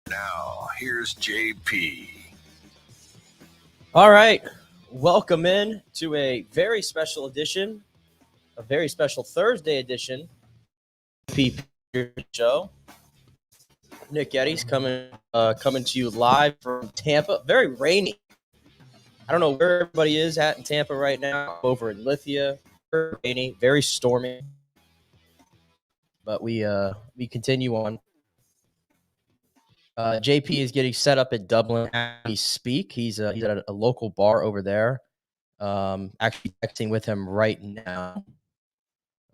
Now, here's JP. All right. Welcome in to a very special edition, a very special Thursday edition of the PP show. Nick Geddes coming to you live from Tampa. Very rainy. I don't know where everybody is at in Tampa right now. Over in Lithia, very rainy, very stormy. But we continue on. JP is getting set up at Dublin as we speak. He's at a local bar over there. Actually texting with him right now.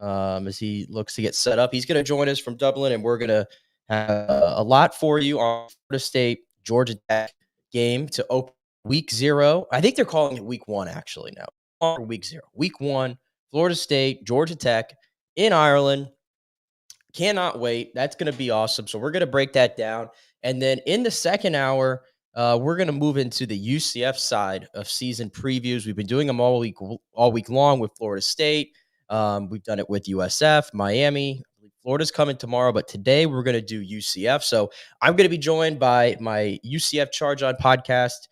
As he looks to get set up. He's going to join us from Dublin, and we're going to have a lot for you on Florida State, Georgia Tech game to open week 0. I think they're calling it week 1 actually now. Week 0. Week 1, Florida State, Georgia Tech in Ireland. Cannot wait. That's going to be awesome. So we're going to break that down. And then in the second hour, we're going to move into the UCF side of season previews. We've been doing them all week long with Florida State. We've done it with USF, Miami. Florida's coming tomorrow, but today we're going to do UCF. So I'm going to be joined by my UCF Charge On podcast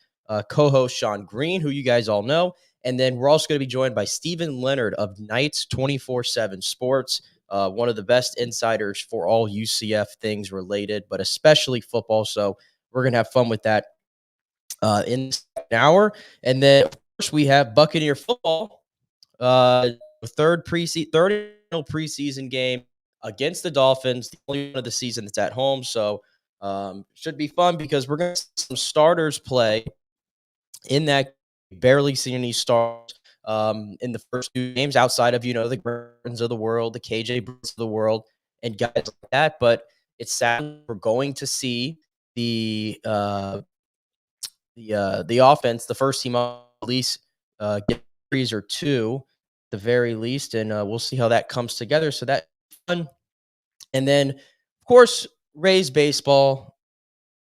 co-host Sean Green, who you guys all know. And then we're also going to be joined by Stephen Leonard of Knights 24/7 Sports. One of the best insiders for all UCF things related, but especially football. So we're going to have fun with that in the second hour. And then, of course, we have Buccaneer football, third preseason game against the Dolphins, the only one of the season that's at home. So should be fun because we're going to see some starters play in that. Barely seen any stars in the first 2 games outside of, the Burns of the world, the KJ Burns of the world, and guys like that. But it's sad we're going to see the offense, the first team at least get 3 or 2 at the very least, and we'll see how that comes together. So that's fun. And then, of course, Rays baseball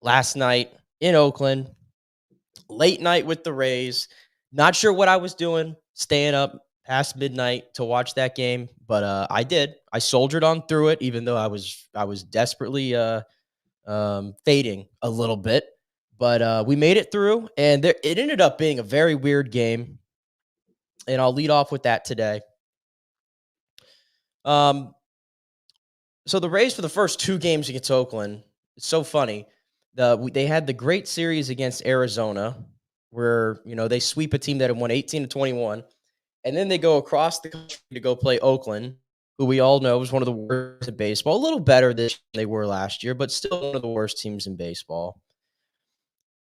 last night in Oakland. Late night with the Rays. Not sure what I was doing, staying up past midnight to watch that game, but I did. I soldiered on through it, even though I was desperately fading a little bit. But we made it through, and it ended up being a very weird game. And I'll lead off with that today. So the Rays for the first 2 games against Oakland, it's so funny. They had the great series against Arizona, where they sweep a team that had won 18-21, and then they go across the country to go play Oakland, who we all know is one of the worst in baseball. A little better than they were last year, but still one of the worst teams in baseball.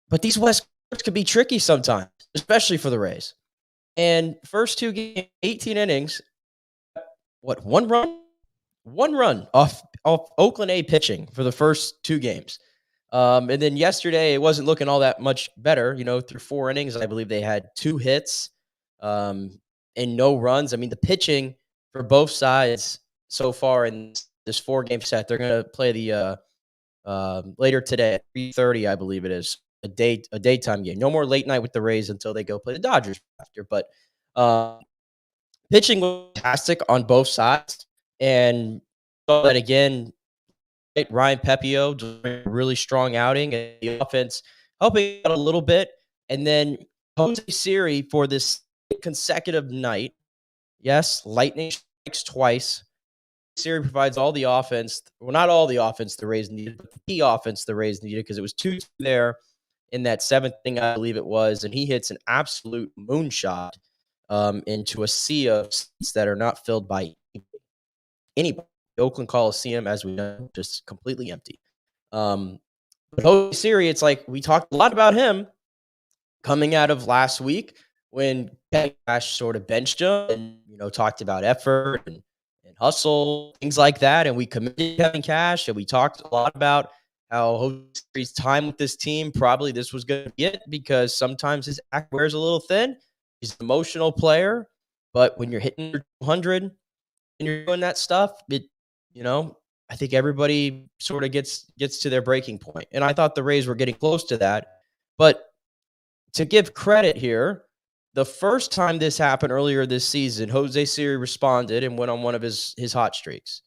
But these West Coast could be tricky sometimes, especially for the Rays. And first 2 games, 18 innings, one run off Oakland A pitching for the first 2 games. And then yesterday, it wasn't looking all that much better. Through 4 innings, I believe they had 2 hits and no runs. I mean, the pitching for both sides so far in this 4-game set, they're going to play the later today at 3:30, I believe it is, a daytime game. No more late night with the Rays until they go play the Dodgers after. But pitching was fantastic on both sides, and saw that again. Ryan Pepio doing a really strong outing, and the offense helping out a little bit. And then Jose Siri for this consecutive night. Yes, lightning strikes twice. Siri provides all the offense. Well, not all the offense the Rays needed, but the key offense the Rays needed, because it was 2 there in that 7th inning, I believe it was. And he hits an absolute moonshot into a sea of seats that are not filled by anybody. The Oakland Coliseum, as we know, just completely empty. But Jose Siri, it's like we talked a lot about him coming out of last week when Kevin Cash sort of benched him and, talked about effort and hustle, things like that. And we committed Kevin Cash, and we talked a lot about how Jose Siri's time with this team, probably this was going to be it, because sometimes his act wears a little thin. He's an emotional player, but when you're hitting 200 and you're doing that stuff, I think everybody sort of gets to their breaking point. And I thought the Rays were getting close to that. But to give credit here, the first time this happened earlier this season, Jose Siri responded and went on one of his hot streaks.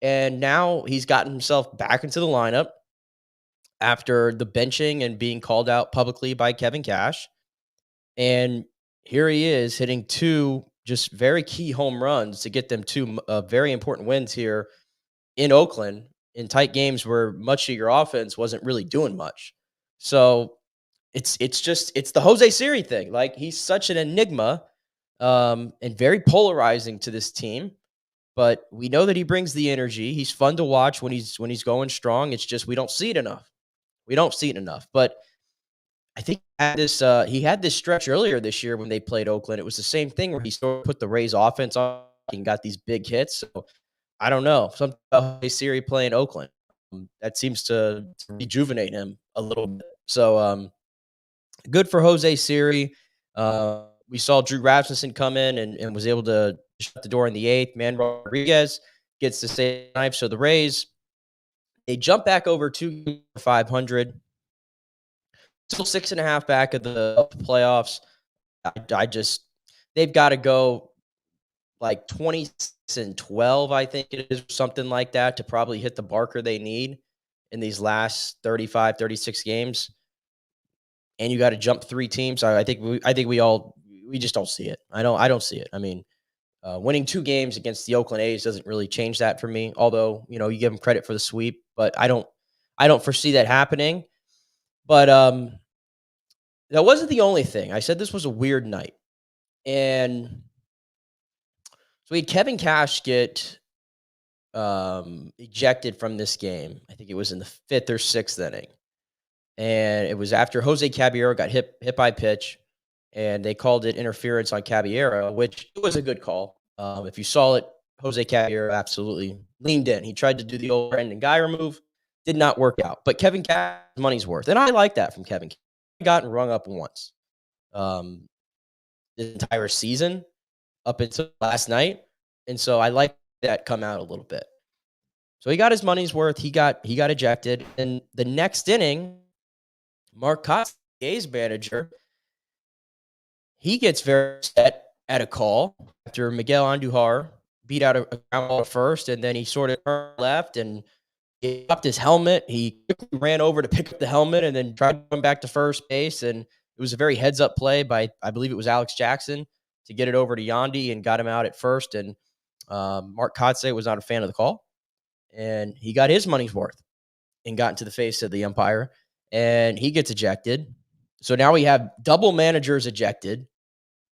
And now he's gotten himself back into the lineup after the benching and being called out publicly by Kevin Cash. And here he is hitting 2 just very key home runs to get them 2 very important wins here in Oakland in tight games where much of your offense wasn't really doing much. So it's the Jose Siri thing. Like, he's such an enigma, and very polarizing to this team. But we know that he brings the energy. He's fun to watch when he's going strong. It's just we don't see it enough. We don't see it enough. But I think he had this stretch earlier this year when they played Oakland. It was the same thing where he sort of put the Rays offense on and got these big hits. So I don't know. Something about Siri playing Oakland that seems to rejuvenate him a little bit. So good for Jose Siri. We saw Drew Rasmussen come in and was able to shut the door in the 8th. Man Rodriguez gets the save. So the Rays, they jump back over 500. Still 6.5 back of the playoffs. They've got to go like 26-12, I think it is, something like that, to probably hit the marker they need in these last 35, 36 games. And you got to jump 3 teams. I think we just don't see it. I don't see it. I mean, winning 2 games against the Oakland A's doesn't really change that for me. Although, you give them credit for the sweep, but I don't foresee that happening. But that wasn't the only thing. I said this was a weird night. And so we had Kevin Cash get ejected from this game. I think it was in the 5th or 6th inning. And it was after Jose Caballero got hit by pitch, and they called it interference on Caballero, which was a good call. If you saw it, Jose Caballero absolutely leaned in. He tried to do the old Brendan Guyer move. Did not work out. But Kevin Cash, money's worth. And I like that from Kevin Cash. He gotten rung up once the entire season up until last night. And so I like that come out a little bit. So he got his money's worth. He got ejected. And the next inning, Mark Kotz, A's manager, he gets very upset at a call after Miguel Andujar beat out a ground ball first, and then he sort of turned left and he dropped his helmet. He quickly ran over to pick up the helmet and then tried to run back to first base. And it was a very heads-up play by, I believe it was Alex Jackson, to get it over to Yandy and got him out at first. And Mark Kotze was not a fan of the call, and he got his money's worth and got into the face of the umpire, and he gets ejected. So now we have double managers ejected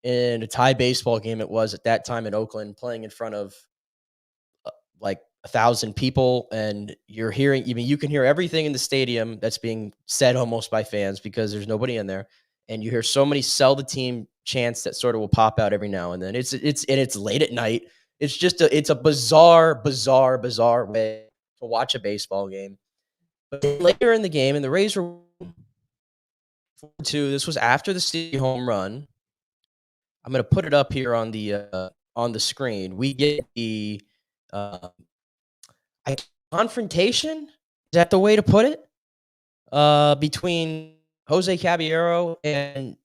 in a tie baseball game. It was at that time in Oakland, playing in front of like 1,000 people, and you're hearing, you can hear everything in the stadium that's being said almost by fans because there's nobody in there, and you hear so many sell the team chants that sort of will pop out every now and then. It's late at night. It's just it's a bizarre way to watch a baseball game. But later in the game, and the Rays were 4-2. This was after the Siri home run. I'm going to put it up here on the screen. We get the confrontation. Is that the way to put it? Between Jose Caballero and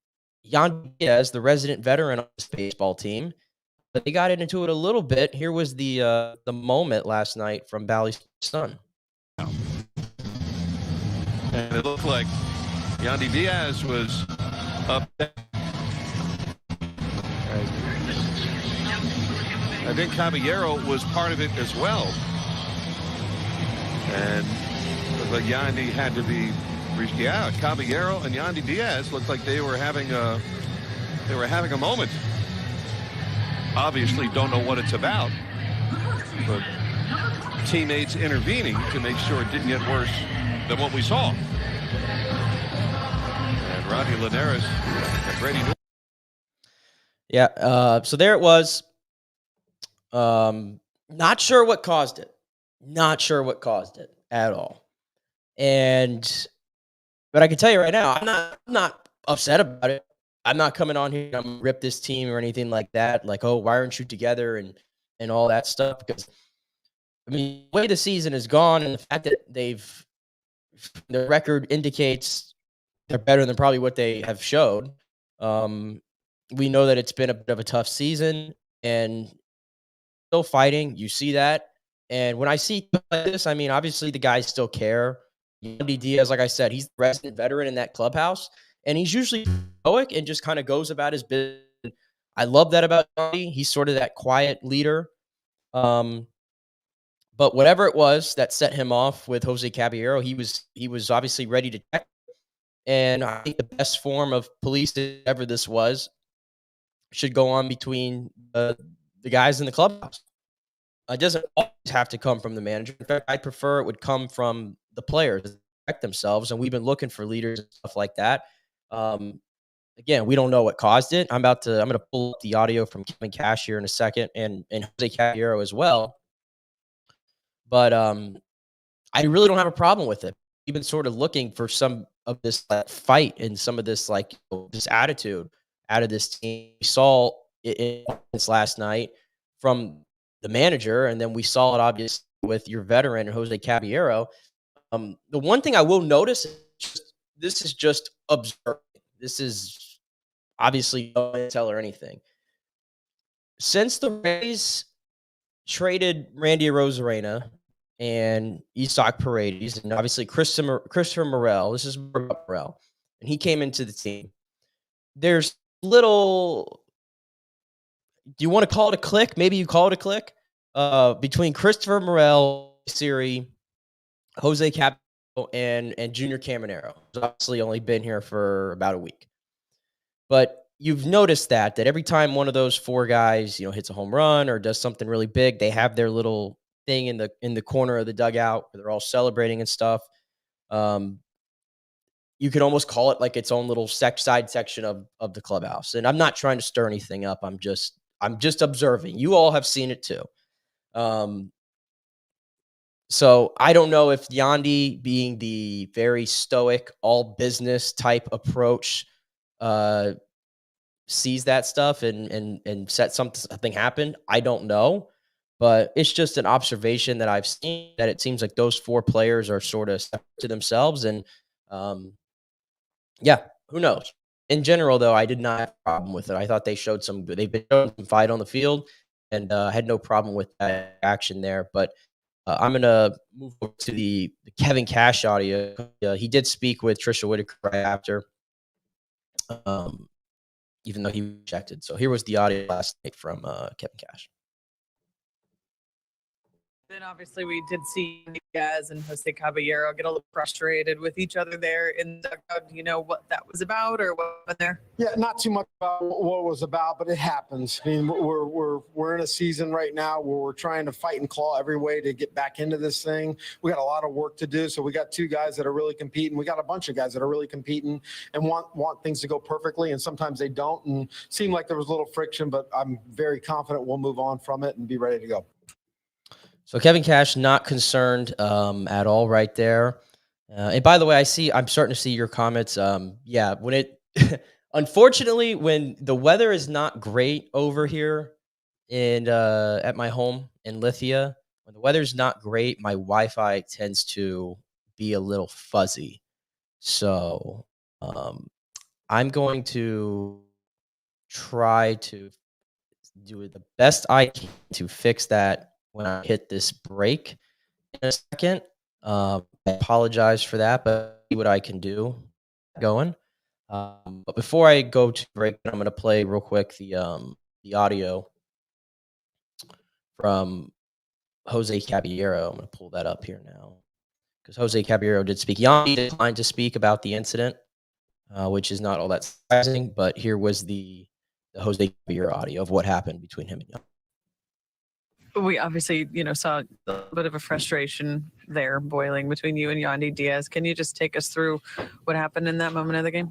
Yandy Diaz, the resident veteran on this baseball team. But they got into it a little bit. Here was the moment last night from Bally Sun. And it looked like Yandy Diaz was up there. I think Caballero was part of it as well. And it looked like Yandy had to be reached out. Caballero and Yandy Diaz looked like they were having a moment. Obviously don't know what it's about, but teammates intervening to make sure it didn't get worse than what we saw. And Ronnie Linares and Brady. Yeah, so there it was. Not sure what caused it. Not sure what caused it at all. But I can tell you right now, I'm not upset about it. I'm not coming on here and rip this team or anything like that. Like, oh, why aren't you together and all that stuff? Because I mean, the way the season is gone, and the fact that the record indicates they're better than probably what they have showed. We know that it's been a bit of a tough season, and still fighting. You see that. And when I see like this, I mean, obviously the guys still care. Yandy Diaz, like I said, he's the resident veteran in that clubhouse, and he's usually stoic and just kind of goes about his business. I love that about Yandy. He's sort of that quiet leader. But whatever it was that set him off with Jose Caballero, he was obviously ready to check. And I think the best form of police, whatever this was, should go on between the guys in the clubhouse. It doesn't always have to come from the manager. In fact, I prefer it would come from the players to protect themselves. And we've been looking for leaders and stuff like that. Again, we don't know what caused it. I'm going to pull up the audio from Kevin Cash here in a second, and Jose Caballero as well. But I really don't have a problem with it. We've been sort of looking for some of this fight and some of this this attitude out of this team. We saw it last night from the manager, and then we saw it obviously with your veteran Jose Caballero. The one thing I will notice is this is just observing. This is obviously no intel or anything. Since the Rays traded Randy Arozarena and Isaac Paredes, and obviously Christopher Morel. This is Morel, and he came into the team. There's little. Do you want to call it a click? Maybe you call it a click between Christopher Morel, Siri, Jose Caballero, and Junior Caminero. He's obviously only been here for about a week, but you've noticed that every time one of those four guys, hits a home run or does something really big, they have their little thing in the corner of the dugout where they're all celebrating and stuff. You could almost call it like its own little side section of the clubhouse. And I'm not trying to stir anything up. I'm just observing. You all have seen it too. So I don't know if Yandy, being the very stoic, all business type approach, sees that stuff and set something happen. I don't know. But it's just an observation that I've seen, that it seems like those four players are sort of separate to themselves. And yeah, who knows? In general, though, I did not have a problem with it. I thought they've been showing some fight on the field, and I had no problem with that action there. But I'm going to move over to the Kevin Cash audio. He did speak with Trisha Whitaker right after, even though he rejected. So here was the audio last night from Kevin Cash. Then obviously we did see Diaz and Jose Caballero get a little frustrated with each other there in the dugout. Do you know what that was about or what happened there? Yeah, not too much about what it was about, but it happens. I mean, we're in a season right now where we're trying to fight and claw every way to get back into this thing. We got a lot of work to do. So we got two guys that are really competing. We got a bunch of guys that are really competing and want things to go perfectly, and sometimes they don't. And seemed like there was a little friction, but I'm very confident we'll move on from it and be ready to go. So Kevin Cash, not concerned at all right there. And by the way, I'm starting to see your comments. Yeah, unfortunately, when the weather is not great over here at my home in Lithia, when the weather's not great, my Wi-Fi tends to be a little fuzzy. So I'm going to try to do the best I can to fix that when I hit this break in a second. I apologize for that, but see what I can do going. But before I go to break, I'm going to play real quick the audio from Jose Caballero. I'm going to pull that up here now because Jose Caballero did speak. Yandy declined to speak about the incident, which is not all that surprising, but here was the Jose Caballero audio of what happened between him and Yandy. We obviously, saw a little bit of a frustration there boiling between you and Yandy Diaz. Can you just take us through what happened in that moment of the game?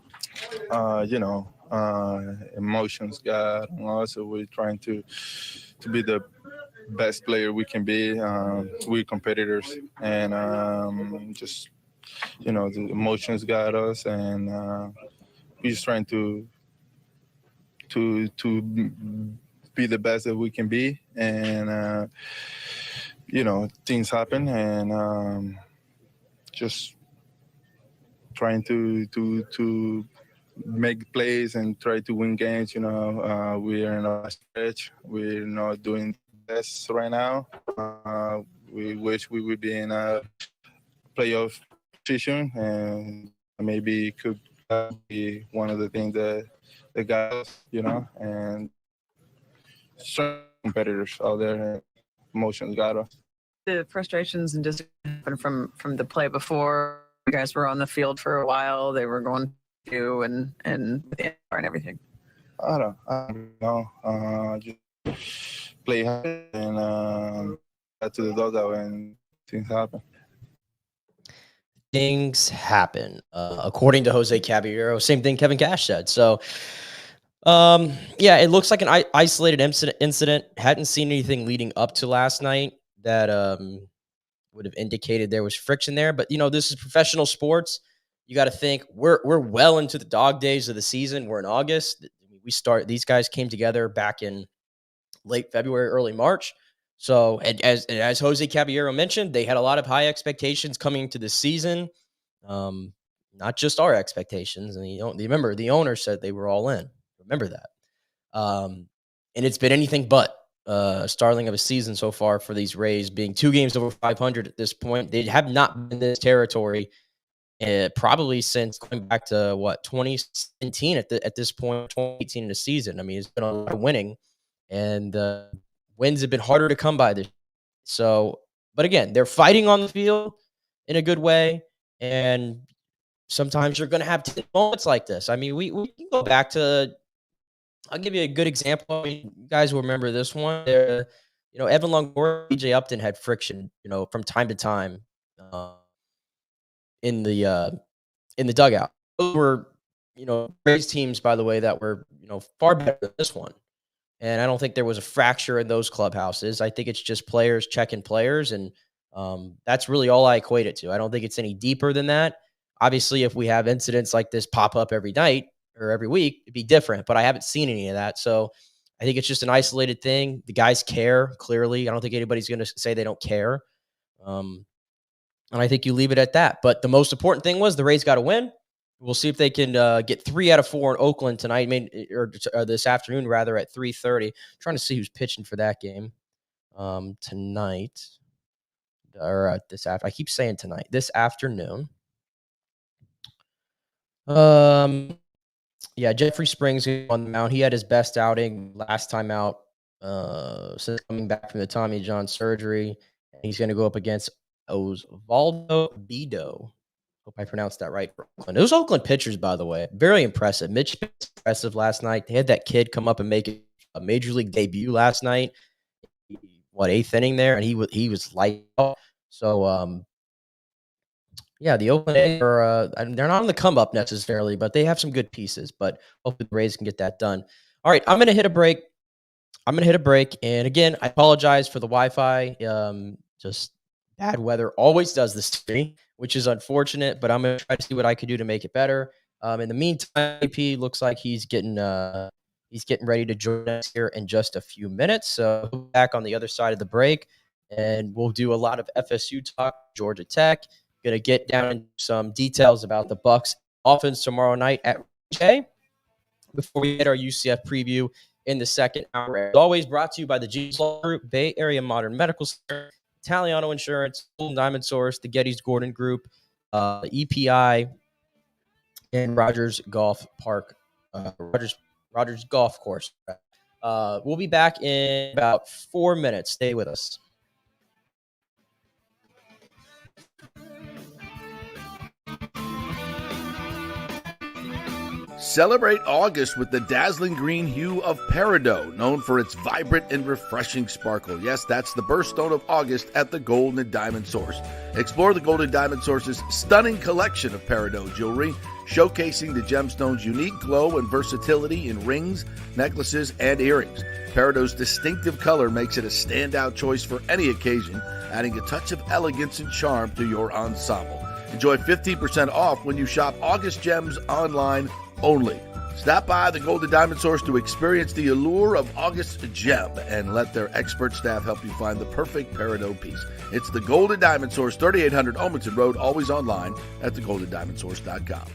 Emotions got on us, so we're trying to be the best player we can be. We're competitors, and the emotions got us, and we're just trying to be the best that we can be, and things happen, and just trying to make plays and try to win games. We're in a stretch. We're not doing the best right now. We wish we would be in a playoff position, and maybe it could be one of the things that got us, and strong competitors out there, and emotions got us. The frustrations and just happen from the play before. You guys were on the field for a while. They were going to you and everything. I don't know. Just play hard and got to the dugout and things happen. Things happen, according to Jose Caballero. Same thing Kevin Cash said. So, yeah, it looks like an isolated incident. Hadn't seen anything leading up to last night that would have indicated there was friction there. But, this is professional sports. You got to think we're well into the dog days of the season. We're in August. These guys came together back in late February, early March. So, and as Jose Caballero mentioned, they had a lot of high expectations coming into the season. Not just our expectations. And remember, the owner said they were all in. Remember that. And it's been anything but startling of a season so far for these Rays, being 2 games over 500 at this point. They have not been in this territory probably since going back to 2017 at this point, 2018 in the season. I mean, it's been a lot of winning, and wins have been harder to come by this. So, but again, they're fighting on the field in a good way, and sometimes you're going to have moments like this. I mean, we can go back to. I'll give you a good example. I mean, you guys will remember this one. Evan Longoria, BJ Upton had friction, from time to time in the dugout. Those were, Rays teams, by the way, that were, far better than this one. And I don't think there was a fracture in those clubhouses. I think it's just players checking players, and that's really all I equate it to. I don't think it's any deeper than that. Obviously, if we have incidents like this pop up every night or every week, it'd be different, but I haven't seen any of that. So I think it's just an isolated thing. The guys care, clearly. I don't think anybody's going to say they don't care. And I think you leave it at that. But the most important thing was the Rays got to win. We'll see if they can get 3 out of 4 in Oakland tonight, or this afternoon, rather, at 3:30. Trying to see who's pitching for that game tonight. Or this after. I keep saying tonight. This afternoon. Yeah, Jeffrey Springs on the mound. He had his best outing last time out since coming back from the Tommy John surgery. And he's going to go up against Osvaldo Bido. Hope I pronounced that right for Oakland. Those Oakland pitchers, by the way, very impressive. Mitch was impressive last night. They had that kid come up and make a major league debut last night. 8th inning there, and he was light up. So, yeah, the Oakland A's are they're not on the come up necessarily, but they have some good pieces. But hopefully the Rays can get that done. All right, I'm going to hit a break. And again, I apologize for the Wi-Fi. Just bad weather always does this to me, which is unfortunate. But I'm going to try to see what I can do to make it better. In the meantime, AP looks like he's getting ready to join us here in just a few minutes. So we'll be back on the other side of the break, and we'll do a lot of FSU talk, Georgia Tech. Going to get down into some details about the Bucks offense tomorrow night at J. Before we get our UCF preview in the second hour, as always, brought to you by the G's Law Group, Bay Area Modern Medical Center, Italiano Insurance, Golden Diamond Source, the Gettys Gordon Group, EPI, and Rogers Golf Park, Rogers Golf Course. We'll be back in about 4 minutes. Stay with us. Celebrate August with the dazzling green hue of Peridot, known for its vibrant and refreshing sparkle. Yes, that's the birthstone of August at the Gold and Diamond Source. Explore the Gold and Diamond Source's stunning collection of Peridot jewelry, showcasing the gemstone's unique glow and versatility in rings, necklaces, and earrings. Peridot's distinctive color makes it a standout choice for any occasion, adding a touch of elegance and charm to your ensemble. Enjoy 15% off when you shop August Gems online only. Stop by the Golden Diamond Source to experience the allure of August Gem and let their expert staff help you find the perfect Peridot piece. It's the Golden Diamond Source, 3800 Olmonton Road, always online at thegoldendiamondsource.com.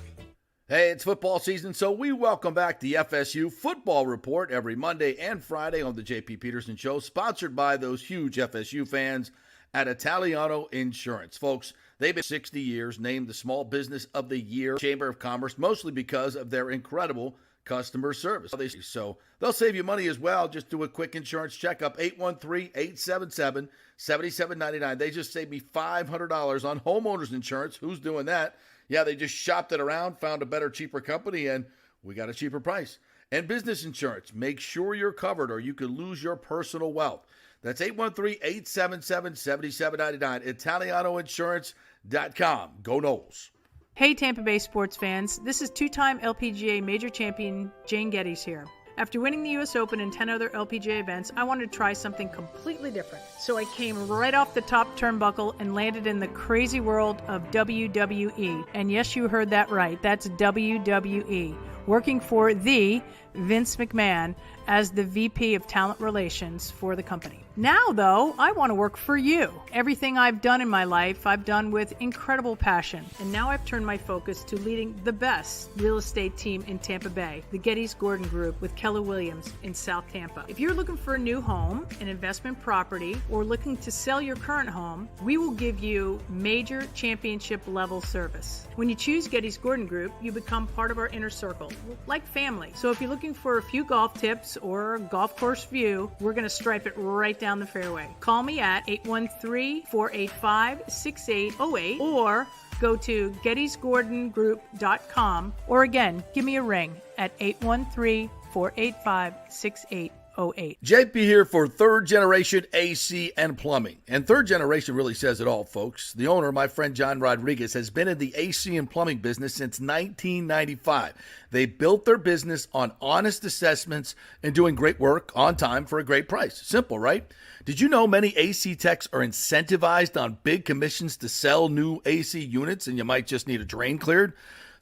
Hey, it's football season, so we welcome back the FSU Football Report every Monday and Friday on the J.P. Peterson Show, sponsored by those huge FSU fans at Italiano Insurance. Folks, They've been 60 years, named the Small Business of the Year Chamber of Commerce, mostly because of their incredible customer service. So they'll save you money as well. Just do a quick insurance checkup, 813-877-7799. They just saved me $500 on homeowners insurance. Who's doing that? Yeah, they just shopped it around, found a better, cheaper company, and we got a cheaper price. And business insurance, make sure you're covered or you could lose your personal wealth. That's 813-877-7799, ItalianoInsurance.com. Go Noles. Hey Tampa Bay sports fans, this is two-time LPGA major champion Jane Geddes here. After winning the US Open and 10 other LPGA events, I wanted to try something completely different. So I came right off the top turnbuckle and landed in the crazy world of WWE. And yes, you heard that right, that's WWE. Working for the Vince McMahon as the VP of Talent Relations for the company. Now, though, I want to work for you. Everything I've done in my life, I've done with incredible passion. And now I've turned my focus to leading the best real estate team in Tampa Bay, the Geddes Gordon Group with Keller Williams in South Tampa. If you're looking for a new home, an investment property, or looking to sell your current home, we will give you major championship level service. When you choose Geddes Gordon Group, you become part of our inner circle, like family. So if you're looking for a few golf tips or a golf course view, we're going to stripe it right down the fairway. Call me at 813-485-6808 or go to GettysGordonGroup.com, or again, give me a ring at 813-485-6808. JP here for Third Generation AC and Plumbing. And Third Generation really says it all, folks. The owner, my friend John Rodriguez, has been in the AC and plumbing business since 1995. They built their business on honest assessments and doing great work on time for a great price. Simple, right? Did you know many AC techs are incentivized on big commissions to sell new AC units and you might just need a drain cleared?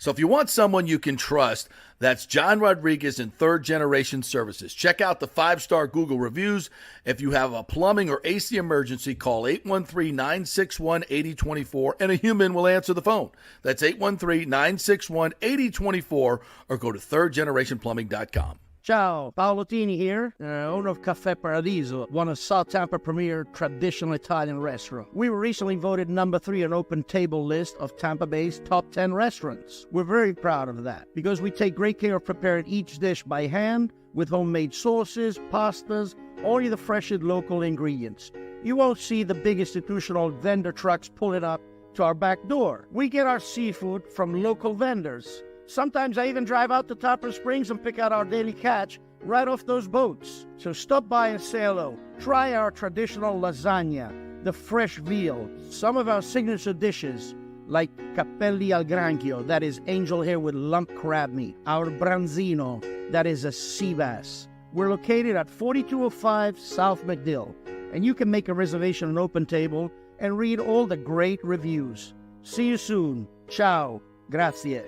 So if you want someone you can trust, that's John Rodriguez in Third Generation Services. Check out the 5-star Google reviews. If you have a plumbing or AC emergency, call 813-961-8024 and a human will answer the phone. That's 813-961-8024 or go to thirdgenerationplumbing.com. Ciao, Paolo Tini here, owner of Caffè Paradiso, one of South Tampa premier traditional Italian restaurant. We were recently voted number 3 on Open Table list of Tampa Bay's top 10 restaurants. We're very proud of that because we take great care of preparing each dish by hand with homemade sauces, pastas, only the freshest local ingredients. You won't see the big institutional vendor trucks pulling up to our back door. We get our seafood from local vendors. Sometimes I even drive out to Topper Springs and pick out our daily catch right off those boats. So stop by and say hello. Try our traditional lasagna, the fresh veal, some of our signature dishes like capelli al granchio, that is angel hair with lump crab meat, our branzino, that is a sea bass. We're located at 4205 South McDill, and you can make a reservation on Open Table and read all the great reviews. See you soon. Ciao. Grazie.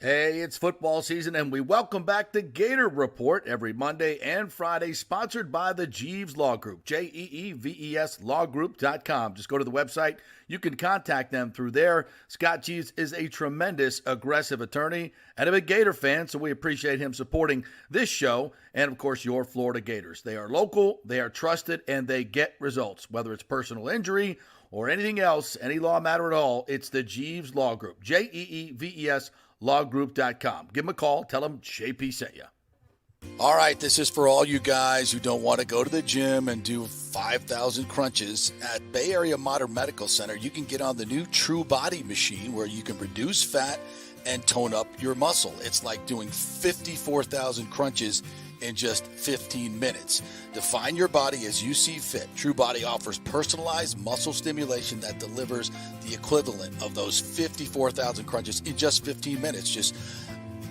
Hey, it's football season, and we welcome back the Gator Report every Monday and Friday, sponsored by the Jeeves Law Group, Jeeves lawgroup.com. Just go to the website. You can contact them through there. Scott Jeeves is a tremendous, aggressive attorney and a big Gator fan, so we appreciate him supporting this show and, of course, your Florida Gators. They are local, they are trusted, and they get results, whether it's personal injury or anything else, any law matter at all. It's the Jeeves Law Group, Jeeves lawgroup.com. Give them a call. Tell them JP sent you. All right, this is for all you guys who don't want to go to the gym and do 5,000 crunches. At Bay Area Modern Medical Center, you can get on the new True Body machine where you can reduce fat and tone up your muscle. It's like doing 54,000 crunches in just 15 minutes. Define your body as you see fit. True Body offers personalized muscle stimulation that delivers the equivalent of those 54,000 crunches in just 15 minutes. Just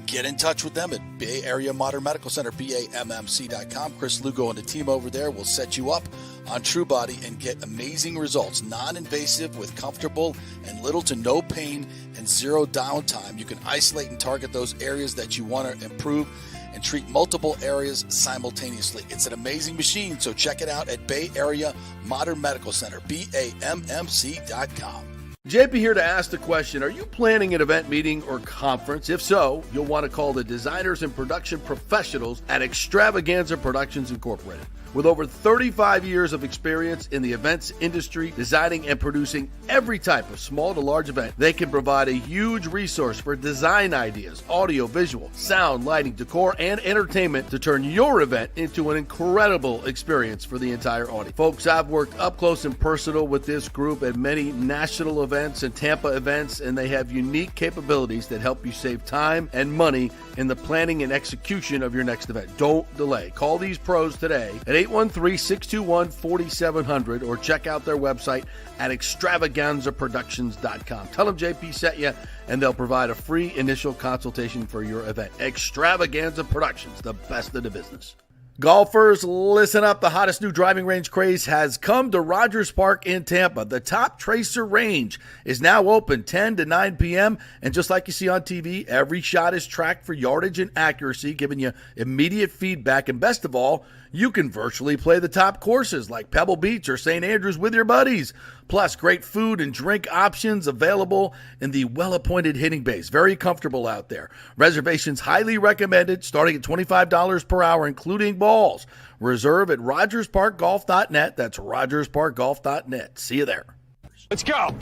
get in touch with them at Bay Area Modern Medical Center, BAMMC.com. Chris Lugo and the team over there will set you up on True Body and get amazing results. Non-invasive with comfortable and little to no pain and zero downtime. You can isolate and target those areas that you want to improve and treat multiple areas simultaneously. It's an amazing machine, so check it out at Bay Area Modern Medical Center, BAMMC.com. JP here to ask the question, are you planning an event, meeting, or conference? If so, you'll want to call the designers and production professionals at Extravaganza Productions Incorporated. With over 35 years of experience in the events industry, designing and producing every type of small to large event, they can provide a huge resource for design ideas, audio, visual, sound, lighting, decor, and entertainment to turn your event into an incredible experience for the entire audience. Folks, I've worked up close and personal with this group at many national events and Tampa events, and they have unique capabilities that help you save time and money in the planning and execution of your next event. Don't delay. Call these pros today at 813-621-4700 or check out their website at extravaganzaproductions.com. Tell them JP sent you, and they'll provide a free initial consultation for your event. Extravaganza Productions, the best in the business. Golfers, listen up. The hottest new driving range craze has come to Rogers Park in Tampa. The Top Tracer range is now open 10 to 9 p.m. And just like you see on TV, every shot is tracked for yardage and accuracy, giving you immediate feedback. And best of all, you can virtually play the top courses like Pebble Beach or St. Andrews with your buddies. Plus, great food and drink options available in the well-appointed hitting bays. Very comfortable out there. Reservations highly recommended, starting at $25 per hour, including balls. Reserve at RogersParkGolf.net. That's RogersParkGolf.net. See you there. Let's go.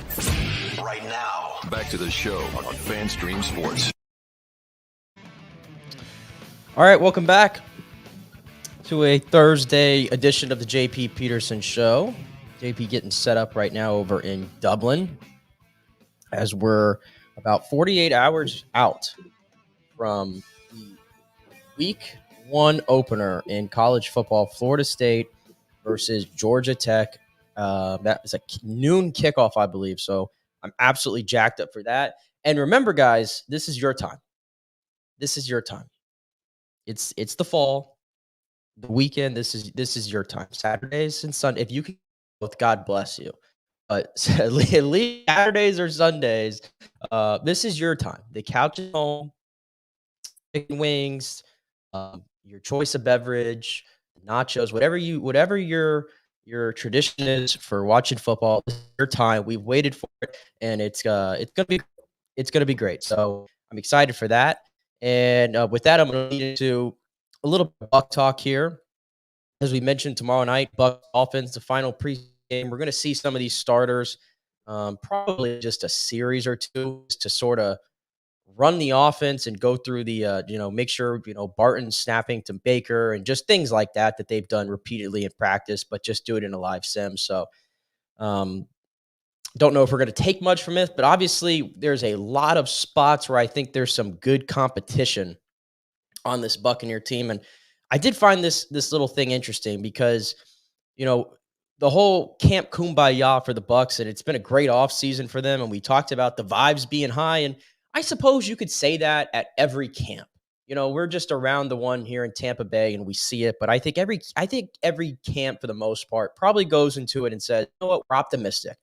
Right now, back to the show on FanStream Sports. All right, welcome back to a Thursday edition of the JP Peterson Show. JP getting set up right now over in Dublin as we're about 48 hours out from the week one opener in college football, Florida State versus Georgia Tech. That is a noon kickoff, I believe. So I'm absolutely jacked up for that. And remember, guys, this is your time. This is your time. It's the fall, the weekend. This is your time. Saturdays and Sunday. If you can, both, God bless you. But at least Saturdays or Sundays, this is your time. The couch is home, chicken wings, your choice of beverage, nachos, whatever your tradition is for watching football. This is your time. We've waited for it, and it's gonna be great. So I'm excited for that. And with that, I'm going to lead into a little Buck talk here. As we mentioned, tomorrow night, Buck Dolphins, the final pregame. We're going to see some of these starters, probably just a series or two to sort of run the offense and go through the, make sure, Barton's snapping to Baker and just things like that they've done repeatedly in practice, but just do it in a live sim. So don't know if we're going to take much from it, but obviously there's a lot of spots where I think there's some good competition on this Buccaneer team. And I did find this little thing interesting because, the whole Camp Kumbaya for the Bucs, and it's been a great offseason for them. And we talked about the vibes being high. And I suppose you could say that at every camp. We're just around the one here in Tampa Bay and we see it. But I think every camp for the most part probably goes into it and says, you know what, we're optimistic.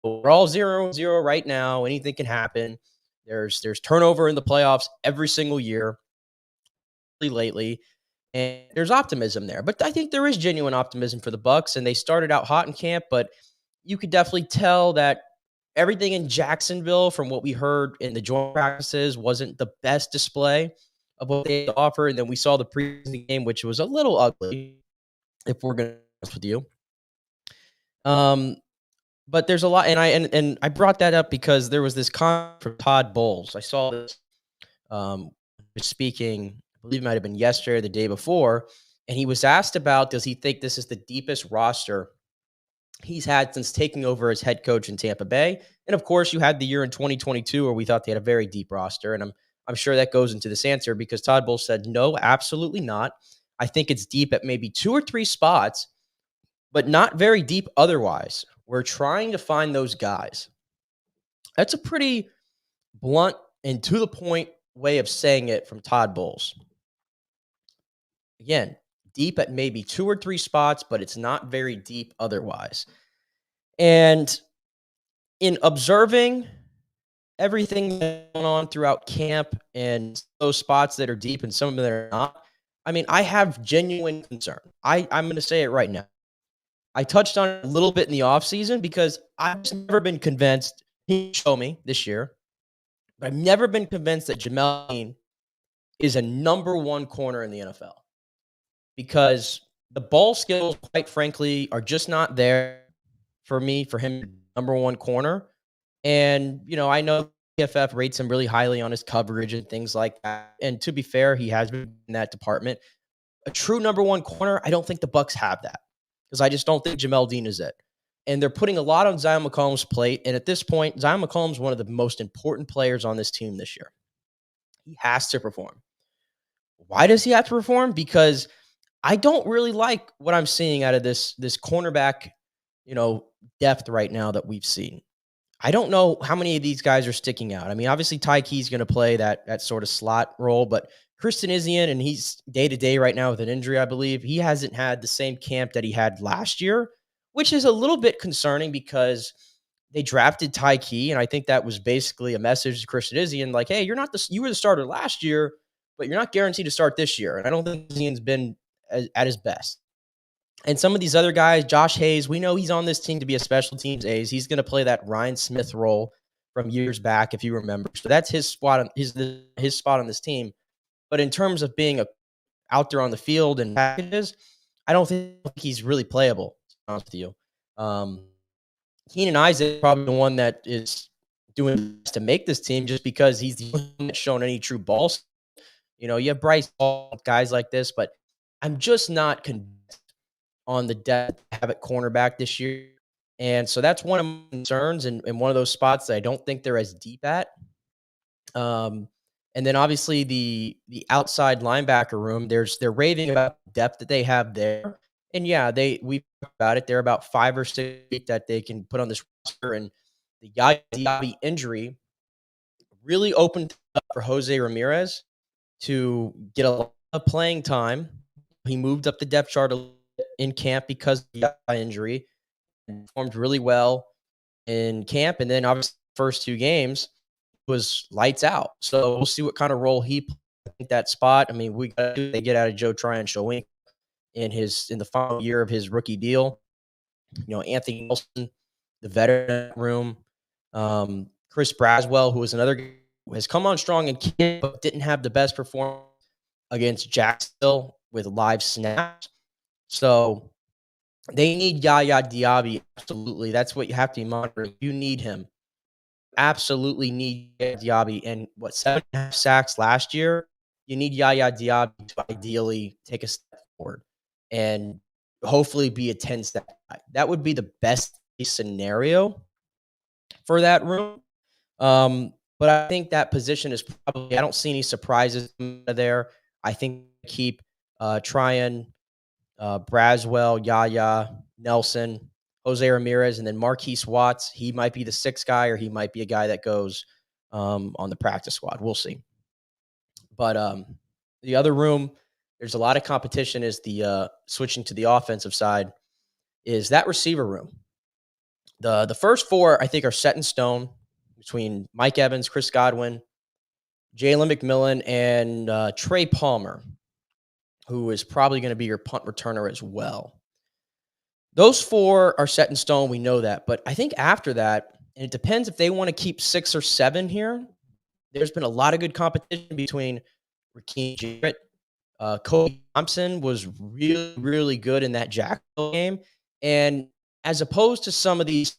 We're all 0-0 right now. Anything can happen. There's turnover in the playoffs every single year lately. And there's optimism there. But I think there is genuine optimism for the Bucs. And they started out hot in camp, but you could definitely tell that everything in Jacksonville, from what we heard in the joint practices, wasn't the best display of what they had to offer. And then we saw the preseason game, which was a little ugly, if we're going to be honest with you. But there's a lot, and I brought that up because there was this comment from Todd Bowles. I saw this speaking, I believe it might have been yesterday or the day before, and he was asked about, does he think this is the deepest roster he's had since taking over as head coach in Tampa Bay? And of course, you had the year in 2022 where we thought they had a very deep roster, and I'm sure that goes into this answer because Todd Bowles said, no, absolutely not. I think it's deep at maybe 2 or 3 spots, but not very deep otherwise. We're trying to find those guys. That's a pretty blunt and to the point way of saying it from Todd Bowles. Again, deep at maybe 2 or 3 spots, but it's not very deep otherwise. And in observing everything going on throughout camp and those spots that are deep and some of them that are not, I have genuine concern. I'm going to say it right now. I touched on it a little bit in the offseason because I've never been convinced, he showed me this year, but I've never been convinced that Jamel Dean is a number 1 corner in the NFL. Because The ball skills, quite frankly, are just not there for me, for him, number one corner. And, I know PFF rates him really highly on his coverage and things like that. And to be fair, he has been in that department. A true number one corner, I don't think the Bucs have that, because I just don't think Jamel Dean is it. And they're putting a lot on Zion McCollum's plate. And at this point, Zion McCollum's one of the most important players on this team this year. He has to perform. Why does he have to perform? Because I don't really like what I'm seeing out of this cornerback, depth right now that we've seen. I don't know how many of these guys are sticking out. I mean, obviously Ty Key's going to play that sort of slot role, but Kristen Isian, and he's day-to-day right now with an injury, I believe. He hasn't had the same camp that he had last year, which is a little bit concerning because they drafted Ty Key, and I think that was basically a message to Kristen Isian, like, hey, you were the starter last year, but you're not guaranteed to start this year. And I don't think Isian's been at his best. And some of these other guys, Josh Hayes, we know he's on this team to be a special teams ace. He's going to play that Ryan Smith role from years back, if you remember. So that's his spot on this team. But in terms of being out there on the field and packages, I don't think he's really playable, to be honest with you. Keenan Isaac is probably the one that is doing to make this team, just because he's the only one that's shown any true balls. You have Bryce Hall, guys like this, but I'm just not convinced on the depth to have at cornerback this year. And so that's one of my concerns, and one of those spots that I don't think they're as deep at. And then obviously the outside linebacker room, they're raving about the depth that they have there. And yeah, we talked about it. They're about 5 or 6 feet that they can put on this roster. And the Yaya Diaby injury really opened up for Jose Ramirez to get a lot of playing time. He moved up the depth chart a little bit in camp because of the injury, and performed really well in camp. And then obviously the first 2 games was lights out. So we'll see what kind of role he plays in that spot. I mean, they get out of Joe Tryon-Shoyinka in the final year of his rookie deal. Anthony Nelson, the veteran room, Chris Braswell, who was another guy who has come on strong in camp but didn't have the best performance against Jacksonville with live snaps. So they need Yaya Diaby. Absolutely. That's what you have to be monitoring. You need him. Absolutely need Yaya Diaby. And 7.5 sacks last year? You need Yaya Diaby to ideally take a step forward and hopefully be a 10-sack guy. That would be the best case scenario for that room. But I think that position is probably, I don't see any surprises there. I think keep Tryon, Braswell, Yaya, Nelson, Jose Ramirez, and then Marquise Watts. He might be the 6th guy, or he might be a guy that goes on the practice squad. We'll see. But the other room, there's a lot of competition, is the switching to the offensive side, is that receiver room. The first 4, I think, are set in stone between Mike Evans, Chris Godwin, Jalen McMillan, and Trey Palmer, who is probably going to be your punt returner as well. Those 4 are set in stone. We know that. But I think after that, and it depends if they want to keep 6 or 7 here, there's been a lot of good competition between Rakeem Jarrett. Kobe Thompson was really, really good in that Jacksonville game. And as opposed to some of these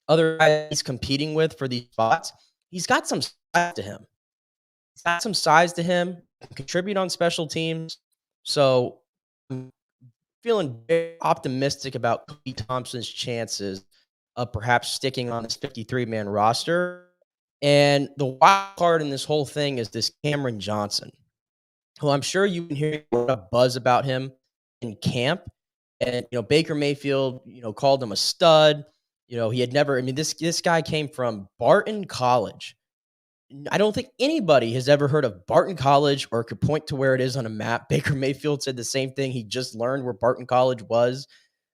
other guys he's competing with for these spots, he's got some size to him. He's got some size to him, contribute on special teams. So I'm feeling very optimistic about Kobe Thompson's chances of perhaps sticking on this 53-man roster. And the wild card in this whole thing is this Cameron Johnson, who I'm sure you can hear a buzz about him in camp. And, Baker Mayfield, called him a stud. He had never, this guy came from Barton College. I don't think anybody has ever heard of Barton College or could point to where it is on a map. Baker Mayfield said the same thing. He just learned where Barton College was.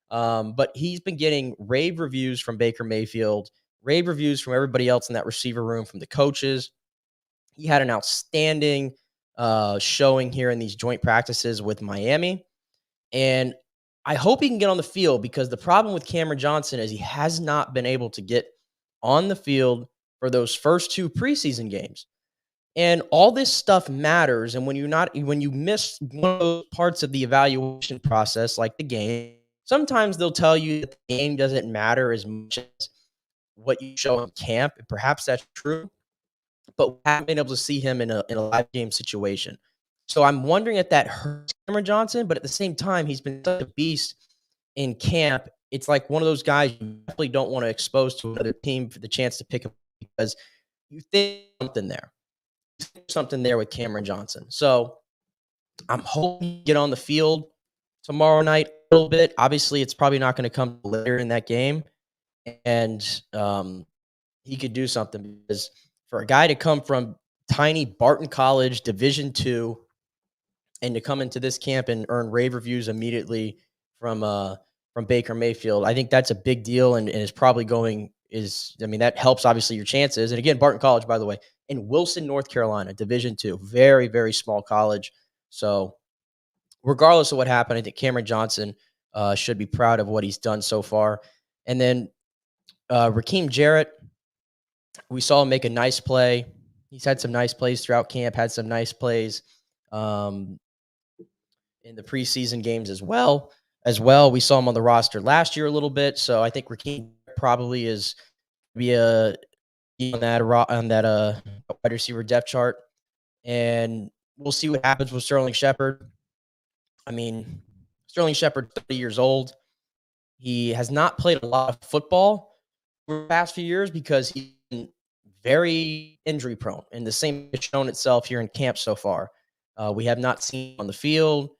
But he's been getting rave reviews from Baker Mayfield, rave reviews from everybody else in that receiver room, from the coaches. He had an outstanding showing here in these joint practices with Miami. And I hope he can get on the field, because the problem with Cameron Johnson is he has not been able to get on the field for those first 2 preseason games. And all this stuff matters. And when you miss one of those parts of the evaluation process, like the game, sometimes they'll tell you that the game doesn't matter as much as what you show in camp. And perhaps that's true, but we haven't been able to see him in a live game situation. So I'm wondering if that hurts Cameron Johnson, but at the same time, he's been such a beast in camp. It's like one of those guys you definitely don't want to expose to another team for the chance to pick him because you think something there with Cameron Johnson. So I'm hoping to get on the field tomorrow night a little bit. Obviously, it's probably not going to come later in that game. And he could do something because for a guy to come from tiny Barton College, Division II, and to come into this camp and earn rave reviews immediately from Baker Mayfield, I think that's a big deal and is probably that helps obviously your chances. And again, Barton College, by the way, in Wilson, North Carolina, Division II, very, very small college. So regardless of what happened, I think Cameron Johnson should be proud of what he's done so far. And then Raheem Jarrett, we saw him make a nice play. He's had some nice plays throughout camp, had some nice plays in the preseason games as well. We saw him on the roster last year a little bit, so I think Raheem probably is be on that wide receiver depth chart, and we'll see what happens with Sterling Shepard. I mean, Sterling Shepard, 30 years old. He has not played a lot of football for the past few years because he's been very injury prone, and the same has shown itself here in camp so far. We have not seen him on the field,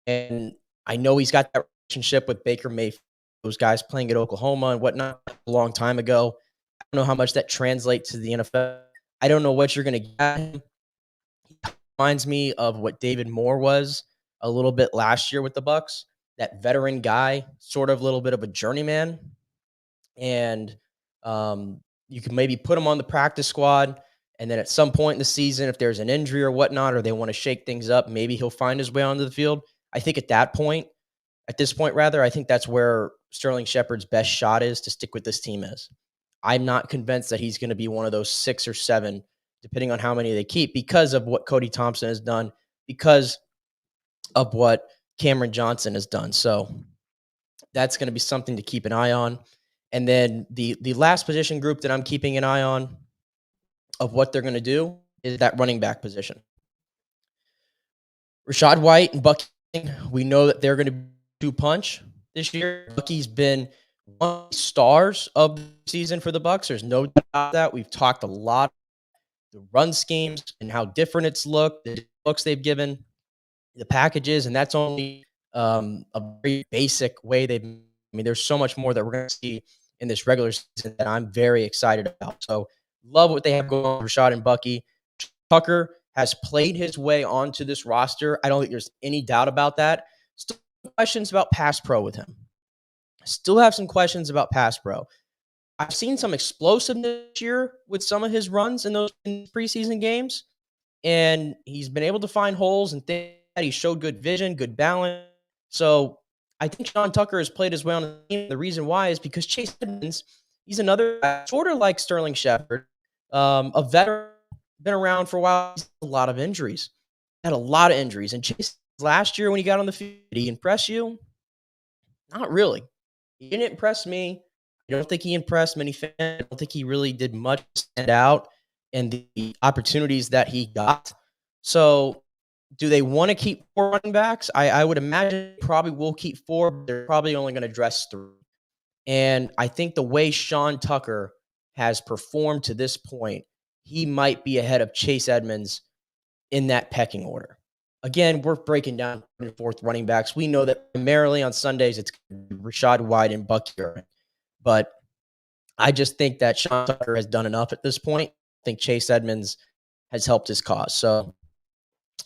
and I know he's got that relationship with Baker Mayfield, those guys playing at Oklahoma and whatnot a long time ago. I don't know how much that translates to the NFL. I don't know what you're going to get him. He reminds me of what David Moore was a little bit last year with the Bucs, that veteran guy, sort of a little bit of a journeyman. And you can maybe put him on the practice squad. And then at some point in the season, if there's an injury or whatnot, or they want to shake things up, maybe he'll find his way onto the field. I think at this point, I think that's where Sterling Shepard's best shot is to stick with this team is. I'm not convinced that he's going to be one of those 6 or 7, depending on how many they keep, because of what Cody Thompson has done, because of what Cameron Johnson has done. So that's going to be something to keep an eye on. And then the last position group that I'm keeping an eye on of what they're going to do is that running back position. Rachaad White and Bucky, we know that they're going to do punch this year. Bucky's been one of the stars of the season for the Bucs. There's no doubt about that. We've talked a lot about the run schemes and how different it's looked, the looks they've given, the packages, and that's only a very basic way there's so much more that we're going to see in this regular season that I'm very excited about. So love what they have going on with Rachaad and Bucky. Tucker has played his way onto this roster. I don't think there's any doubt about that. Still questions about pass pro with him. Still have some questions about pass pro. I've seen some explosiveness this year with some of his runs in those preseason games, and he's been able to find holes and things. He showed good vision, good balance. So I think Sean Tucker has played his way on the team. The reason why is because Chase Edmonds, he's another guy, sort of like Sterling Shepard, a veteran, been around for a while. He's had a lot of injuries. And Chase, last year when he got on the field, did he impress you? Not really. He didn't impress me. I don't think he impressed many fans. I don't think he really did much to stand out in the opportunities that he got. So do they want to keep 4 running backs? I would imagine probably will keep 4, but they're probably only going to dress 3. And I think the way Sean Tucker has performed to this point, he might be ahead of Chase Edmonds in that pecking order. Again, we're breaking down 4th running backs. We know that primarily on Sundays it's Rachaad White and Bucky. But I just think that Sean Tucker has done enough at this point. I think Chase Edmonds has helped his cause. So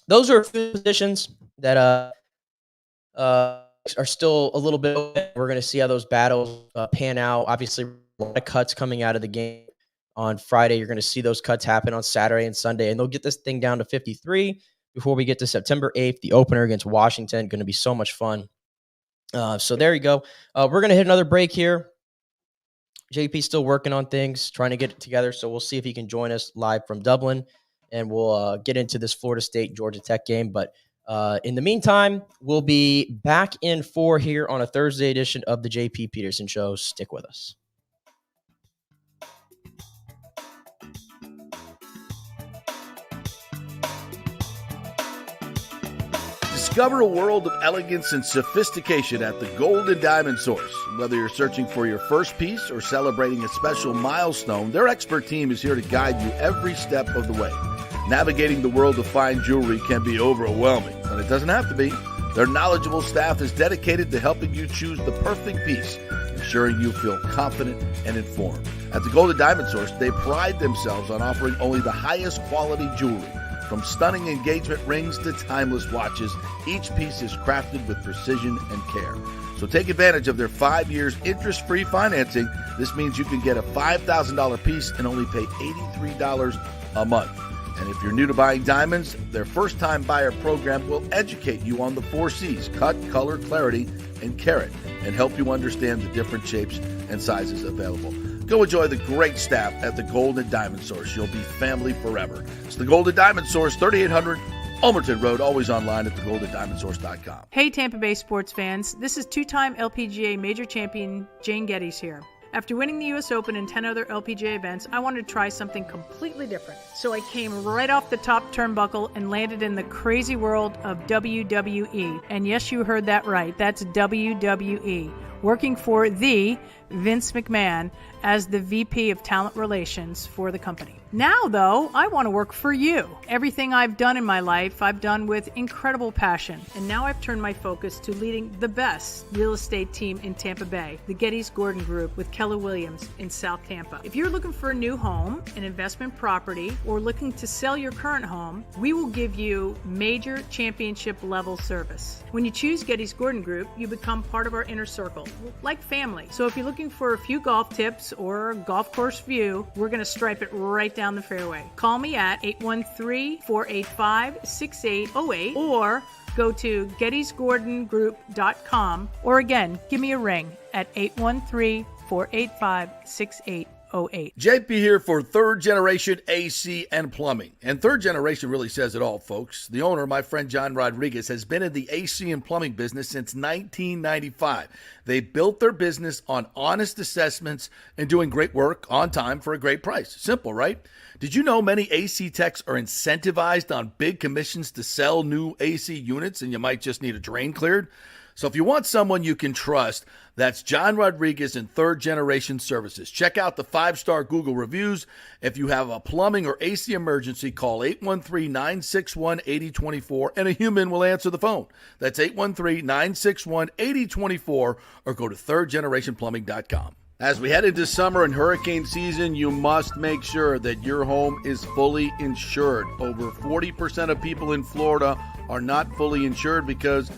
those are a few positions that are still a little bit open. We're going to see how those battles pan out. Obviously, a lot of cuts coming out of the game on Friday. You're going to see those cuts happen on Saturday and Sunday, and they'll get this thing down to 53 before we get to September 8th, the opener against Washington. Going to be so much fun. So there you go. We're going to hit another break here. JP's still working on things, trying to get it together, so we'll see if he can join us live from Dublin. and we'll get into this Florida State Georgia Tech game. But in the meantime, we'll be back in 4 here on a Thursday edition of the JP Peterson Show. Stick with us. Discover a world of elegance and sophistication at the Gold and Diamond Source. Whether you're searching for your first piece or celebrating a special milestone, their expert team is here to guide you every step of the way. Navigating the world of fine jewelry can be overwhelming, but it doesn't have to be. Their knowledgeable staff is dedicated to helping you choose the perfect piece, ensuring you feel confident and informed. At the Gold and Diamond Source, they pride themselves on offering only the highest quality jewelry. From stunning engagement rings to timeless watches, each piece is crafted with precision and care. So take advantage of their 5 years interest-free financing. This means you can get a $5,000 piece and only pay $83 a month. And if you're new to buying diamonds, their first-time buyer program will educate you on the 4 C's: cut, color, clarity, and carat, and help you understand the different shapes and sizes available. Go enjoy the great staff at the Gold and Diamond Source. You'll be family forever. It's the Gold and Diamond Source, 3800 Ulmerton Road, always online at thegoldendiamondsource.com. Hey Tampa Bay sports fans, this is two-time LPGA major champion Jane Geddes here. After winning the US Open and 10 other LPGA events, I wanted to try something completely different. So I came right off the top turnbuckle and landed in the crazy world of WWE. And yes, you heard that right. That's WWE. Working for the Vince McMahon as the VP of Talent Relations for the company. Now, though, I want to work for you. Everything I've done in my life, I've done with incredible passion. And now I've turned my focus to leading the best real estate team in Tampa Bay, the Geddes Gordon Group with Keller Williams in South Tampa. If you're looking for a new home, an investment property, or looking to sell your current home, we will give you major championship level service. When you choose Geddes Gordon Group, you become part of our inner circle, like family. So if you're looking for a few golf tips or a golf course view, we're going to stripe it right down the fairway. Call me at 813-485-6808 or go to gettysgordongroup.com, or again, give me a ring at 813-485-6808. JP here for Third Generation AC and Plumbing. And Third Generation really says it all, folks. The owner, my friend John Rodriguez, has been in the AC and plumbing business since 1995. They built their business on honest assessments and doing great work on time for a great price. Simple, right? Did you know many AC techs are incentivized on big commissions to sell new AC units, and you might just need a drain cleared? So if you want someone you can trust, that's John Rodriguez and Third Generation Services. Check out the 5-star Google reviews. If you have a plumbing or AC emergency, call 813-961-8024 and a human will answer the phone. That's 813-961-8024 or go to thirdgenerationplumbing.com. As we head into summer and hurricane season, you must make sure that your home is fully insured. Over 40% of people in Florida are not fully insured because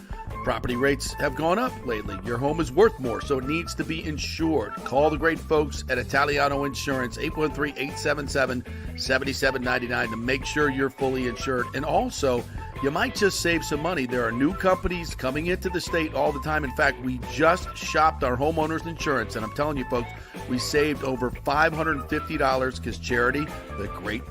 property rates have gone up lately. Your home is worth more, so it needs to be insured. Call the great folks at Italiano Insurance, 813-877-7799 to make sure you're fully insured. And also, you might just save some money. There are new companies coming into the state all the time. In fact, we just shopped our homeowners insurance, and I'm telling you, folks, we saved over $550 because Charity, the great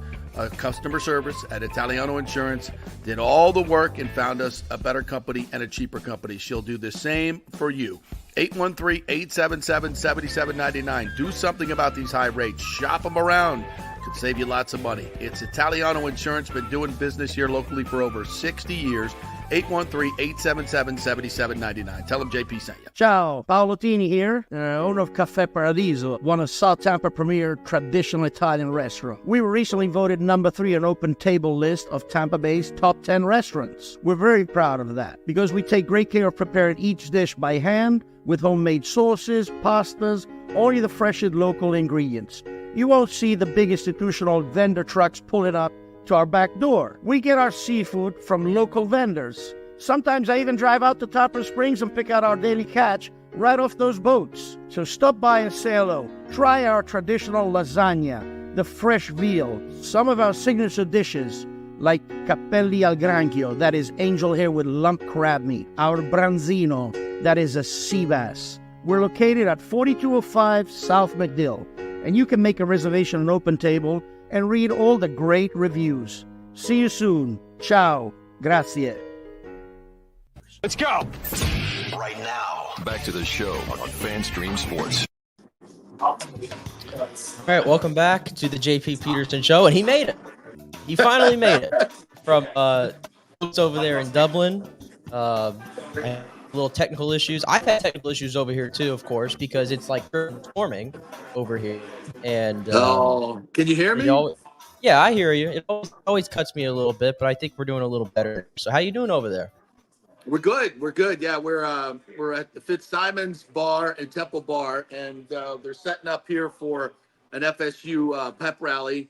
customer service at Italiano Insurance, did all the work and found us a better company and a cheaper company. She'll do the same for you. 813-877-7799. Do something about these high rates. Shop them around. Could save you lots of money. It's Italiano Insurance. Been doing business here locally for over 60 years. 813-877-7799. Tell them JP sent you. Ciao, Paolo Tini here, owner of Caffè Paradiso, one of South Tampa premier traditional Italian restaurant. We were recently voted number 3 on Open Table list of Tampa Bay's top 10 restaurants. We're very proud of that because we take great care of preparing each dish by hand with homemade sauces, pastas, only the freshest local ingredients. You won't see the big institutional vendor trucks pulling up to our back door. We get our seafood from local vendors. Sometimes I even drive out to Tarpon Springs and pick out our daily catch right off those boats. So stop by and say hello. Try our traditional lasagna, the fresh veal, some of our signature dishes like capelli al granchio, that is angel hair with lump crab meat, our branzino, that is a sea bass. We're located at 4205 South McDill. and you can make a reservation on Open Table and read all the great reviews. See you soon. Ciao. Grazie. Let's go. Right now, back to the show on FanStream Sports. All right, welcome back to the JP Peterson Show, and he made it. He finally made it from over there in Dublin. Little technical issues. I've had technical issues over here too, of course, because it's like storming over here. And can you hear me? Yeah, I hear you. It always cuts me a little bit, but I think we're doing a little better. So, how you doing over there? We're good. We're good. Yeah, we're at the Fitzsimon's Bar and Temple Bar, and they're setting up here for an FSU pep rally.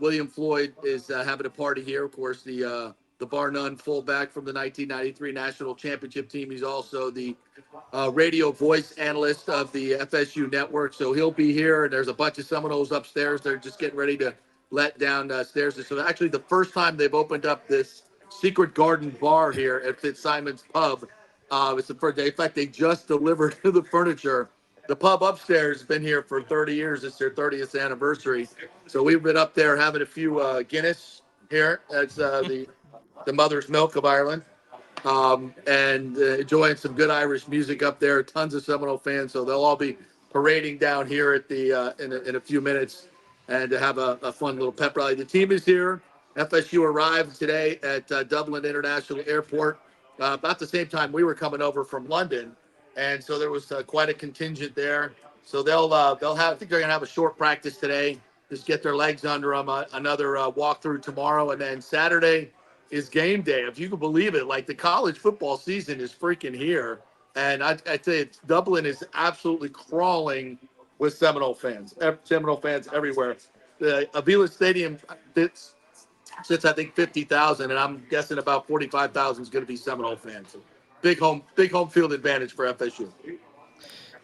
William Floyd is having a party here. Of course, the bar none fullback from the 1993 national championship team. He's also the radio voice analyst of the FSU network. So he'll be here, and there's a bunch of Seminoles upstairs. They're just getting ready to let down stairs. So actually the first time they've opened up this secret garden bar here at Fitzsimon's Pub. It's the first day. In fact, they just delivered the furniture. The pub upstairs has been here for 30 years. It's their 30th anniversary. So we've been up there having a few Guinness here. That's the mother's milk of Ireland. And enjoying some good Irish music up there. Tons of Seminole fans. So they'll all be parading down here at the in a few minutes and to have a fun little pep rally. The team is here. FSU arrived today at Dublin International Airport about the same time we were coming over from London, and so there was quite a contingent there. So they'll have. I think they're gonna have a short practice today, just get their legs under them. Another walkthrough tomorrow, and then Saturday is game day. If you can believe it, like the college football season is freaking here, and I'd say Dublin is absolutely crawling with Seminole fans. Seminole fans everywhere. The Avila Stadium sits I think 50,000, and I'm guessing about 45,000 is going to be Seminole fans. Big home field advantage for FSU.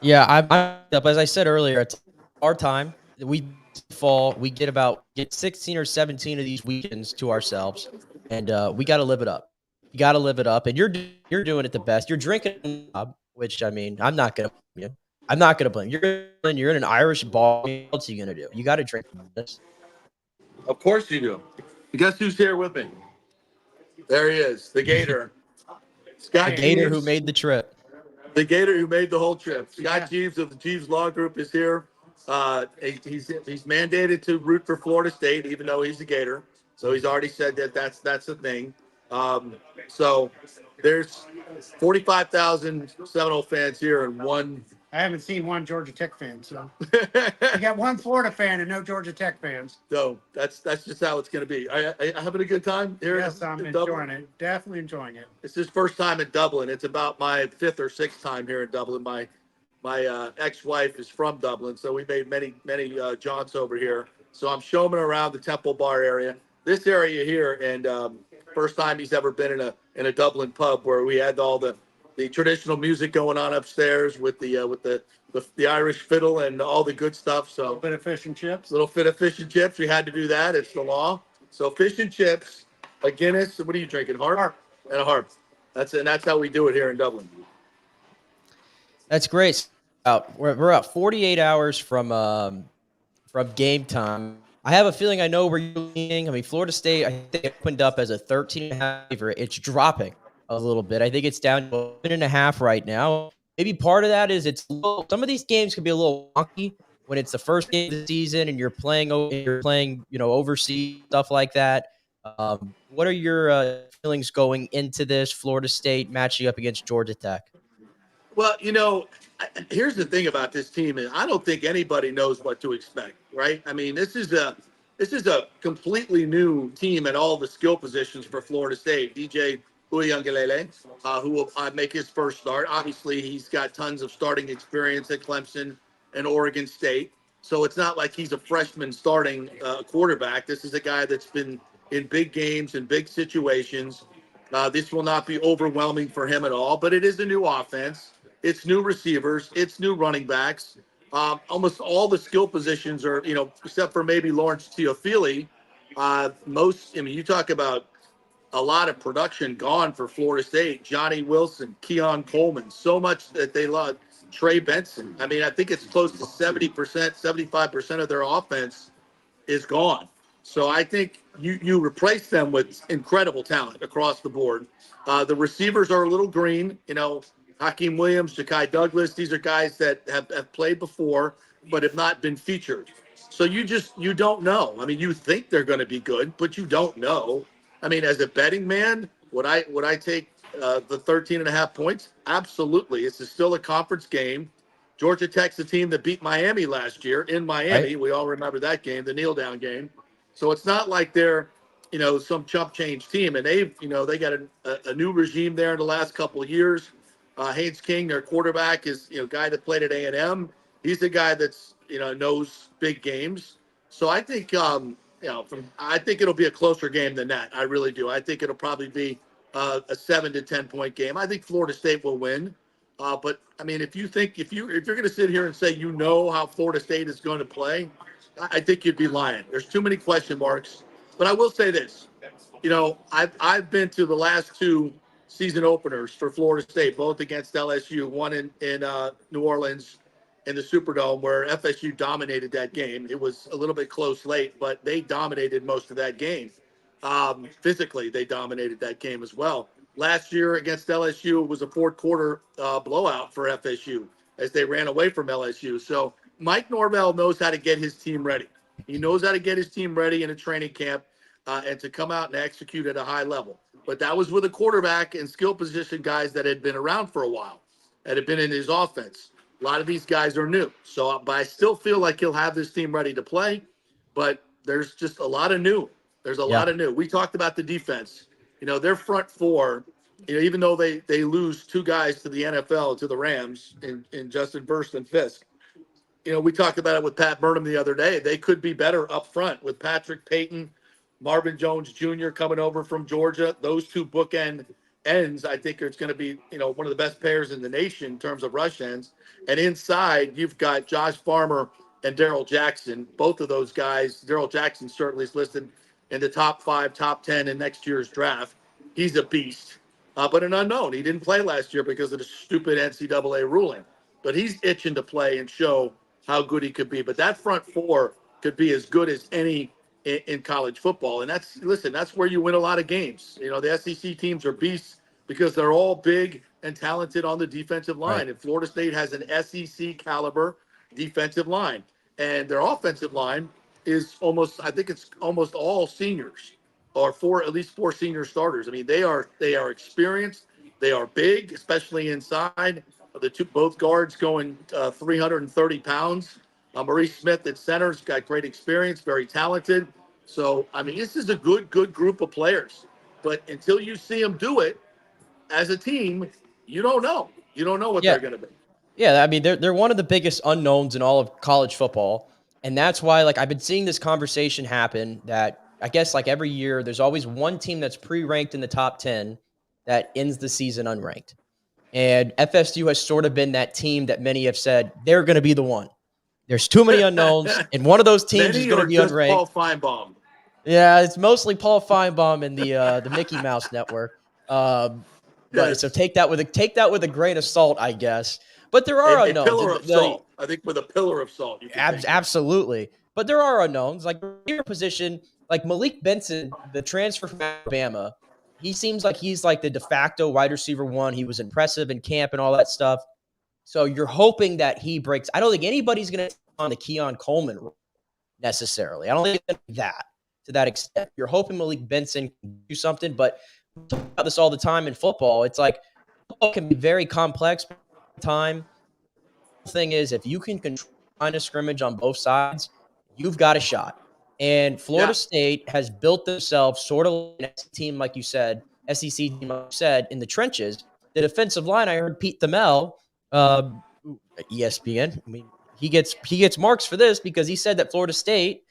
Yeah, I'm as I said earlier, it's our time. We get 16 or 17 of these weekends to ourselves, and we got to live it up. You got to live it up, and you're doing it the best. You're drinking, which I mean, I'm not gonna blame you. I'm not gonna blame you. You're in an Irish bar. What else are you gonna do? You got to drink this. Of course you do. Guess who's here with me? There he is, the Gator. Scott the Gator Jeeves, who made the trip. The Gator who made the whole trip. Scott Jeeves of the Jeeves Law Group is here. He's mandated to root for Florida State, even though he's a Gator. So he's already said that's the thing. So there's 45,000 Seminole fans here and one. I haven't seen one Georgia Tech fan, so I got one Florida fan and no Georgia Tech fans. So that's just how it's going to be. I having a good time here. Yes, I'm enjoying it. Definitely enjoying it. It's his first time in Dublin. It's about my 5th or 6th time here in Dublin. My ex-wife is from Dublin, so we made many jaunts over here. So I'm showing him around the Temple Bar area. This area here, and first time he's ever been in a Dublin pub where we had all the traditional music going on upstairs with the Irish fiddle and all the good stuff. So a little bit of fish and chips. We had to do that. It's the law. So fish and chips, a Guinness. What are you drinking? Harp. And a harp. That's how we do it here in Dublin. That's great. We're about 48 hours from game time. I have a feeling I know where you're leaning. I mean, Florida State, I think it opened up as a 13.5 favorite. It's dropping a little bit. I think it's down to 11.5 right now. Maybe part of that is some of these games can be a little wonky when it's the first game of the season and you're playing overseas, stuff like that. What are your feelings going into this Florida State matching up against Georgia Tech? Well, here's the thing about this team, and I don't think anybody knows what to expect, right? I mean, this is a completely new team at all the skill positions for Florida State. DJ Uiagalelei, who will make his first start. Obviously, he's got tons of starting experience at Clemson and Oregon State. So it's not like he's a freshman starting quarterback. This is a guy that's been in big games and big situations. This will not be overwhelming for him at all, but it is a new offense. It's new receivers. It's new running backs. Almost all the skill positions are, except for maybe Lawrence Teofili. You talk about a lot of production gone for Florida State. Johnny Wilson, Keon Coleman, so much that they Trey Benson. I mean, I think it's close to 70%, 75% of their offense is gone. So I think you replace them with incredible talent across the board. The receivers are a little green. Hakeem Williams, Ja'Kai Douglas. These are guys that have played before but have not been featured. So you don't know. I mean, you think they're going to be good, but you don't know. I mean, as a betting man, would I take the 13.5 points? Absolutely. It's still a conference game. Georgia Tech's the team that beat Miami last year in Miami. Right. We all remember that game, the kneel down game. So it's not like they're, some chump change team. And they got a new regime there in the last couple of years. Haynes King, their quarterback, is, guy that played at A&M. He's the guy that's, knows big games. So I think, I think it'll be a closer game than that. I really do. I think it'll probably be a 7 to 10 point game. I think Florida State will win. But I mean, if you're going to sit here and say how Florida State is going to play, I think you'd be lying. There's too many question marks. But I will say this, I've been to the last 2 season openers for Florida State, both against LSU, one in New Orleans in the Superdome, where FSU dominated that game. It was a little bit close late, but they dominated most of that game. Physically, they dominated that game as well. Last year against LSU, it was a fourth quarter blowout for FSU as they ran away from LSU. So Mike Norvell knows how to get his team ready. He knows how to get his team ready in a training camp and to come out and execute at a high level. But that was with a quarterback and skill position guys that had been around for a while, that had been in his offense. A lot of these guys are new. But I still feel like he'll have this team ready to play. But there's just a lot of new. There's a lot of new. We talked about the defense. Their front four, even though they lose 2 guys to the NFL, to the Rams, in Justin Burst and Fisk. We talked about it with Pat Burnham the other day. They could be better up front with Patrick Payton, Marvin Jones Jr. coming over from Georgia. Those 2 bookend ends, I think it's going to be, one of the best pairs in the nation in terms of rush ends. And inside, you've got Josh Farmer and Darrell Jackson. Both of those guys, Darrell Jackson certainly is listed in the top 5, top 10 in next year's draft. He's a beast, but an unknown. He didn't play last year because of the stupid NCAA ruling. But he's itching to play and show how good he could be. But that front four could be as good as any in college football. And that's where you win a lot of games. The SEC teams are beasts because they're all big and talented on the defensive line. Right. And Florida State has an SEC caliber defensive line. And their offensive line is almost all seniors, or at least 4 senior starters. I mean, they are experienced. They are big, especially inside. Both guards going 330 pounds. Maurice Smith at center's got great experience, very talented. So, I mean, this is a good group of players. But until you see them do it as a team, you don't know. You don't know what they're going to be. Yeah, I mean, they're one of the biggest unknowns in all of college football. And that's why, I've been seeing this conversation happen that I guess, every year, there's always one team that's pre-ranked in the top 10 that ends the season unranked. And FSU has sort of been that team that many have said they're going to be the one. There's too many unknowns, and one of those teams is going to be unranked. Paul Feinbaum. Yeah, it's mostly Paul Feinbaum and the Mickey Mouse Network. But so take that with a grain of salt, I guess. But there are unknowns. A pillar of salt. I think with a pillar of salt. Absolutely. But there are unknowns. Like your position, like Malik Benson, the transfer from Alabama, he seems like he's like the de facto wide receiver 1. He was impressive in camp and all that stuff. So you're hoping that he breaks. I don't think anybody's going to on the Keon Coleman role necessarily. I don't think it's that to that extent. You're hoping Malik Benson can do something, but we talk about this all the time in football. It's like football can be very complex time. The thing is, if you can control the line of scrimmage on both sides, you've got a shot. And Florida State has built themselves sort of like an team, like you said, SEC team, like you said, in the trenches. The defensive line, I heard Pete Thamel, ESPN. I mean, he gets marks for this because he said that Florida State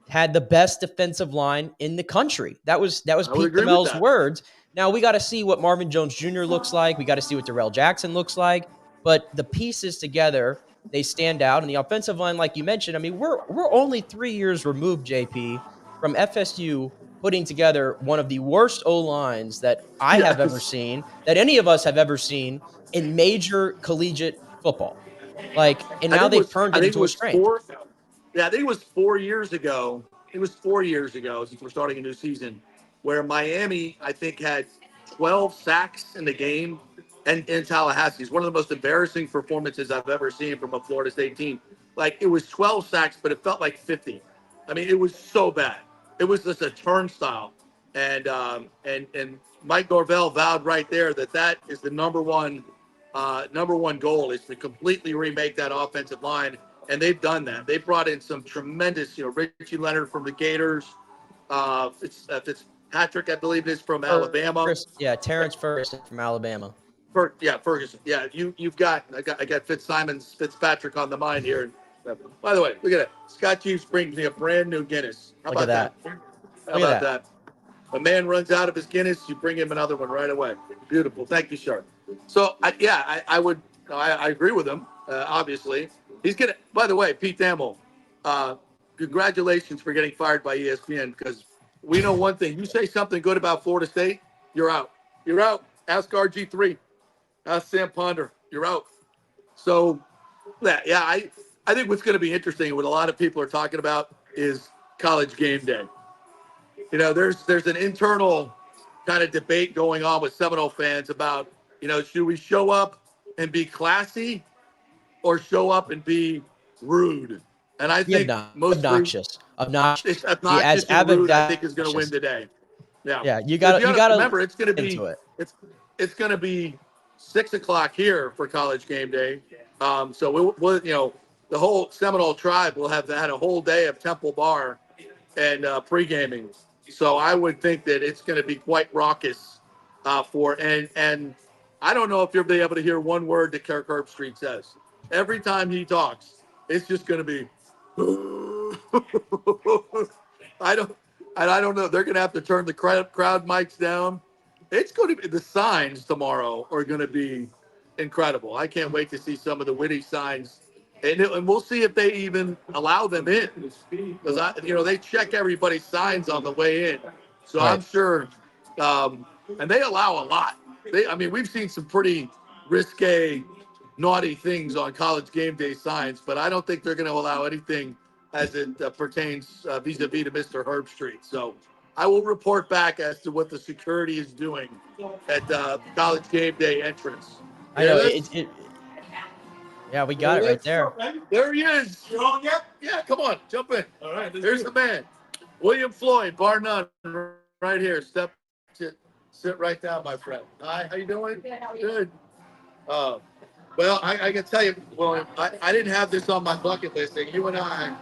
had the best defensive line in the country. That was Pete Thamel's words. Now we got to see what Marvin Jones Jr. looks like. We got to see what Darrell Jackson looks like. But the pieces together, they stand out. And the offensive line, like you mentioned, I mean, we're only 3 years removed, JP, from FSU putting together one of the worst O-lines that I have ever seen, that any of us have ever seen in major collegiate football. Like, and I now think they've turned I it think it into a was strength. I think it was 4 years ago. It was 4 years ago since we're starting a new season, where Miami, I think, had 12 sacks in the game, and in Tallahassee. It's one of the most embarrassing performances I've ever seen from a Florida State team. Like, it was 12 sacks, but it felt like 50. I mean, it was so bad. It was just a turnstile. And Mike Norvell vowed right there that is the number one goal is to completely remake that offensive line, and they've done that. They brought in some tremendous, Richie Leonard from the Gators, Fitzpatrick, I believe, is from Alabama. Terrence Ferguson from Alabama. Ferguson. Yeah, I got Fitzpatrick on the mind here. By the way, look at that. Scott Chiefs brings me a brand new Guinness. How Look about at that? How about that? A man runs out of his Guinness, you bring him another one right away. Beautiful. Thank you, Sharp. So I agree with him. Obviously, he's gonna. By the way, Pete Thamel, congratulations for getting fired by ESPN, because we know one thing: you say something good about Florida State, you're out. You're out. Ask RG3. Ask Sam Ponder. You're out. So, I think what's going to be interesting, what a lot of people are talking about, is College Game Day. There's an internal kind of debate going on with Seminole fans about, should we show up and be classy or show up and be rude? And I think obnoxious. It's obnoxious and rude, I think, is going to win today. Yeah, you got to remember, it's going to be it's going to be 6:00 here for College Game Day. So we'll the whole Seminole tribe will have had a whole day of Temple Bar and pre-gaming. So I would think that it's going to be quite raucous and I don't know if you'll be able to hear one word that Kirk Herbstreit says. Every time he talks, it's just going to be I don't know. They're going to have to turn the crowd mics down. It's going to be, the signs tomorrow are going to be incredible. I can't wait to see some of the witty signs. And we'll see if they even allow them in, because they check everybody's signs on the way in. So right. I'm sure, and they allow a lot. We've seen some pretty risque, naughty things on College Game Day signs, but I don't think they're going to allow anything as it pertains vis-a-vis to Mr. Herbstreit. So I will report back as to what the security is doing at College Game Day entrance. I know yeah, we got it right there. There he is. You're on yet? Yeah, come on, jump in. All right, there's the man, William Floyd, bar none, right here. Sit right down, my friend. Hi, how you doing? Good. Well, I can tell you, William, I didn't have this on my bucket list. That you and I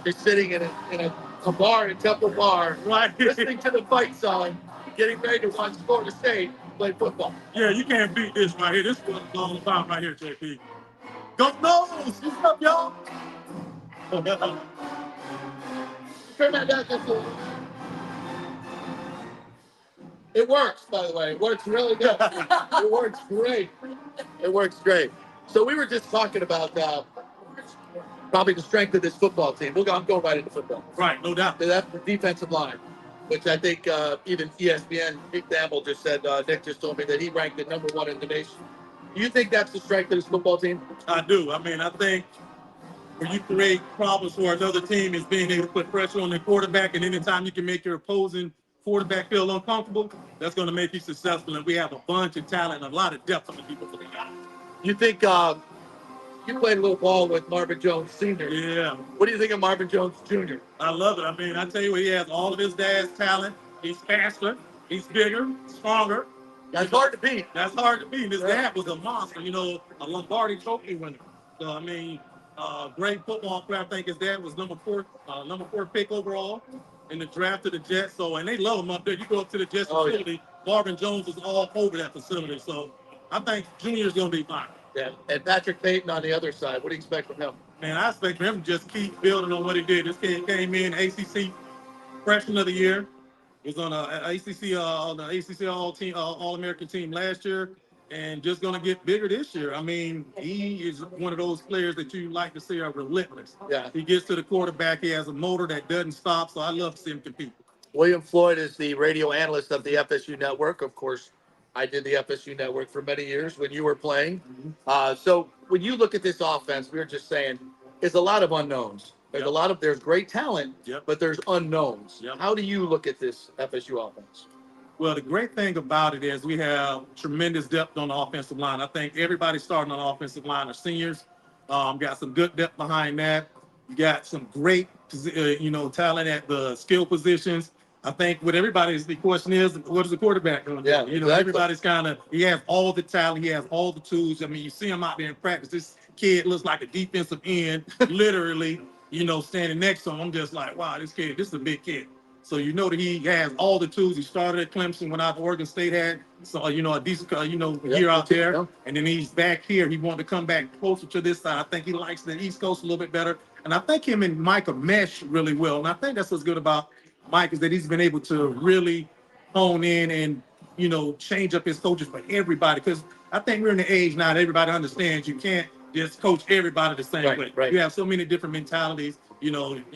are sitting in a bar in Temple Bar, right, listening to the fight song, getting ready to watch Florida State play football. Yeah, you can't beat this right here. This is what it's all about right here, JP. Go Noles! What's up, y'all? Turn that down just a little. It works, by the way. It works really good. It works great. It works great. So we were just talking about probably the strength of this football team. I'm going right into football. Right, no doubt. That's the defensive line, which I think even ESPN, Nick Gamble just said, Nick just told me that he ranked it number 1 in the nation. Do you think that's the strength of this football team? I do. I think when you create problems for another team is being able to put pressure on the quarterback, and anytime you can make your opposing quarterback feel uncomfortable, that's going to make you successful. And we have a bunch of talent and a lot of depth on the people. You think you played a little ball with Marvin Jones Sr. Yeah. What do you think of Marvin Jones Jr.? I love it. I tell you what, he has all of his dad's talent. He's faster. He's bigger, stronger. That's hard to beat. That's hard to beat. His dad was a monster, a Lombardi trophy winner. So, great football player. I think his dad was number 4 pick overall in the draft of the Jets. So, and they love him up there. You go up to the Jets facility, Marvin Jones was all over that facility. So, I think Junior is going to be fine. Yeah, and Patrick Payton on the other side. What do you expect from him? Man, I expect him to just keep building on what he did. This kid came in ACC Freshman of the Year. He was on the ACC All-American team last year, and just going to get bigger this year. He is one of those players that you like to see are relentless. Yeah. He gets to the quarterback. He has a motor that doesn't stop, so I love to see him compete. William Floyd is the radio analyst of the FSU Network. Of course, I did the FSU network for many years when you were playing. So when you look at this offense, we were just saying, there's a lot of unknowns. There's great talent, but there's unknowns. How do you look at this FSU offense? Well, the great thing about it is we have tremendous depth on the offensive line. I think everybody starting on the offensive line are seniors. Got some good depth behind that. You got some great, talent at the skill positions. I think what the question is, what is the quarterback going to do? Exactly. Everybody's he has all the talent. He has all the tools. I mean, you see him out there in practice. This kid looks like a defensive end, literally, standing next to him. I'm just like, wow, this is a big kid. So that he has all the tools. He started at Clemson, went out to Oregon State, had a decent year out there, and then he's back here. He wanted to come back closer to this side. I think he likes the East Coast a little bit better, and I think him and Micah mesh really well. And I think that's what's good about Mike is that he's been able to really hone in and change up his coaches for everybody. Because I think we're in the age now that everybody understands you can't just coach everybody the same way. Right. You have so many different mentalities. You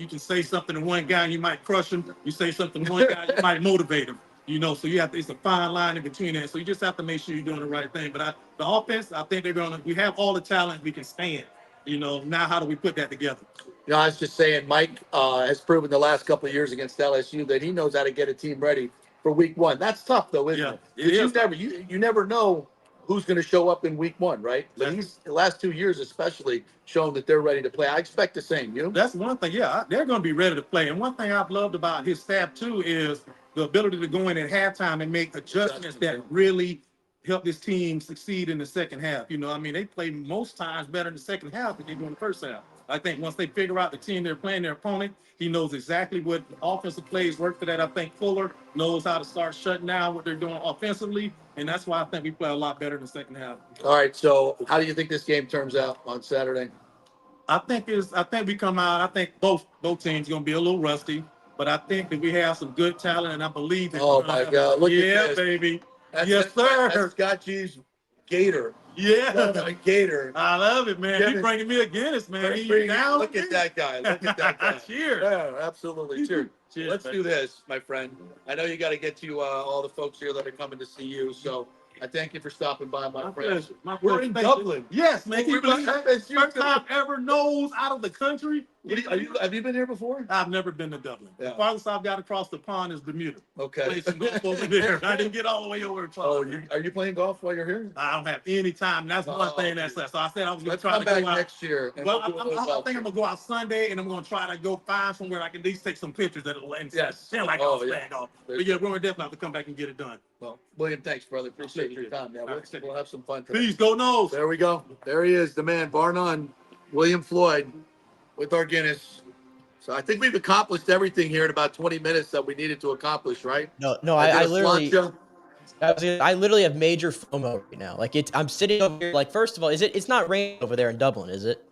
can say something to one guy and you might crush him. You say something to one guy, you might motivate him. So it's a fine line in between that. So you just have to make sure you're doing the right thing. But the offense, I think we have all the talent we can stand. Now how do we put that together? I was just saying, Mike has proven the last couple of years against LSU that he knows how to get a team ready for week one. That's tough though, isn't it? You never know who's going to show up in week one, right? But he's the last 2 years especially shown that they're ready to play. I expect the same. That's one thing. Yeah, they're going to be ready to play. And one thing I've loved about his staff too is the ability to go in at halftime and make adjustments that really help this team succeed in the second half. They play most times better in the second half than they do in the first half. I think once they figure out the team they're playing, their opponent, he knows exactly what offensive plays work for that. I think Fuller knows how to start shutting down what they're doing offensively, and that's why I think we play a lot better in the second half. All right, so how do you think this game turns out on Saturday? I think we come out. I think both teams going to be a little rusty, but I think that we have some good talent, and I believe that. Oh my God! Look at this, baby. Yes, sir. That's Scott G's Gator. Yeah, Gator. I love it, man. He's bringing me a Guinness, man. Look at that guy. Look at that guy. Cheers. Yeah, absolutely. Cheers. Let's man. do this, my friend. I know you got to get to all the folks here that are coming to see you. So I thank you for stopping by, my friend. We're in Dublin. Yes, man. First time ever nose out of the country. Have you been here before? I've never been to Dublin. Yeah. The farthest I've got across the pond is Bermuda. Okay. Play some golf over there. I didn't get all the way over to are you playing golf while you're here? I don't have any time. That's one thing that's left. So I said I was going to try come to back go out next year. Well, I think I'm going to go out Sunday, and I'm going to try to go find somewhere I can at least take some pictures that will sound like I was playing golf. But yeah, we're going to definitely have to come back and get it done. Well, William, thanks, brother. Appreciate your time. Now we'll have some fun today. Please go Nose. There we go. There he is, the man, bar none, William Floyd, with our Guinness. So I think we've accomplished everything here in about 20 minutes that we needed to accomplish, right? No, I literally have major FOMO right now. Like I'm sitting over here. Like, first of all, it's not raining over there in Dublin, is it?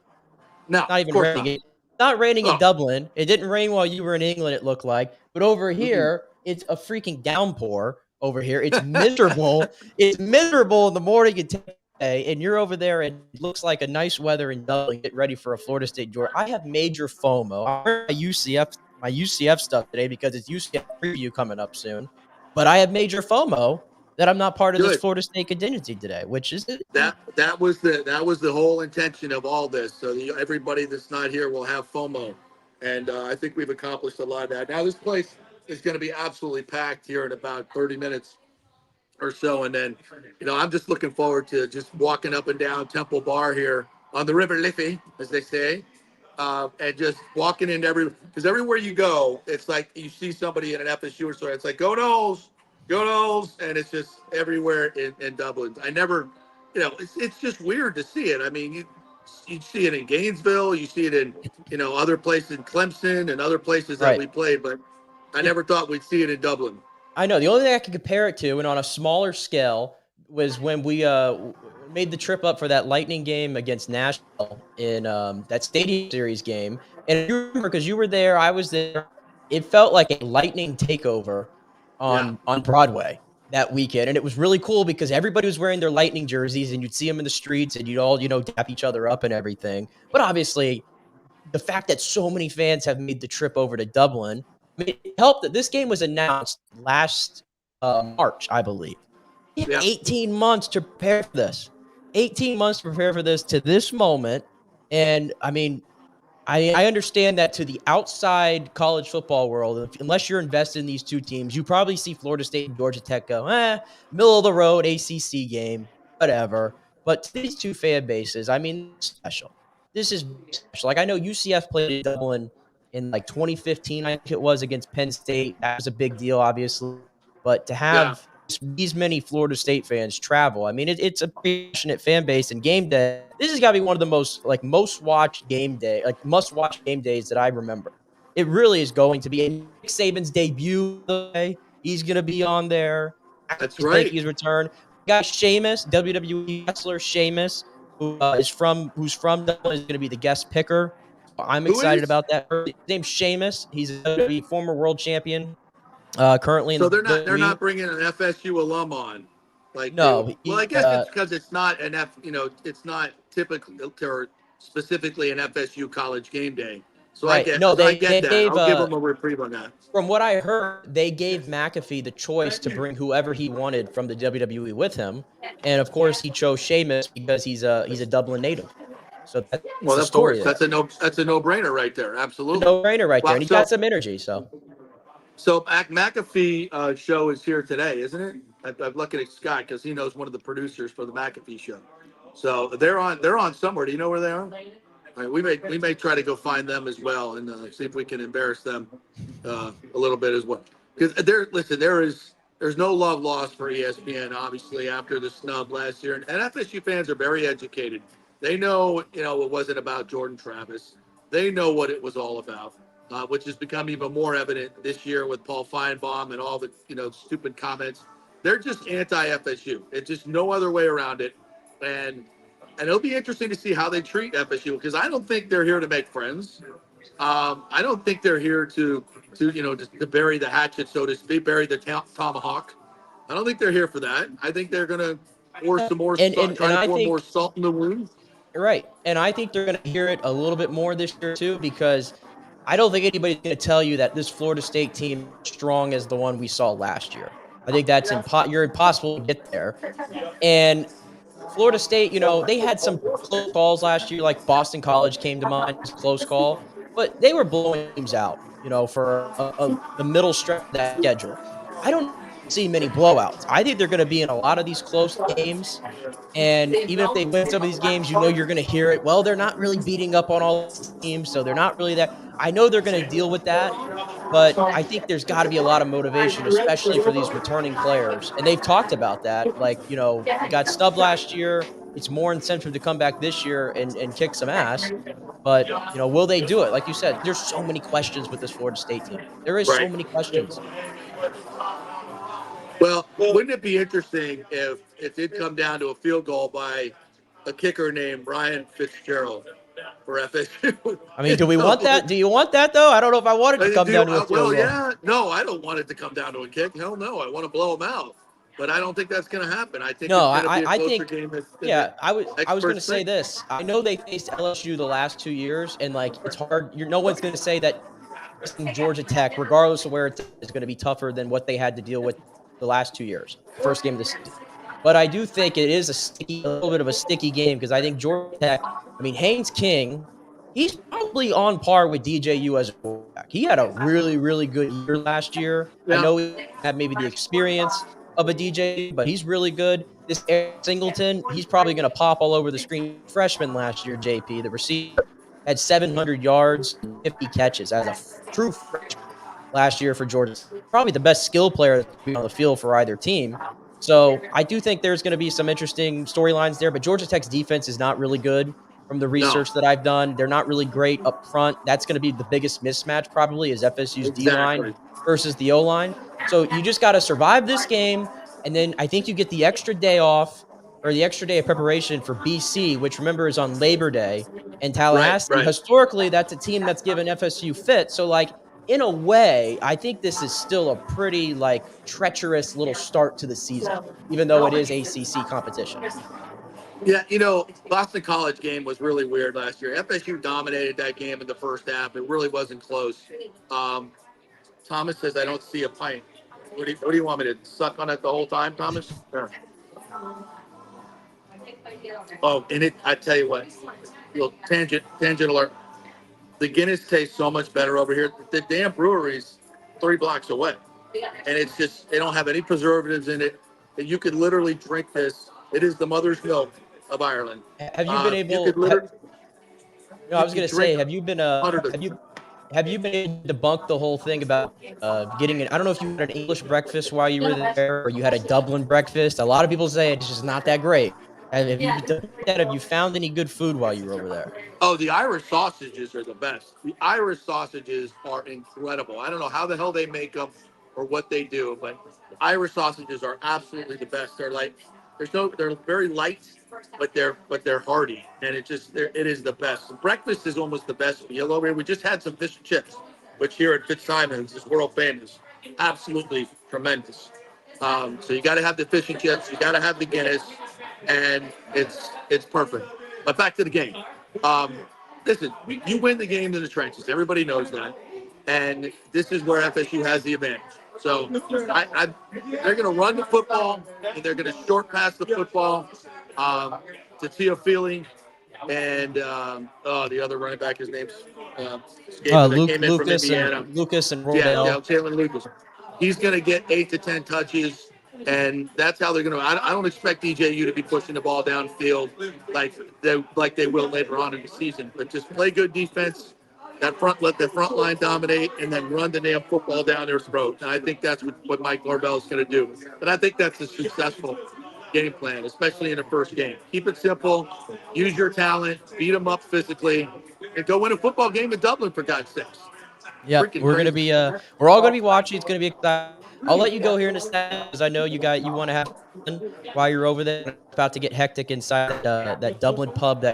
No, it's not even raining. It's not raining in Dublin. It didn't rain while you were in England. It looked like, but over here, it's a freaking downpour. Over here, it's miserable. It's miserable in the morning and today, and you're over there, and it looks like a nice weather in Dublin. Get ready for a Florida State Georgia. I have major FOMO. I wear my UCF stuff today because it's UCF preview coming up soon. But I have major FOMO that I'm not part of this Florida State contingency today, which is that was the whole intention of all this. So everybody that's not here will have FOMO, and I think we've accomplished a lot of that. Now this place is going to be absolutely packed here in about 30 minutes or so. And then, I'm just looking forward to just walking up and down Temple Bar here on the River Liffey, as they say, and just walking in because everywhere you go, it's like you see somebody in an FSU store. It's like, go Noles, and it's just everywhere in Dublin. I never, it's just weird to see it. I mean, you see it in Gainesville, you see it in, other places in Clemson and other places that we play, but I never thought we'd see it in Dublin. I know. The only thing I can compare it to, and on a smaller scale, was when we made the trip up for that Lightning game against Nashville in that Stadium Series game. And you remember, because you were there, I was there, it felt like a Lightning takeover on Broadway that weekend. And it was really cool because everybody was wearing their Lightning jerseys, and you'd see them in the streets, and you'd all, dap each other up and everything. But obviously, the fact that so many fans have made the trip over to Dublin, I mean, it helped that this game was announced last March, I believe. Yeah. 18 months to prepare for this. 18 months to prepare for this to this moment. And I mean, I understand that to the outside college football world, unless you're invested in these two teams, you probably see Florida State and Georgia Tech go, middle of the road ACC game, whatever. But to these two fan bases, I mean, special. This is special. Like, I know UCF played in Dublin in like 2015, I think it was, against Penn State. That was a big deal, obviously. But to have these many Florida State fans travel, I mean, it's a passionate fan base. And game day, this has got to be one of the most watched game day, like must watch game days that I remember. It really is going to be. And Nick Saban's debut, he's going to be on there. That's He's right. making his return. Guy Sheamus, WWE wrestler Sheamus, who's from Dublin, is going to be the guest picker. I'm excited about that. His name's Sheamus. He's a WWE former world champion. Currently in So the they're WWE. not bringing an FSU alum on, like No. well, I guess it's because it's not it's not typically or specifically an FSU college game day. So right. I get that. I'll give them a reprieve on that. From what I heard, they gave McAfee the choice to bring whoever he wanted from the WWE with him, and of course he chose Sheamus because he's a Dublin native. So that's of course, that's a no-brainer right there. Absolutely, no-brainer right there, and he's got some energy. So McAfee show is here today, isn't it? I'm looking at Scott because he knows one of the producers for the McAfee show. So they're on somewhere. Do you know where they are? All right, we may try to go find them as well and see if we can embarrass them a little bit as well. Because there's no love lost for ESPN obviously after the snub last year, and FSU fans are very educated. They know it wasn't about Jordan Travis. They know what it was all about. Which has become even more evident this year with Paul Feinbaum and all the stupid comments. They're just anti-FSU. It's just no other way around it, and it'll be interesting to see how they treat FSU because I don't think they're here to make friends. I don't think they're here to bury the hatchet, so to speak, bury the tomahawk. I don't think they're here for that. I think they're going to pour some more more salt in the wound. Right, and I think they're going to hear it a little bit more this year too because I don't think anybody's going to tell you that this Florida State team is strong as the one we saw last year. I think that's you're impossible to get there. And Florida State, they had some close calls last year, like Boston College came to mind, as a close call, but they were blowing teams out, for the middle stretch of that schedule. I don't see many blowouts. I think they're going to be in a lot of these close games. And even if they win some of these games, you're going to hear it. Well, they're not really beating up on all teams, so they're not really that. I know they're going to deal with that, but I think there's got to be a lot of motivation, especially for these returning players. And they've talked about that. Like, we got snubbed last year. It's more incentive to come back this year and kick some ass. But, will they do it? Like you said, there's so many questions with this Florida State team. There is so many questions. Well, wouldn't it be interesting if it did come down to a field goal by a kicker named Ryan Fitzgerald for FSU? I mean, do we want that? Do you want that, though? I don't know if I want it to come down to a field goal. Well, yeah. No, I don't want it to come down to a kick. Hell no. I want to blow them out. But I don't think that's going to happen. I think no, it's going to be a closer game. I was going to say this. I know they faced LSU the last 2 years, and, it's hard. No one's going to say that Georgia Tech, regardless of where it's going to be tougher than what they had to deal with the last 2 years, first game of the season. But I do think it is a little bit of a sticky game because I think Georgia Tech, Haynes King, he's probably on par with DJU as a quarterback. He had a really, really good year last year. Yeah. I know he had maybe the experience of a DJ, but he's really good. This Eric Singleton, he's probably going to pop all over the screen. Freshman last year, JP, the receiver, had 700 yards and 50 catches as a true freshman last year for Georgia. Probably the best skill player on the field for either team. So I do think there's going to be some interesting storylines there, but Georgia Tech's defense is not really good from the research that I've done. They're not really great up front. That's going to be the biggest mismatch probably is FSU's D-line versus the O-line. So you just got to survive this game, and then I think you get the extra day off or the extra day of preparation for BC, which remember is on Labor Day, and Tallahassee. Right. Historically, that's a team that's given FSU fit. So, in a way, I think this is still a pretty, treacherous little start to the season, even though it is ACC competition. Yeah, Boston College game was really weird last year. FSU dominated that game in the first half. It really wasn't close. Thomas says, I don't see a pint. What do you want me to suck on it the whole time, Thomas? Sure. Oh, and I tell you what, little tangent alert. The Guinness tastes so much better over here. The damn brewery's 3 blocks away, and it's just they don't have any preservatives in it. And you could literally drink this. It is the mother's milk of Ireland. Have you been able? You could literally. No, I was going to say, have you been able to debunk the whole thing about getting an? I don't know if you had an English breakfast while you were there, or you had a Dublin breakfast. A lot of people say it's just not that great. Have you found any good food while you were over there? Oh, the Irish sausages are the best. The Irish sausages are incredible. I don't know how the hell they make them or what they do, but the Irish sausages are absolutely the best. They're very light, but they're hearty, and it is the best. Breakfast is almost the best meal over here. We just had some fish and chips, which here at Fitzsimon's is world famous. Absolutely tremendous. So you got to have the fish and chips. You got to have the Guinness, and it's perfect. But back to the game. Listen, you win the game in the trenches. Everybody knows that, and this is where FSU has the advantage. So they're going to run the football, and they're going to short pass the football to Teofili, and the other running back, his name's Lucas and Rodell. Yeah, Taylor Lucas. He's going to get 8 to 10 touches, and that's how they're going to. I don't expect DJU to be pushing the ball downfield like they will later on in the season, but just play good defense. Let the front line dominate, and then run the damn football down their throat. And I think that's what Mike Norvell is going to do. And I think that's a successful game plan, especially in the first game. Keep it simple. Use your talent. Beat them up physically, and go win a football game in Dublin, for God's sakes. Yeah, we're going to be. We're all going to be watching. It's going to be exciting. I'll let you go here in a second because I know you want to have fun while you're over there. It's about to get hectic inside that Dublin pub.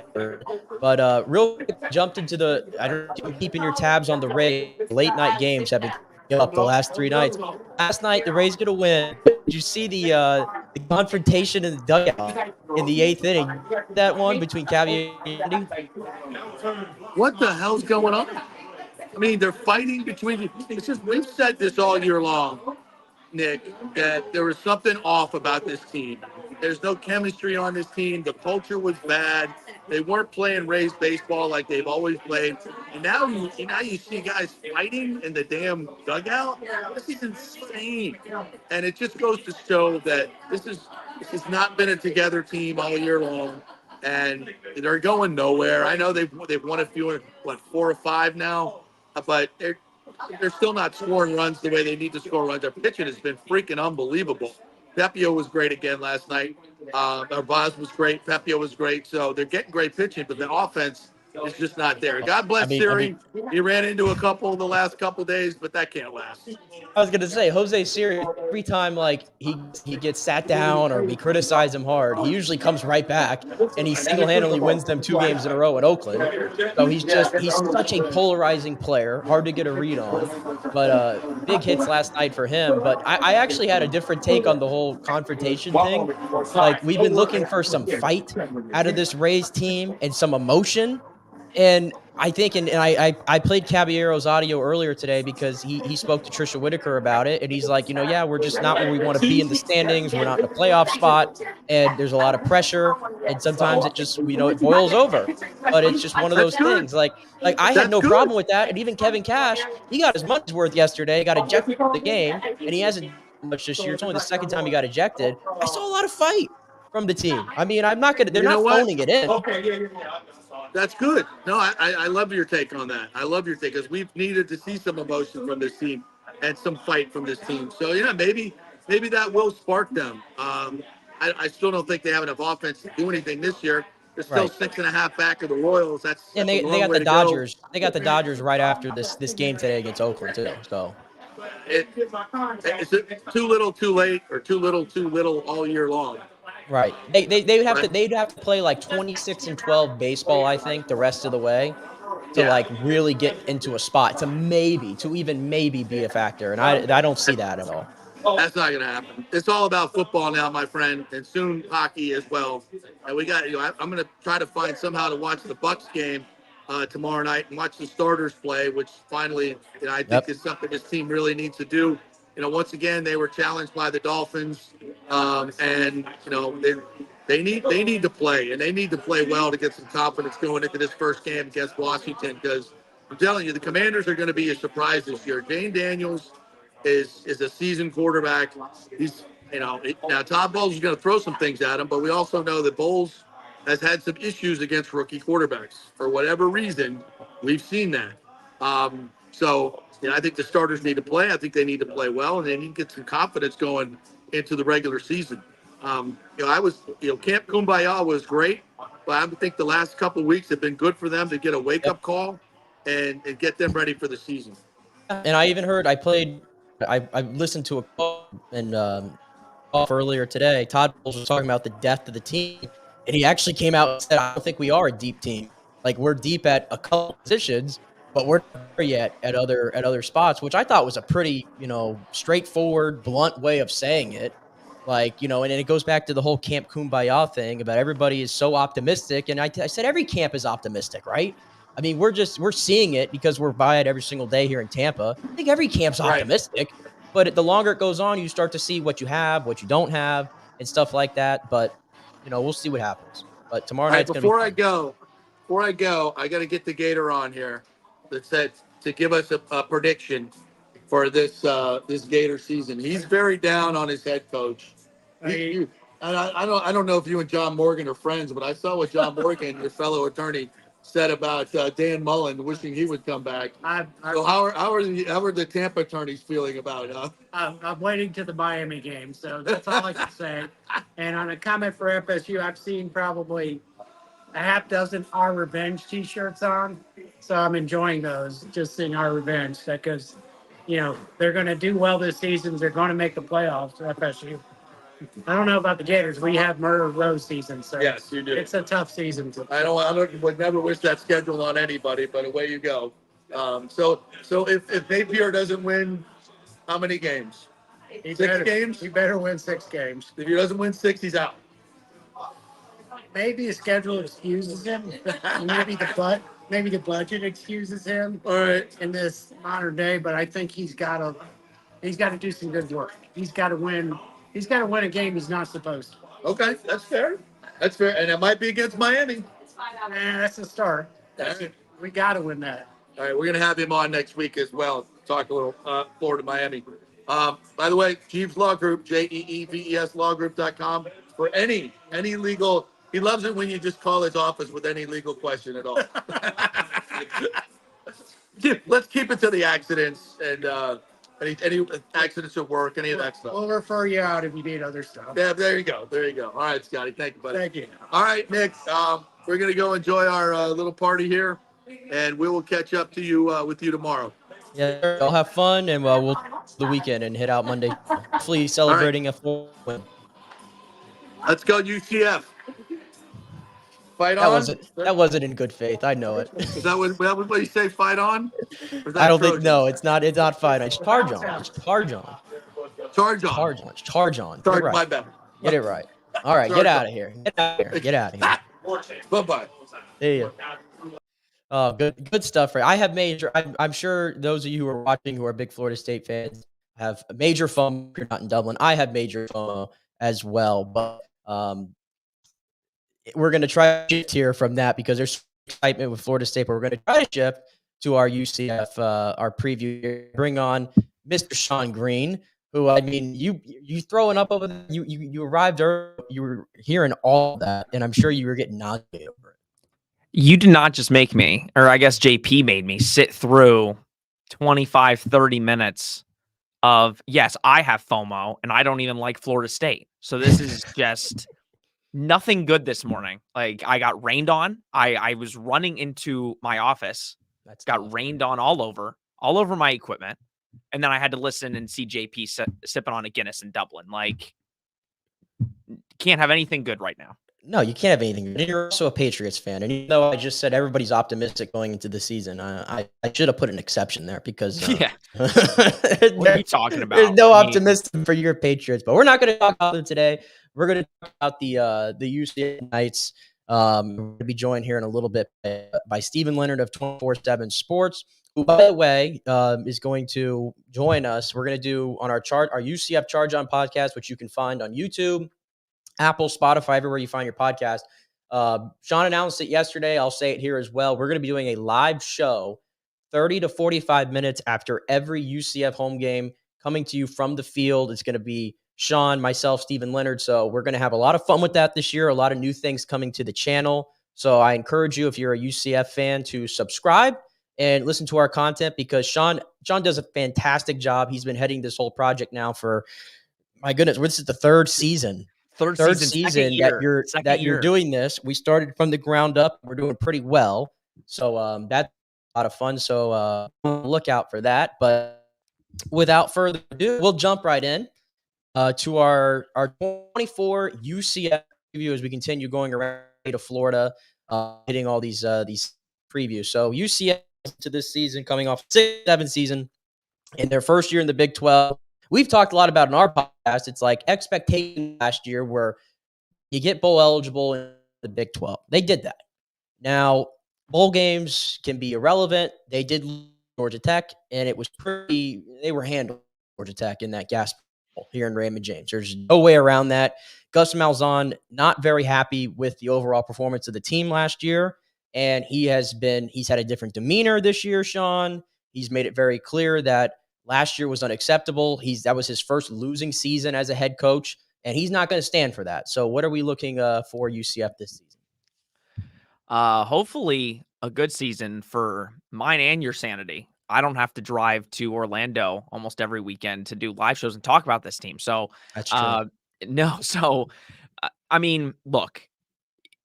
But real quick, jumped into the. I don't know if you're keeping your tabs on the Rays. Late night games have been up the last 3 nights. Last night the Rays going to win. Did you see the confrontation in the dugout in the 8th inning? That one between Caballero and Andy? What the hell's going on? I mean, they're fighting between. We've said this all year long, Nick, that there was something off about this team. There's no chemistry on this team. The culture was bad. They weren't playing Rays baseball like they've always played. And now you see guys fighting in the damn dugout. This is insane. And it just goes to show that this has not been a together team all year long. And they're going nowhere. I know they've won a few, 4 or 5 now, but they're still not scoring runs the way they need to score runs. Their pitching has been freaking unbelievable. Pepio was great again last night. Arbaz was great. Pepio was great. So they're getting great pitching, but the offense is just not there. God bless Siri. He ran into a couple the last couple days, but that can't last. I was going to say, Jose Siri, every time he gets sat down or we criticize him hard, he usually comes right back, and he single-handedly wins them 2 games in a row at Oakland. So he's such a polarizing player, hard to get a read on. But big hits last night for him. But I actually had a different take on the whole confrontation thing. Like, we've been looking for some fight out of this Rays team and some emotion. And I think, and I played Caballero's audio earlier today because he spoke to Trisha Whitaker about it, and he's like, we're just not where we want to be in the standings. We're not in a playoff spot, and there's a lot of pressure, and sometimes it just, it boils over. But it's just one of those things. Like I had no problem with that, and even Kevin Cash, he got his money's worth yesterday, got ejected from the game, and he hasn't done much this year. It's only the second time he got ejected. I saw a lot of fight from the team. I mean, they're not phoning it in. That's good. No, I love your take on that. I love your take because we've needed to see some emotion from this team and some fight from this team. So, maybe that will spark them. I still don't think they have enough offense to do anything this year. They're still 6.5 back of the Royals. And they got the Dodgers. They got the Dodgers right after this game today against Oakland too. So it's too little, too late, or too little all year long. Right. They'd have to play like 26-12 baseball, I think, the rest of the way to really get into a spot to even maybe be a factor. And I don't see that at all. That's not going to happen. It's all about football now, my friend, and soon hockey as well. And we got, I'm going to try to find somehow to watch the Bucks game tomorrow night and watch the starters play, which finally, I think is something this team really needs to do. once again, they were challenged by the Dolphins, and they need to play, and they need to play well to get some confidence going into this first game against Washington. Because I'm telling you, the Commanders are going to be a surprise this year. Jane Daniels is a seasoned quarterback. He's now Todd Bowles is going to throw some things at him, but we also know that Bowles has had some issues against rookie quarterbacks for whatever reason. We've seen that. So I think the starters need to play. I think they need to play well, and they need to get some confidence going into the regular season. Camp Kumbaya was great, but I think the last couple of weeks have been good for them to get a wake-up call and get them ready for the season. And I even heard I listened to a call and off earlier today. Todd Bowles was talking about the depth of the team, and he actually came out and said, "I don't think we are a deep team. Like, we're deep at a couple positions, but we're not there yet at other spots," which I thought was a pretty straightforward, blunt way of saying it. Like, and it goes back to the whole Camp Kumbaya thing about everybody is so optimistic, and I said every camp is optimistic, right? I mean, we're seeing it because we're by it every single day here in Tampa. I think every camp's optimistic, but the longer it goes on, you start to see what you have, what you don't have, and stuff like that. But we'll see what happens. But tomorrow night's going to be fun. Before I go, I got to get the Gator on here that said to give us a prediction for this Gator season. He's very down on his head coach. I don't know if you and John Morgan are friends, but I saw what John Morgan, your fellow attorney, said about Dan Mullen, wishing he would come back. So how are the Tampa attorneys feeling about it? Huh? I'm waiting to the Miami game, so that's all I can say. And on a comment for FSU, I've seen probably a half dozen Our Revenge T-shirts on, so I'm enjoying those. Just seeing Our Revenge, because they're going to do well this season. They're going to make the playoffs. FSU. I don't know about the Gators. We have Murder Row season, so yes, you do. It's a tough season. I would never wish that schedule on anybody, but away you go. So if Napier doesn't win, how many games? 6 games? He better win 6 games. If he doesn't win 6, he's out. Maybe his schedule excuses him. Maybe the budget excuses him. All right. In this modern day, but I think he's got to do some good work. He's got to win. He's got to win a game he's not supposed to. Okay, that's fair. That's fair, and it might be against Miami. That's a start. We got to win that. All right, we're gonna have him on next week as well. Talk a little Florida, Miami. By the way, Jeeves Law Group, JEEVES lawgroup.com for any legal. He loves it when you just call his office with any legal question at all. Let's keep it to the accidents and any accidents at work, any of that stuff. We'll refer you out if you need other stuff. Yeah, there you go. All right, Scotty. Thank you, buddy. Thank you. All right, Nick. We're gonna go enjoy our little party here, and we will catch up to you with you tomorrow. Yeah, I'll have fun, and we'll the weekend and hit out Monday. Hopefully, celebrating a full win. Let's go UCF. Fight on. That wasn't in good faith. I know it. Is that what you say? Fight on? I don't think. No, it's not. It's not fight on. It's charge on. It's charge on. Charge on. Charge on. Charge on. Charge, right. My bad. Get it right. All right, get out of here. Get out of here. Bye-bye. See ya. Oh, good stuff. Right. I have major. I'm sure those of you who are watching who are big Florida State fans have major FOMO. If you're not in Dublin, I have major FOMO as well. But we're going to try to shift here from that because there's excitement with Florida State, but we're going to try to shift to our UCF, our preview here. Bring on Mr. Sean Green, who, I mean, you throwing up over there. You arrived early. You were hearing all that, and I'm sure you were getting nauseated over it. You did not just make me, or I guess JP made me sit through 25, 30 minutes of, yes, I have FOMO, and I don't even like Florida State. So this is just nothing good this morning. Like, I got rained on. I was running into my office. Got rained on all over my equipment. And then I had to listen and see JP sipping on a Guinness in Dublin. Like, can't have anything good right now. No, you can't have anything. You're also a Patriots fan. And even though I just said everybody's optimistic going into the season, I should have put an exception there because yeah. What are you talking about? There's no optimism for your Patriots, but we're not going to talk about them today. We're going to talk about the UCF Knights. We're going to be joined here in a little bit by Stephen Leonard of 24/7 Sports, who, by the way, is going to join us. We're going to do on our UCF Charge On podcast, which you can find on YouTube, Apple, Spotify, everywhere you find your podcast. Sean announced it yesterday. I'll say it here as well. We're going to be doing a live show 30 to 45 minutes after every UCF home game, coming to you from the field. It's going to be Sean, myself, Stephen Leonard. So we're going to have a lot of fun with that this year, a lot of new things coming to the channel. So I encourage you, if you're a UCF fan, to subscribe and listen to our content, because Sean does a fantastic job. He's been heading this whole project now for, my goodness, this is the third season. Third season that you're doing this. We started from the ground up. We're doing pretty well. So that's a lot of fun. So look out for that. But without further ado, we'll jump right in to our 24 UCF preview as we continue going around to Florida, hitting all these previews. So UCF to this season, coming off 6-7 season in their first year in the Big 12. We've talked a lot about in our podcast. It's like expectations last year where you get bowl eligible in the Big 12. They did that. Now, bowl games can be irrelevant. They did Georgia Tech, and it was they were handled Georgia Tech in that gas bowl here in Raymond James. There's no way around that. Gus Malzahn, not very happy with the overall performance of the team last year, and he's had a different demeanor this year, Sean. He's made it very clear that last year was unacceptable. That was his first losing season as a head coach, and he's not going to stand for that. So what are we looking for UCF this season? Hopefully a good season for mine and your sanity. I don't have to drive to Orlando almost every weekend to do live shows and talk about this team. So that's true. No. So, I mean, look,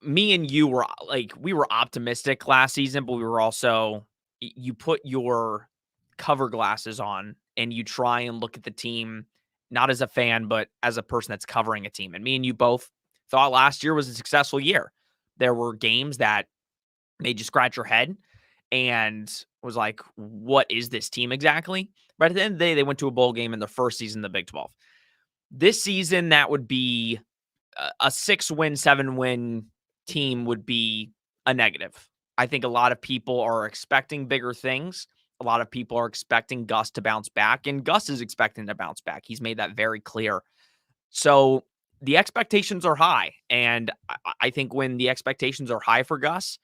me and you were we were optimistic last season, but we were also, you put your cover glasses on and you try and look at the team, not as a fan, but as a person that's covering a team. And me and you both thought last year was a successful year. There were games that made you scratch your head and was like, what is this team exactly? But at the end of the day, they went to a bowl game in their first season in the Big 12. This season, that would be a 6-win, 7-win team would be a negative. I think a lot of people are expecting bigger things. A lot of people are expecting Gus to bounce back, and Gus is expecting to bounce back. He's made that very clear. So the expectations are high, and I think when the expectations are high for Gus,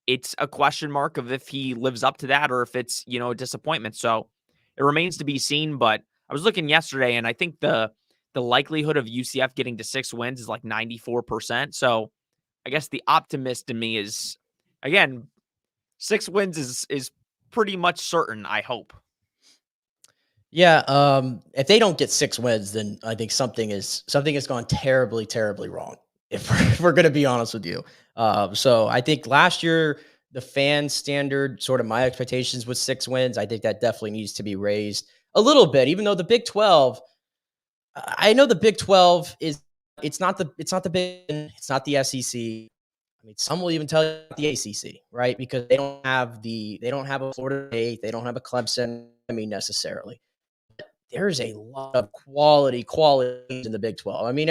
it's a question mark of if he lives up to that or if it's, a disappointment. So it remains to be seen, but I was looking yesterday, and I think the likelihood of UCF getting to 6 wins is like 94%. So I guess the optimist in me is, again, 6 wins is pretty much certain, I hope. Yeah, if they don't get 6 wins, then I think something has gone terribly, terribly wrong, if we're going to be honest with you. So I think last year, the fan standard, sort of my expectations was 6 wins. I think that definitely needs to be raised a little bit, even though the Big 12, I know the Big 12 it's not the SEC. I mean, some will even tell you the ACC, right? Because they don't have a Florida State, they don't have a Clemson, necessarily. But there's a lot of quality in the Big 12. I mean,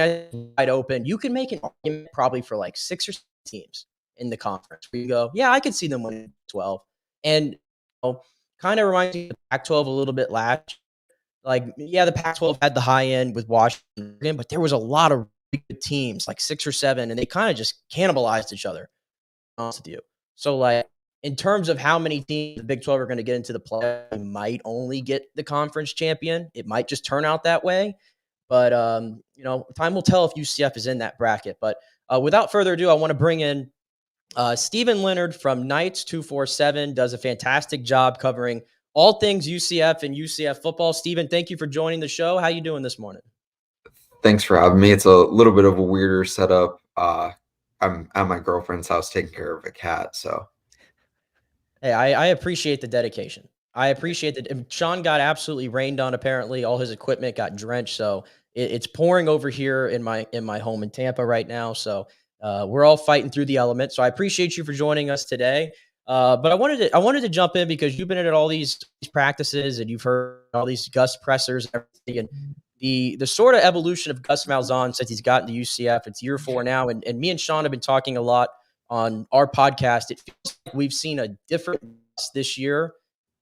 wide open. You can make an argument probably for like 6 or 7 teams in the conference where you go, yeah, I could see them winning 12. And kind of reminds me of the Pac-12 a little bit last. Like, yeah, the Pac-12 had the high end with Washington, but there was a lot of really good teams, like 6 or 7, and they kind of just cannibalized each other. Honest with you. So, like, in terms of how many teams the Big 12 are going to get into the play, you might only get the conference champion. It might just turn out that way. But, time will tell if UCF is in that bracket. But without further ado, I want to bring in Stephen Leonard from Knights 247, does a fantastic job covering all things UCF and UCF football. Stephen, thank you for joining the show. How you doing this morning? Thanks for having me. It's a little bit of a weirder setup. I'm at my girlfriend's house taking care of a cat, so. Hey, I appreciate the dedication. I appreciate that. Sean got absolutely rained on, apparently. All his equipment got drenched, so it's pouring over here in my home in Tampa right now. So we're all fighting through the elements. So I appreciate you for joining us today. But I wanted to jump in because you've been at all these practices and you've heard all these Gus pressers and everything, and the sort of evolution of Gus Malzahn since he's gotten to UCF. It's year 4 now, and me and Sean have been talking a lot on our podcast. It feels like we've seen a different Gus this year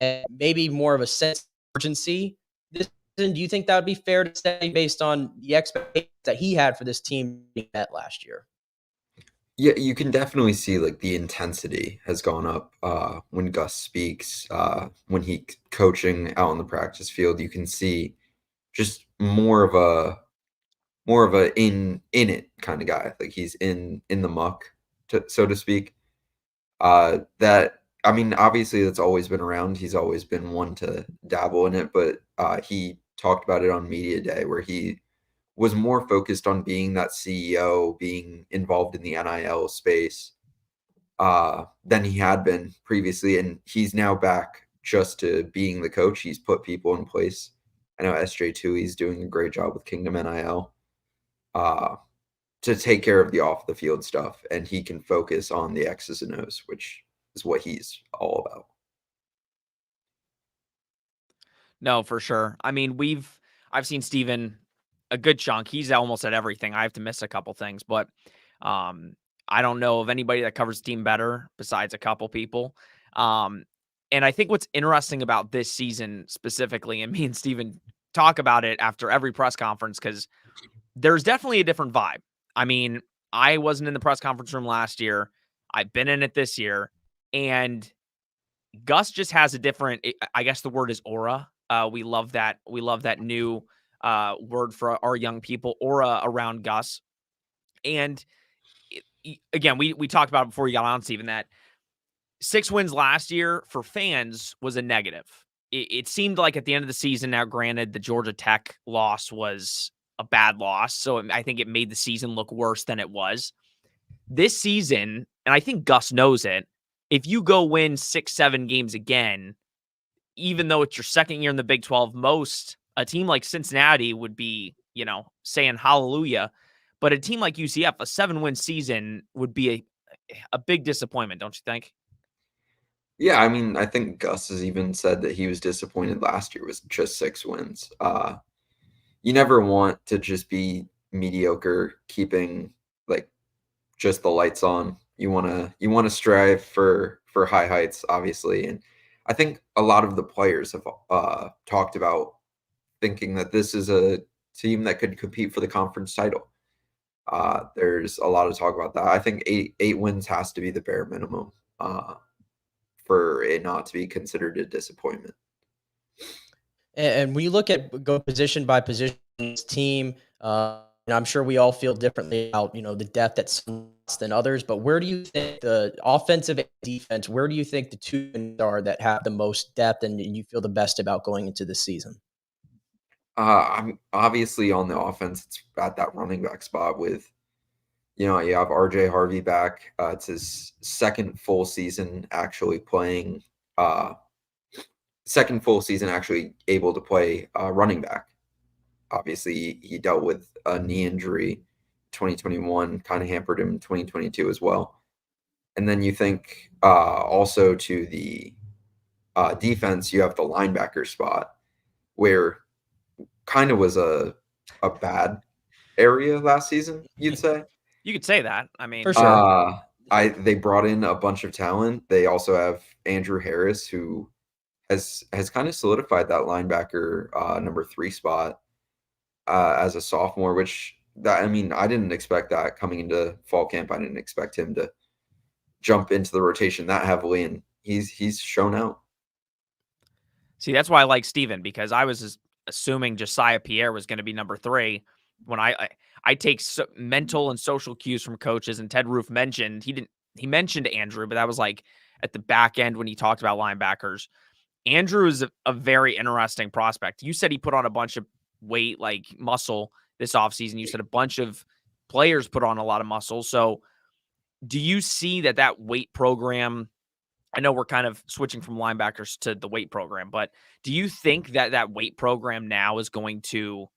and maybe more of a sense of urgency this season. Do you think that would be fair to say based on the expectations that he had for this team being met last year? Yeah, you can definitely see like the intensity has gone up when Gus speaks, when he coaching out on the practice field. You can see just more of a in it kind of guy. Like he's in the muck, so to speak. That I mean, obviously that's always been around. He's always been one to dabble in it, but he talked about it on media day where he was more focused on being that CEO, being involved in the NIL space than he had been previously. And he's now back just to being the coach. He's put people in place. I know SJ2, he's doing a great job with Kingdom NIL to take care of the off the field stuff. And he can focus on the X's and O's, which is what he's all about. No, for sure. I mean, I've seen Steven a good chunk. He's almost at everything. I have to miss a couple things, but I don't know of anybody that covers the team better besides a couple people. And I think what's interesting about this season specifically, and me and Steven talk about it after every press conference, because there's definitely a different vibe. I mean, I wasn't in the press conference room last year. I've been in it this year, and Gus just has a different, I guess the word is aura. We love that. We love that new word for our young people, aura around Gus. And again, we talked about it before you got on, Steven, that 6 wins last year for fans was a negative. It seemed like at the end of the season, now granted, the Georgia Tech loss was a bad loss, so I think it made the season look worse than it was. This season, and I think Gus knows it, if you go win 6-7 games again, even though it's your second year in the Big 12, a team like Cincinnati would be, saying hallelujah. But a team like UCF, a 7-win season would be a big disappointment, don't you think? Yeah, I mean, I think Gus has even said that he was disappointed last year with just 6 wins. You never want to just be mediocre, keeping like just the lights on. You wanna strive for high heights, obviously. And I think a lot of the players have talked about thinking that this is a team that could compete for the conference title. There's a lot of talk about that. I think eight wins has to be the bare minimum for it not to be considered a disappointment. And when you look at go position by position team, and I'm sure we all feel differently about, the depth that's than others, but where do you think the offensive and defense, where do you think the two are that have the most depth and you feel the best about going into the season? I'm obviously on the offense. It's at that running back spot with, you have RJ Harvey back. It's his second full season actually playing, actually able to play running back. Obviously, he dealt with a knee injury 2021, kind of hampered him in 2022 as well. And then you think also to the defense, you have the linebacker spot where kind of was a bad area last season, you'd say. You could say that. I mean, for sure. They brought in a bunch of talent. They also have Andrew Harris, who has kind of solidified that linebacker number 3 spot as a sophomore, I didn't expect that coming into fall camp. I didn't expect him to jump into the rotation that heavily, and he's shown out. See, that's why I like Steven, because I was assuming Josiah Pierre was going to be number 3 when I take mental and social cues from coaches, and Ted Roof mentioned he mentioned Andrew, but that was like at the back end when he talked about linebackers. Andrew is a very interesting prospect. You said he put on a bunch of weight, like muscle this offseason. You said a bunch of players put on a lot of muscle. So do you see that weight program? I know we're kind of switching from linebackers to the weight program, but do you think that weight program now is going to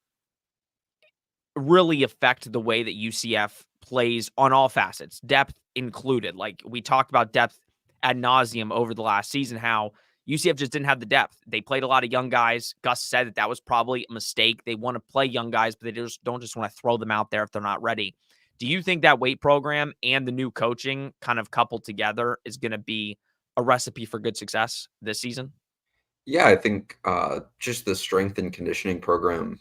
really affect the way that UCF plays on all facets, depth included? Like we talked about depth ad nauseum over the last season, how UCF just didn't have the depth. They played a lot of young guys. Gus said that was probably a mistake. They want to play young guys, but they don't just want to throw them out there if they're not ready. Do you think that weight program and the new coaching kind of coupled together is going to be a recipe for good success this season? Yeah, I think just the strength and conditioning program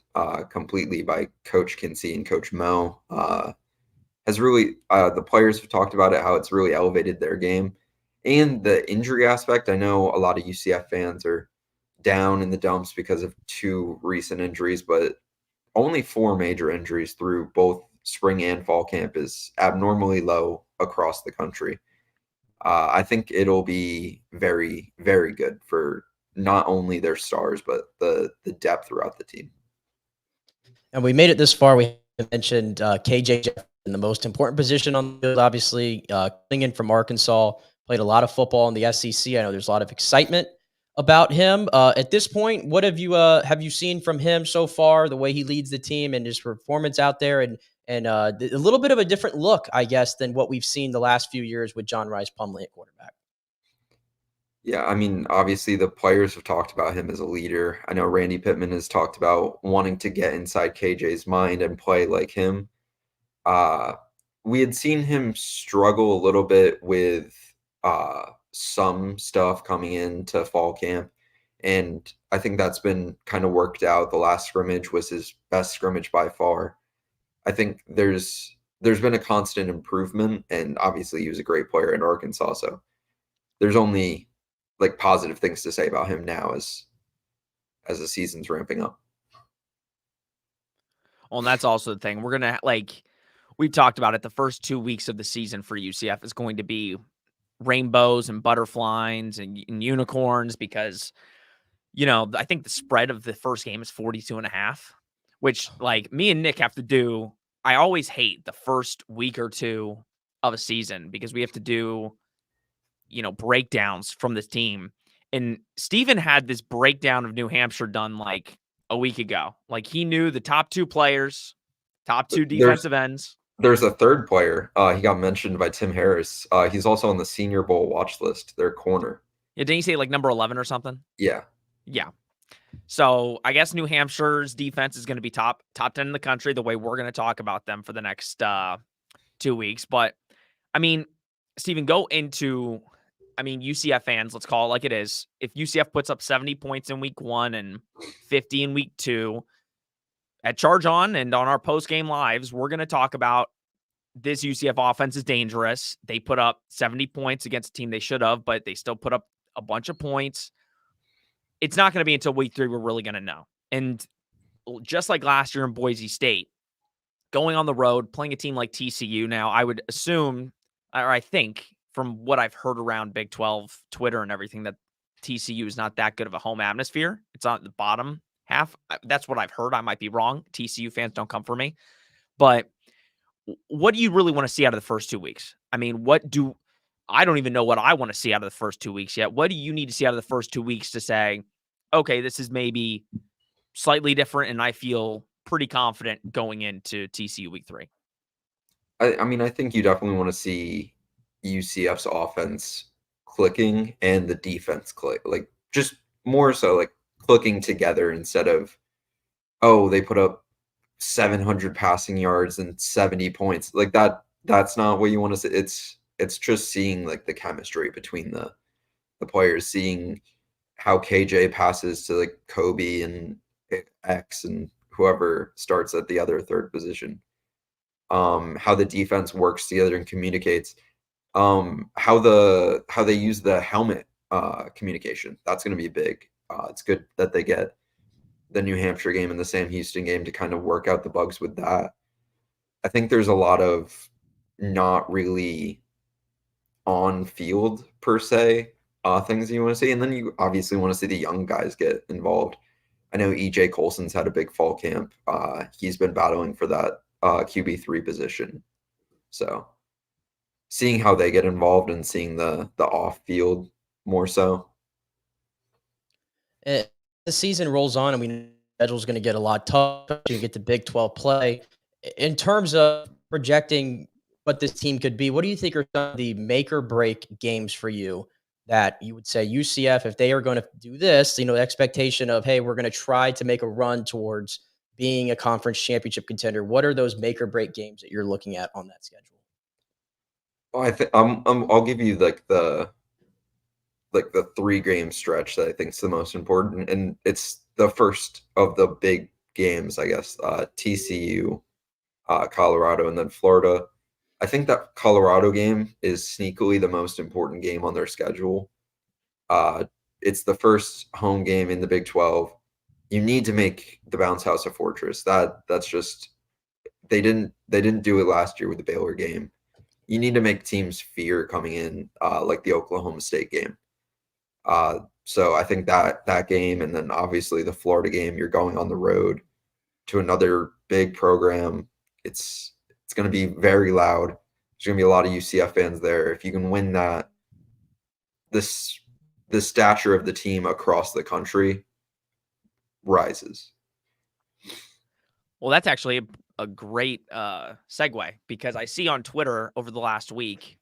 completely by Coach Kinsey and Coach Mo has really, the players have talked about it, how it's really elevated their game. And the injury aspect, I know a lot of UCF fans are down in the dumps because of 2 recent injuries, but only 4 major injuries through both spring and fall camp is abnormally low across the country. I think it'll be very, very good for not only their stars, but the depth throughout the team. And we made it this far. We mentioned KJ Jefferson, the most important position on the field, obviously, coming in from Arkansas, played a lot of football in the SEC. I know there's a lot of excitement about him. At this point, what have you seen from him so far, the way he leads the team and his performance out there, and a little bit of a different look, I guess, than what we've seen the last few years with John Rice Plumlee at quarterback? Yeah, I mean, obviously the players have talked about him as a leader. I know Randy Pittman has talked about wanting to get inside KJ's mind and play like him. Uh, we had seen him struggle a little bit with some stuff coming into fall camp, and I think that's been kind of worked out. The last scrimmage was his best scrimmage by far. I think there's been a constant improvement, and obviously he was a great player in Arkansas, so there's only like positive things to say about him now as the season's ramping up. Well, and that's also the thing. We're going to, we talked about it, the first 2 weeks of the season for UCF is going to be rainbows and butterflies and unicorns because, I think the spread of the first game is 42.5, which me and Nick have to do. I always hate the first week or two of a season because we have to do, breakdowns from this team. And Steven had this breakdown of New Hampshire done a week ago. He knew the top 2 players, top 2 defensive ends. There's a third player. He got mentioned by Tim Harris. He's also on the Senior Bowl watch list, their corner. Yeah, didn't he say number 11 or something? Yeah. Yeah. So I guess New Hampshire's defense is going to be top 10 in the country, the way we're going to talk about them for the next 2 weeks. But, I mean, Steven, go into, UCF fans, let's call it like it is. If UCF puts up 70 points in week 1 and 50 in week 2, at Charge On and on our post-game lives, we're going to talk about this UCF offense is dangerous. They put up 70 points against a team they should have, but they still put up a bunch of points. It's not going to be until week 3 we're really going to know. And just like last year in Boise State, going on the road, playing a team like TCU now, I would assume, or I think from what I've heard around Big 12 Twitter and everything, that TCU is not that good of a home atmosphere. It's on the bottom half. That's what I've heard. I might be wrong. TCU fans, don't come for me. But what do you really want to see out of the first 2 weeks? I mean, I don't even know what I want to see out of the first 2 weeks yet. What do you need to see out of the first 2 weeks to say, okay, this is maybe slightly different and I feel pretty confident going into TCU week 3? I mean, I think you definitely want to see UCF's offense clicking and the defense click, just more so clicking together instead of, oh, they put up 700 passing yards and 70 points. That's not what you want to see. It's just seeing the chemistry between the players, seeing how KJ passes to Kobe and X and whoever starts at the other third position. How the defense works together and communicates. How they use the helmet communication. That's going to be big. It's good that they get the New Hampshire game and the Sam Houston game to kind of work out the bugs with that. I think there's a lot of not really on field per se things you want to see, and then you obviously want to see the young guys get involved. I know EJ Colson's had a big fall camp. He's been battling for that QB3 position. So seeing how they get involved and seeing the off field more so. The season rolls on, and we know the schedule is going to get a lot tougher. You get the Big 12 play. In terms of projecting what this team could be, what do you think are some of the make or break games for you that you would say UCF, if they are going to do this, the expectation of, hey, we're going to try to make a run towards being a conference championship contender? What are those make or break games that you're looking at on that schedule? Well, I'll give you the like the 3-game stretch that I think is the most important, and it's the first of the big games, I guess. TCU, Colorado, and then Florida. I think that Colorado game is sneakily the most important game on their schedule. It's the first home game in the Big 12. You need to make the bounce house a fortress. That's just they didn't do it last year with the Baylor game. You need to make teams fear coming in, like the Oklahoma State game. So I think that game, and then obviously the Florida game, you're going on the road to another big program. It's going to be very loud. There's going to be a lot of UCF fans there. If you can win that, the stature of the team across the country rises. Well, that's actually a great segue, because I see on Twitter over the last week,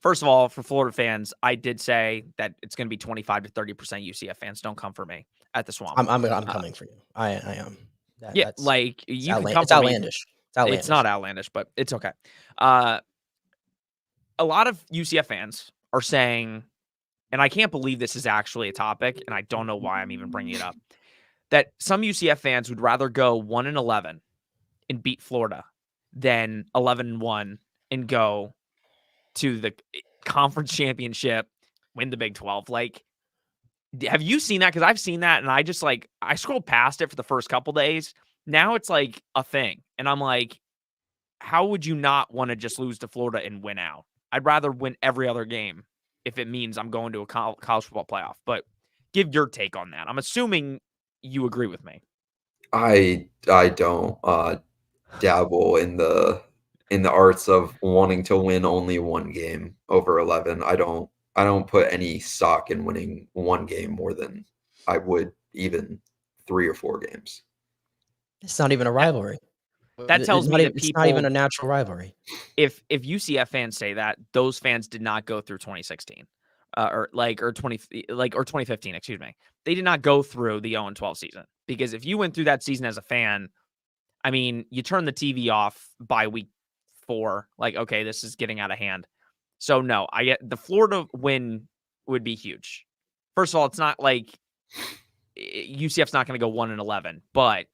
first of all, for Florida fans, I did say that it's going to be 25 to 30% UCF fans. Don't come for me at the Swamp. I'm coming for you. I am. Yeah, like you can come it's for me. outlandish. It's outlandish. It's not outlandish, but it's okay. A lot of UCF fans are saying, and I can't believe this is actually a topic, and I don't know why I'm even bringing it up, that some UCF fans would rather go 1-11 and beat Florida than 11-1 and go to the conference championship, win the Big 12. Like, have you seen that? Because I've seen that, and I scrolled past it for the first couple days. Now it's like a thing, and I'm like, how would you not want to just lose to Florida and win out? I'd rather win every other game if it means I'm going to a college football playoff. But give your take on that. I'm assuming you agree with me. I don't dabble in the arts of wanting to win only one game over 11. I don't put any stock in winning one game more than I would even 3 or 4 games. It's not even a rivalry. That tells me that it's not even a natural rivalry. If UCF fans say that, those fans did not go through 2016, or 2015. Excuse me. They did not go through the 0-12 season, because if you went through that season as a fan, I mean, you turn the TV off by week 4. Like, okay, this is getting out of hand. So no, I get the Florida win would be huge. First of all, it's not like UCF's not going to go 1-11, but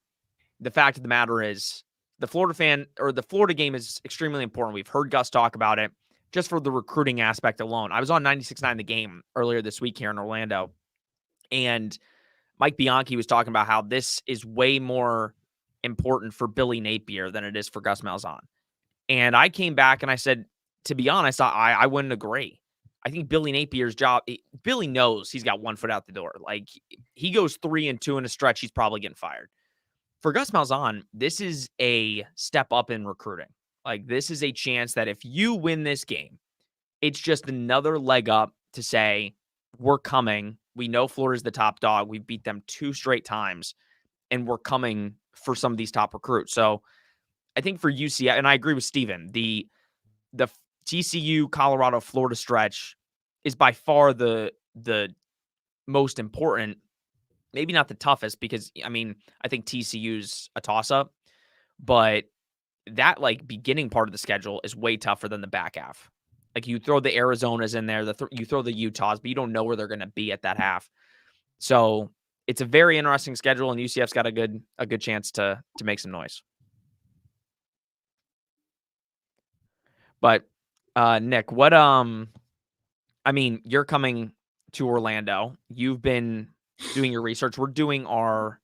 the fact of the matter is, the Florida game is extremely important. We've heard Gus talk about it just for the recruiting aspect alone. I was on 96.9 The Game earlier this week here in Orlando, and Mike Bianchi was talking about how this is way more important for Billy Napier than it is for Gus Malzahn. And I came back and I said, to be honest, I wouldn't agree. I think Billy Napier's job, Billy knows he's got one foot out the door. Like, he goes 3-2 in a stretch, he's probably getting fired. For Gus Malzahn, this is a step up in recruiting. Like, this is a chance that if you win this game, it's just another leg up to say, we're coming. We know Florida's the top dog. We beat them 2 straight times, and we're coming for some of these top recruits. So I think for UCF, and I agree with Steven, the TCU, Colorado, Florida stretch is by far the most important. Maybe not the toughest, because, I mean, I think TCU's a toss-up, but that, like, beginning part of the schedule is way tougher than the back half. Like, you throw the Arizonas in there, you throw the Utahs, but you don't know where they're going to be at that half. So it's a very interesting schedule, and UCF's got a good chance to make some noise. But Nick, what I mean, you're coming to Orlando. You've been doing your research. We're doing our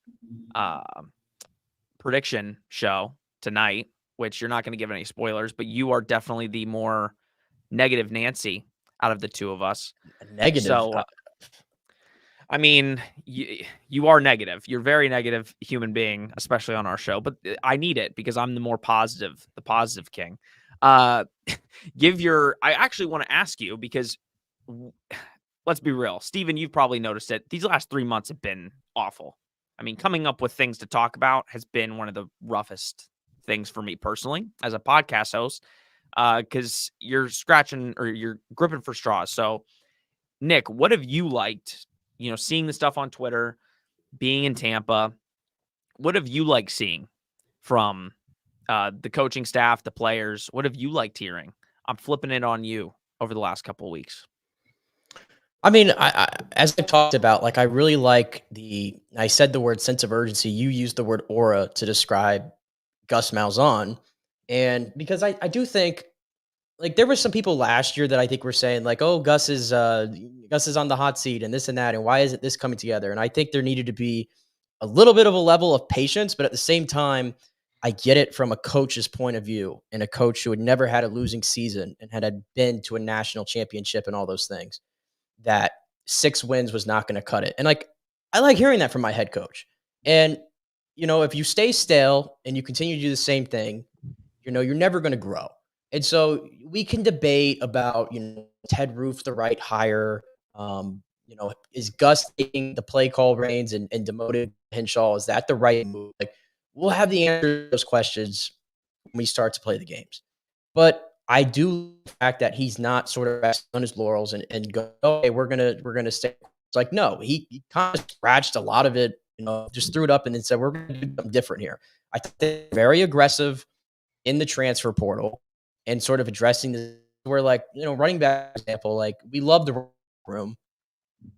prediction show tonight, which you're not going to give any spoilers, but you are definitely the more negative Nancy out of the two of us. Negative. So, I mean, you are negative. You're a very negative human being, especially on our show, but I need it because I'm the positive king. I actually want to ask you, because let's be real, Steven, you've probably noticed it. These last 3 months have been awful. I mean, coming up with things to talk about has been one of the roughest things for me personally as a podcast host, because you're scratching or you're gripping for straws. So, Nick, what have you liked, seeing the stuff on Twitter, being in Tampa? What have you liked seeing from the coaching staff, the players? What have you liked hearing? I'm flipping it on you over the last couple of weeks. I mean, as I talked about, like I really like I said the word sense of urgency. You used the word aura to describe Gus Malzahn. And because I do think like there were some people last year that I think were saying like, oh, Gus is on the hot seat and this and that. And why isn't this coming together? And I think there needed to be a little bit of a level of patience, but at the same time, I get it from a coach's point of view and a coach who had never had a losing season and had been to a national championship and all those things, that 6 wins was not going to cut it. And like, I like hearing that from my head coach. And, if you stay stale and you continue to do the same thing, you're never going to grow. And so we can debate about, Ted Roof the right hire. Is Gus taking the play call reins and demoted Henshaw? Is that the right move? Like, we'll have the answer to those questions when we start to play the games. But I do like the fact that he's not sort of resting on his laurels and go, okay, we're gonna stay. It's like, no, he kind of scratched a lot of it, just threw it up and then said, we're gonna do something different here. I think they're very aggressive in the transfer portal and sort of addressing this. Where like, running back example, like we love the room.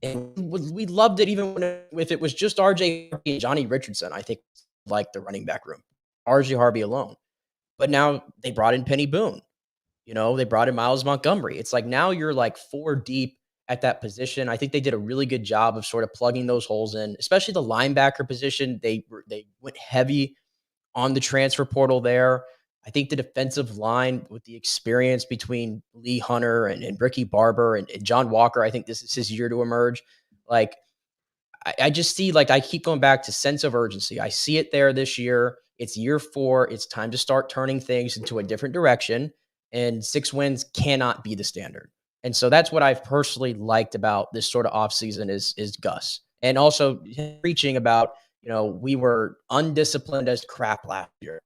And we loved it even if it was just RJ Harvey and Johnny Richardson. I think like the running back room, RJ Harvey alone. But now they brought in Penny Boone. They brought in Miles Montgomery. It's like now you're like 4 deep at that position. I think they did a really good job of sort of plugging those holes in, especially the linebacker position. They went heavy on the transfer portal there. I think the defensive line with the experience between Lee Hunter and Ricky Barber and John Walker, I think this is his year to emerge. Like, I just see, like, I keep going back to sense of urgency. I see it there this year. It's year 4. It's time to start turning things into a different direction. And 6 wins cannot be the standard. And so that's what I've personally liked about this sort of offseason is Gus. And also preaching about, we were undisciplined as crap last year.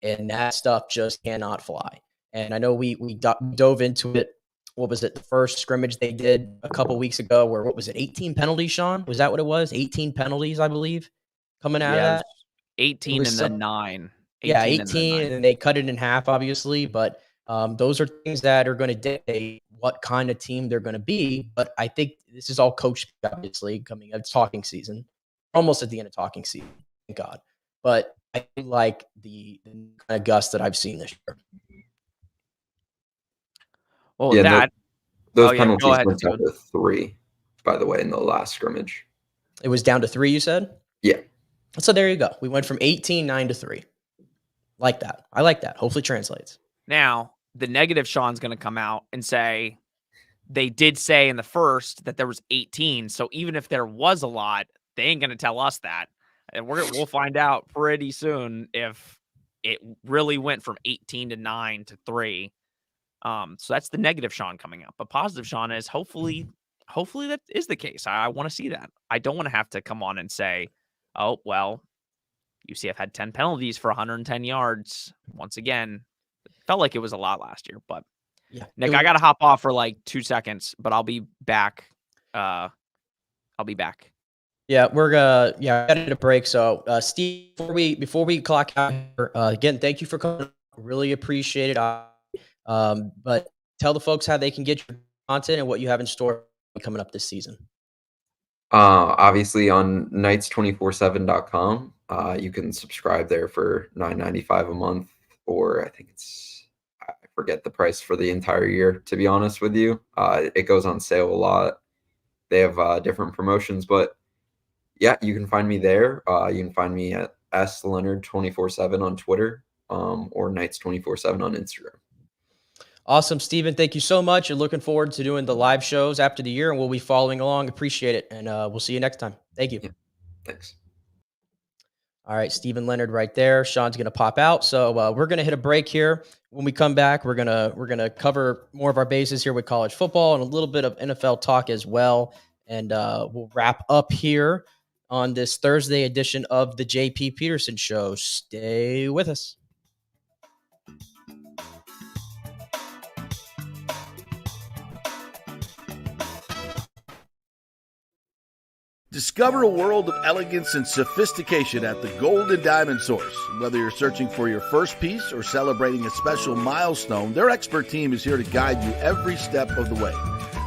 And that stuff just cannot fly. And I know we dove into it. What was it? The first scrimmage they did a couple weeks ago where, what was it? 18 penalties, Sean? Was that what it was? 18 penalties, I believe, coming out of that? 18 and then 9. 18 and then they cut it in half, obviously. But those are things that are going to dictate what kind of team they're going to be. But I think this is all coach, obviously, coming up talking season. Almost at the end of talking season. Thank God. But I like the kind of Gus that I've seen this year. Well, those penalties went down to 3, by the way, in the last scrimmage. It was down to 3, you said? Yeah. So there you go. We went from 18-9 to 3. Like that. I like that. Hopefully translates. Now, the negative Sean's going to come out and say they did say in the first that there was 18. So even if there was a lot, they ain't going to tell us that. And we'll find out pretty soon if it really went from 18-9 to 3. So that's the negative Sean coming up. But positive Sean is hopefully that is the case. I want to see that. I don't want to have to come on and say, oh, well, UCF had 10 penalties for 110 yards. Once again, it felt like it was a lot last year. But yeah, Nick, I got to hop off for like 2 seconds, but I'll be back. I'll be back. Yeah, we're got a break. So, Steve, before we clock out here, again, thank you for coming. Really appreciate it. But tell the folks how they can get your content and what you have in store coming up this season. Obviously on knights247.com, you can subscribe there for $9.95 a month, or I forget the price for the entire year, to be honest with you. It goes on sale a lot. They have different promotions, but yeah, you can find me there. You can find me at sleonard247 on Twitter, or Knights247 on Instagram. Awesome, Steven. Thank you so much. And looking forward to doing the live shows after the year, and we'll be following along. Appreciate it. And we'll see you next time. Thank you. Yeah, thanks. All right, Steven Leonard right there. Sean's going to pop out. So we're going to hit a break here. When we come back, we're gonna cover more of our bases here with college football and a little bit of NFL talk as well. And we'll wrap up here on this Thursday edition of the JP Peterson Show. Stay with us. Discover a world of elegance and sophistication at the Gold and Diamond Source. Whether you're searching for your first piece or celebrating a special milestone, their expert team is here to guide you every step of the way.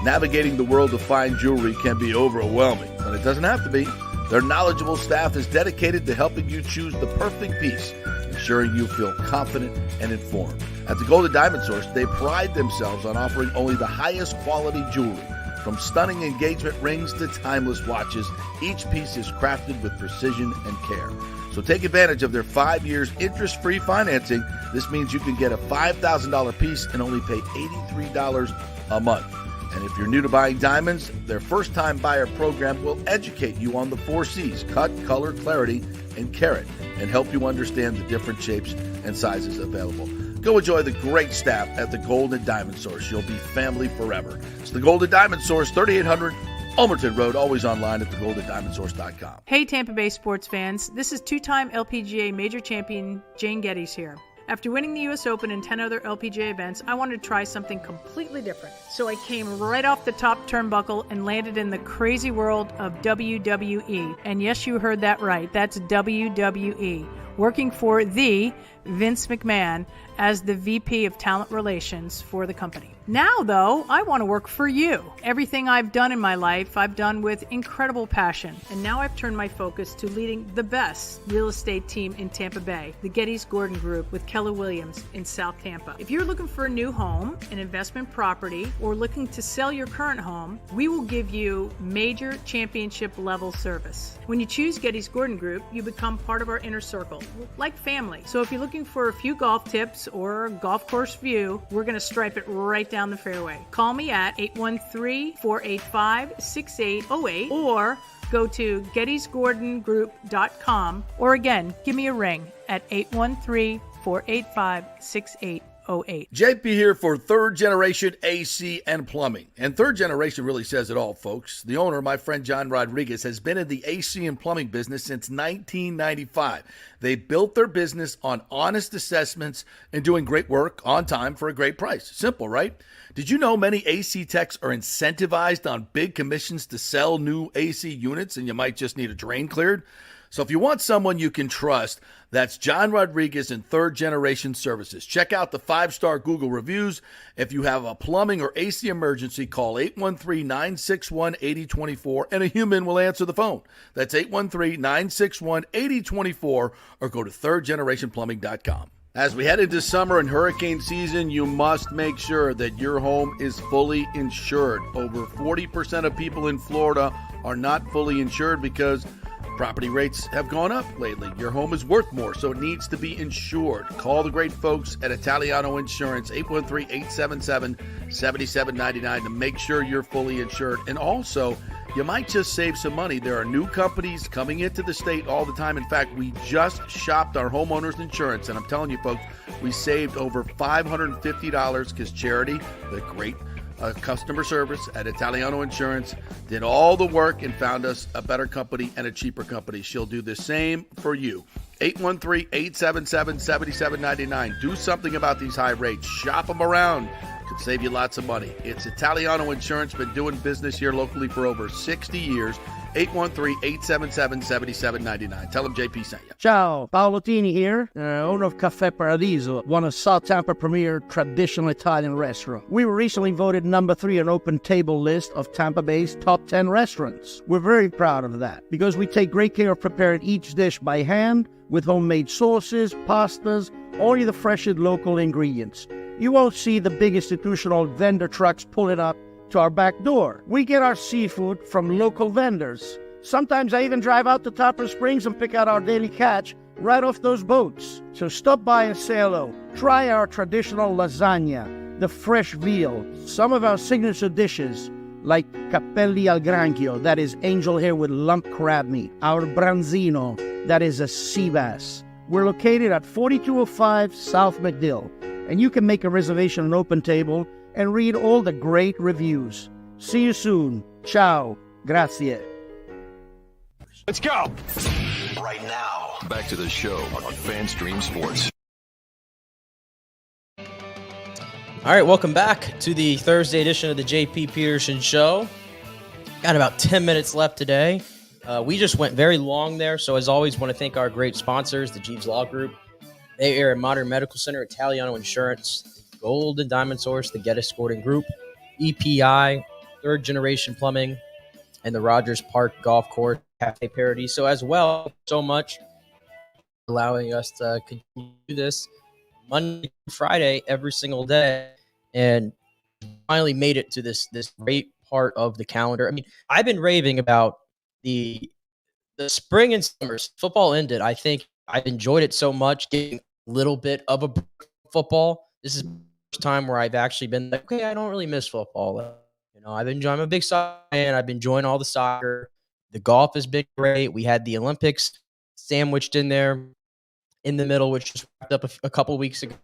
Navigating the world of fine jewelry can be overwhelming, but it doesn't have to be. Their knowledgeable staff is dedicated to helping you choose the perfect piece, ensuring you feel confident and informed. At the Golden Diamond Source, they pride themselves on offering only the highest quality jewelry. From stunning engagement rings to timeless watches, each piece is crafted with precision and care. So take advantage of their 5 years interest-free financing. This means you can get a $5,000 piece and only pay $83 a month. And if you're new to buying diamonds, their first-time buyer program will educate you on the 4 C's: cut, color, clarity, and carat, and help you understand the different shapes and sizes available. Go enjoy the great staff at the Golden Diamond Source. You'll be family forever. It's the Golden Diamond Source, 3800 Ulmerton Road, always online at thegoldendiamondsource.com. Hey Tampa Bay sports fans, this is two-time LPGA major champion Jane Geddes here. After winning the US Open and 10 other LPGA events, I wanted to try something completely different. So I came right off the top turnbuckle and landed in the crazy world of WWE. And yes, you heard that right. That's WWE. Working for the Vince McMahon as the VP of Talent Relations for the company. Now, though, I want to work for you. Everything I've done in my life, I've done with incredible passion. And now I've turned my focus to leading the best real estate team in Tampa Bay, the Geddes Gordon Group with Keller Williams in South Tampa. If you're looking for a new home, an investment property, or looking to sell your current home, we will give you major championship level service. When you choose Geddes Gordon Group, you become part of our inner circle, like family. So if you're looking for a few golf tips or a golf course view, we're going to stripe it right down the fairway. Call me at 813-485-6808 or go to gettysgordongroup.com, or again, give me a ring at 813-485-6808. JP here for Third Generation AC and Plumbing. And Third Generation really says it all, folks. The owner, my friend John Rodriguez, has been in the AC and plumbing business since 1995. They built their business on honest assessments and doing great work on time for a great price. Simple, right? Did you know many AC techs are incentivized on big commissions to sell new AC units, and you might just need a drain cleared? So if you want someone you can trust, that's John Rodriguez and Third Generation Services. Check out the 5-star Google reviews. If you have a plumbing or AC emergency, call 813-961-8024 and a human will answer the phone. That's 813-961-8024 or go to thirdgenerationplumbing.com. As we head into summer and hurricane season, you must make sure that your home is fully insured. Over 40% of people in Florida are not fully insured because property rates have gone up lately. Your home is worth more, so it needs to be insured. Call the great folks at Italiano Insurance, 813-877-7799 to make sure you're fully insured. And also, you might just save some money. There are new companies coming into the state all the time. In fact, we just shopped our homeowners insurance, and I'm telling you, folks, we saved over $550 because Charity, the great customer service at Italiano Insurance, did all the work and found us a better company and a cheaper company. She'll do the same for you. 813-877-7799. Do something about these high rates. Shop them around. Could save you lots of money. It's Italiano Insurance. Been doing business here locally for over 60 years. 813-877-7799. Tell them JP sent you. Ciao, Paolo Tini here, owner of Caffè Paradiso, one of South Tampa premier traditional Italian restaurant. We were recently voted number 3 on Open Table list of Tampa Bay's top 10 restaurants. We're very proud of that because we take great care of preparing each dish by hand with homemade sauces, pastas, only the freshest local ingredients. You won't see the big institutional vendor trucks pulling up to our back door. We get our seafood from local vendors. Sometimes I even drive out to Topper Springs and pick out our daily catch right off those boats. So stop by and say hello. Try our traditional lasagna, the fresh veal, some of our signature dishes like capelli al granchio, that is angel hair with lump crab meat, our branzino, that is a sea bass. We're located at 4205 South McDill, and you can make a reservation on Open Table and read all the great reviews. See you soon. Ciao. Grazie. Let's go. Right now, back to the show on FanStream Sports. All right, welcome back to the Thursday edition of the JP Peterson Show. Got about 10 minutes left today. We just went very long there, so as always, want to thank our great sponsors, the Jeeves Law Group, Bay Area Modern Medical Center, Italiano Insurance, Golden Diamond Source, the Geddes Gordon Group, EPI, third generation plumbing and the Rogers Park Golf Course Cafe parody. So as well, so much allowing us to continue to do this Monday through Friday every single day, and finally made it to this great part of the calendar. I mean, I've been raving about the spring and summer. Football ended. I think I've enjoyed it so much, getting a little bit of a football. This is the first time where I've actually been like, okay, I don't really miss football. You know, I'm a big soccer fan. I've been enjoying all the soccer. The golf has been great. We had the Olympics sandwiched in there in the middle, which just wrapped up a couple weeks ago.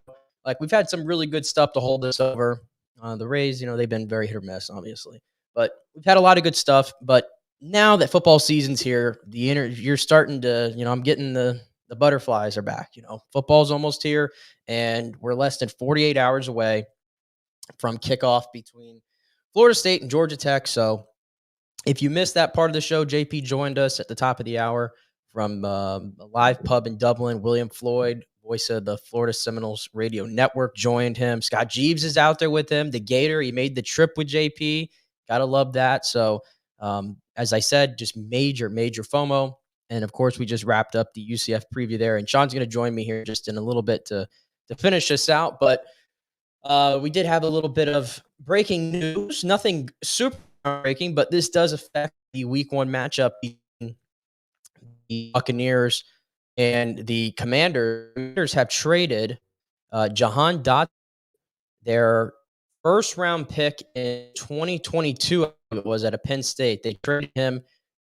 Like, we've had some really good stuff to hold us over. The Rays, you know, they've been very hit or miss, obviously. But we've had a lot of good stuff. But now that football season's here, you're starting to, you know, I'm getting the butterflies are back. You know, football's almost here, and we're less than 48 hours away from kickoff between Florida State and Georgia Tech. So if you missed that part of the show, JP joined us at the top of the hour from a live pub in Dublin. William Floyd, voice of the Florida Seminoles Radio Network, joined him. Scott Jeeves is out there with him. The Gator, he made the trip with JP. Gotta love that. So, as I said, just major FOMO. And of course, we just wrapped up the UCF preview there. And Sean's going to join me here just in a little bit to finish this out. But we did have a little bit of breaking news. Nothing super breaking, but this does affect the week 1 matchup between the Buccaneers and the Commanders. Commanders have traded Jahan Dotson, their first round pick in 2022. It was at a Penn State. They traded him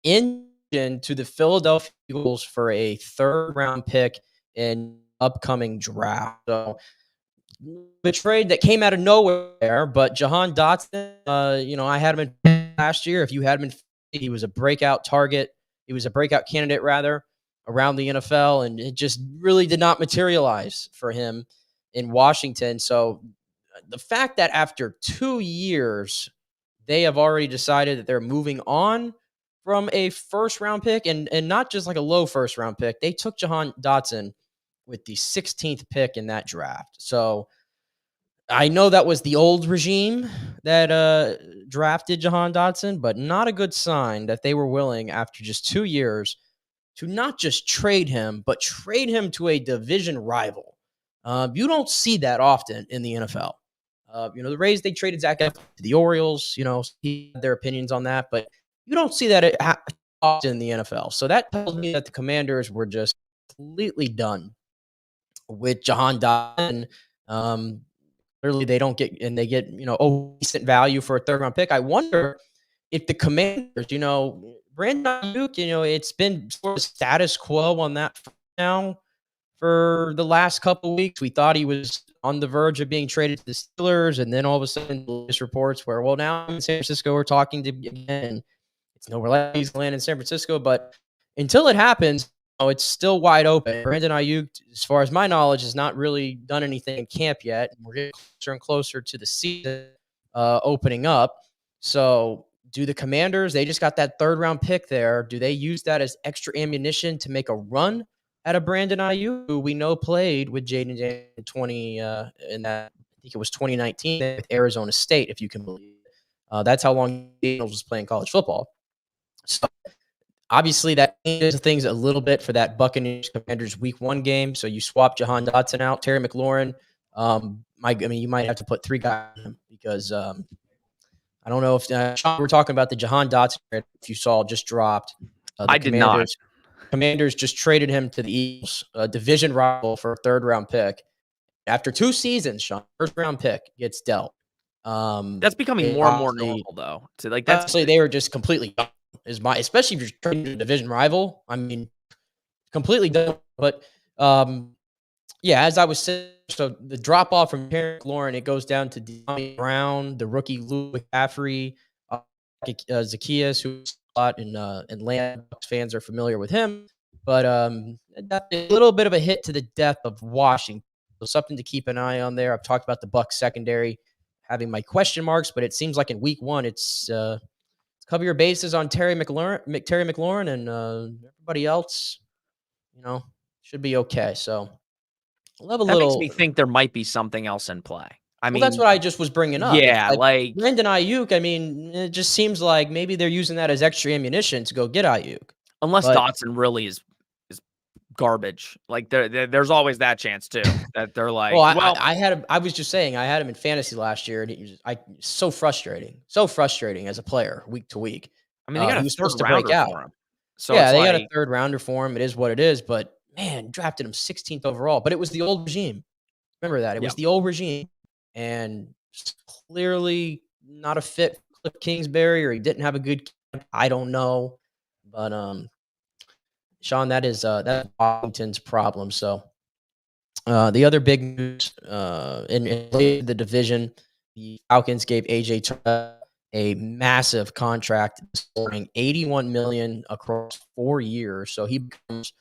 into the Philadelphia Eagles for a 3rd round pick in upcoming draft. So the trade that came out of nowhere, but Jahan Dotson, you know, I had him in last year. If you had him in, he was a breakout target. He was a breakout candidate, rather, around the NFL, and it just really did not materialize for him in Washington. So the fact that after 2 years, they have already decided that they're moving on from a first-round pick, and not just like a low first-round pick. They took Jahan Dotson with the 16th pick in that draft. So I know that was the old regime that drafted Jahan Dotson, but not a good sign that they were willing, after just 2 years, to not just trade him, but trade him to a division rival. You don't see that often in the NFL. You know, the Rays, they traded Zach Eflin to the Orioles. You know, he had their opinions on that, but you don't see that often in the NFL. So that tells me that the Commanders were just completely done with Jahan Dotson. Clearly, they don't get, and they get, you know, decent value for a 3rd round pick. I wonder if the Commanders, you know, Brandon Ayuk, you know, it's been sort of status quo on that now for the last couple of weeks. We thought he was on the verge of being traded to the Steelers, and then all of a sudden, this reports where, well, now in San Francisco, we're talking to again. It's nowhere like he's landing in San Francisco, but until it happens, it's still wide open. Brandon Ayuk, as far as my knowledge, has not really done anything in camp yet. We're getting closer and closer to the season opening up. So do the Commanders, they just got that 3rd round pick there. Do they use that as extra ammunition to make a run at a Brandon Ayuk, who we know played with Jaden Daniels in that, I think it was 2019 with Arizona State, if you can believe it. That's how long Daniels was playing college football. So obviously, that changes things a little bit for that Buccaneers Commanders Week 1 game. So you swap Jahan Dotson out, Terry McLaurin. You might have to put 3 guys on him because I don't know if Sean, we're talking about the Jahan Dotson. If you saw, just dropped. I did not. Commanders just traded him to the Eagles, a division rival, for a 3rd round pick. After 2 seasons, Sean, 1st round pick gets dealt. That's becoming more and more normal, though. So, like, that's actually, they were just completely done. Especially if you're trading to a division rival. I mean, completely done. But yeah, as I was saying, so the drop off from Terry McLaurin, it goes down to De'Ami Brown, the rookie Lou McCaffrey, Zacchaeus, who's a lot in Atlanta. Fans are familiar with him. But that's a little bit of a hit to the depth of Washington. So something to keep an eye on there. I've talked about the Bucs secondary having my question marks, but it seems like in week 1, it's cover your bases on Terry McLaurin, and everybody else, you know, should be okay. So we'll have that makes me think there might be something else in play. I Well, that's mean, what I just was bringing up. It's yeah, like like Brandon Ayuk, I mean, it just seems like maybe they're using that as extra ammunition to go get Ayuk. unless But Dotson really is garbage. Like there's always that chance too that they're well, like, well, I had him. I was just saying I had him in fantasy last year, and so frustrating as a player week to week. I mean, they got He a was third supposed to break rounder out. for him. So Yeah, it's they got a like, third rounder for him. It is what it is. But man, drafted him 16th overall. But it was the old regime. Remember that it yeah. was the old regime, and clearly not a fit for Cliff Kingsbury, or he didn't have a good camp. I don't know, but Sean, that's Washington's problem. So the other big news in the division, the Falcons gave AJ Terrell a massive contract, scoring $81 million across 4 years. So he becomes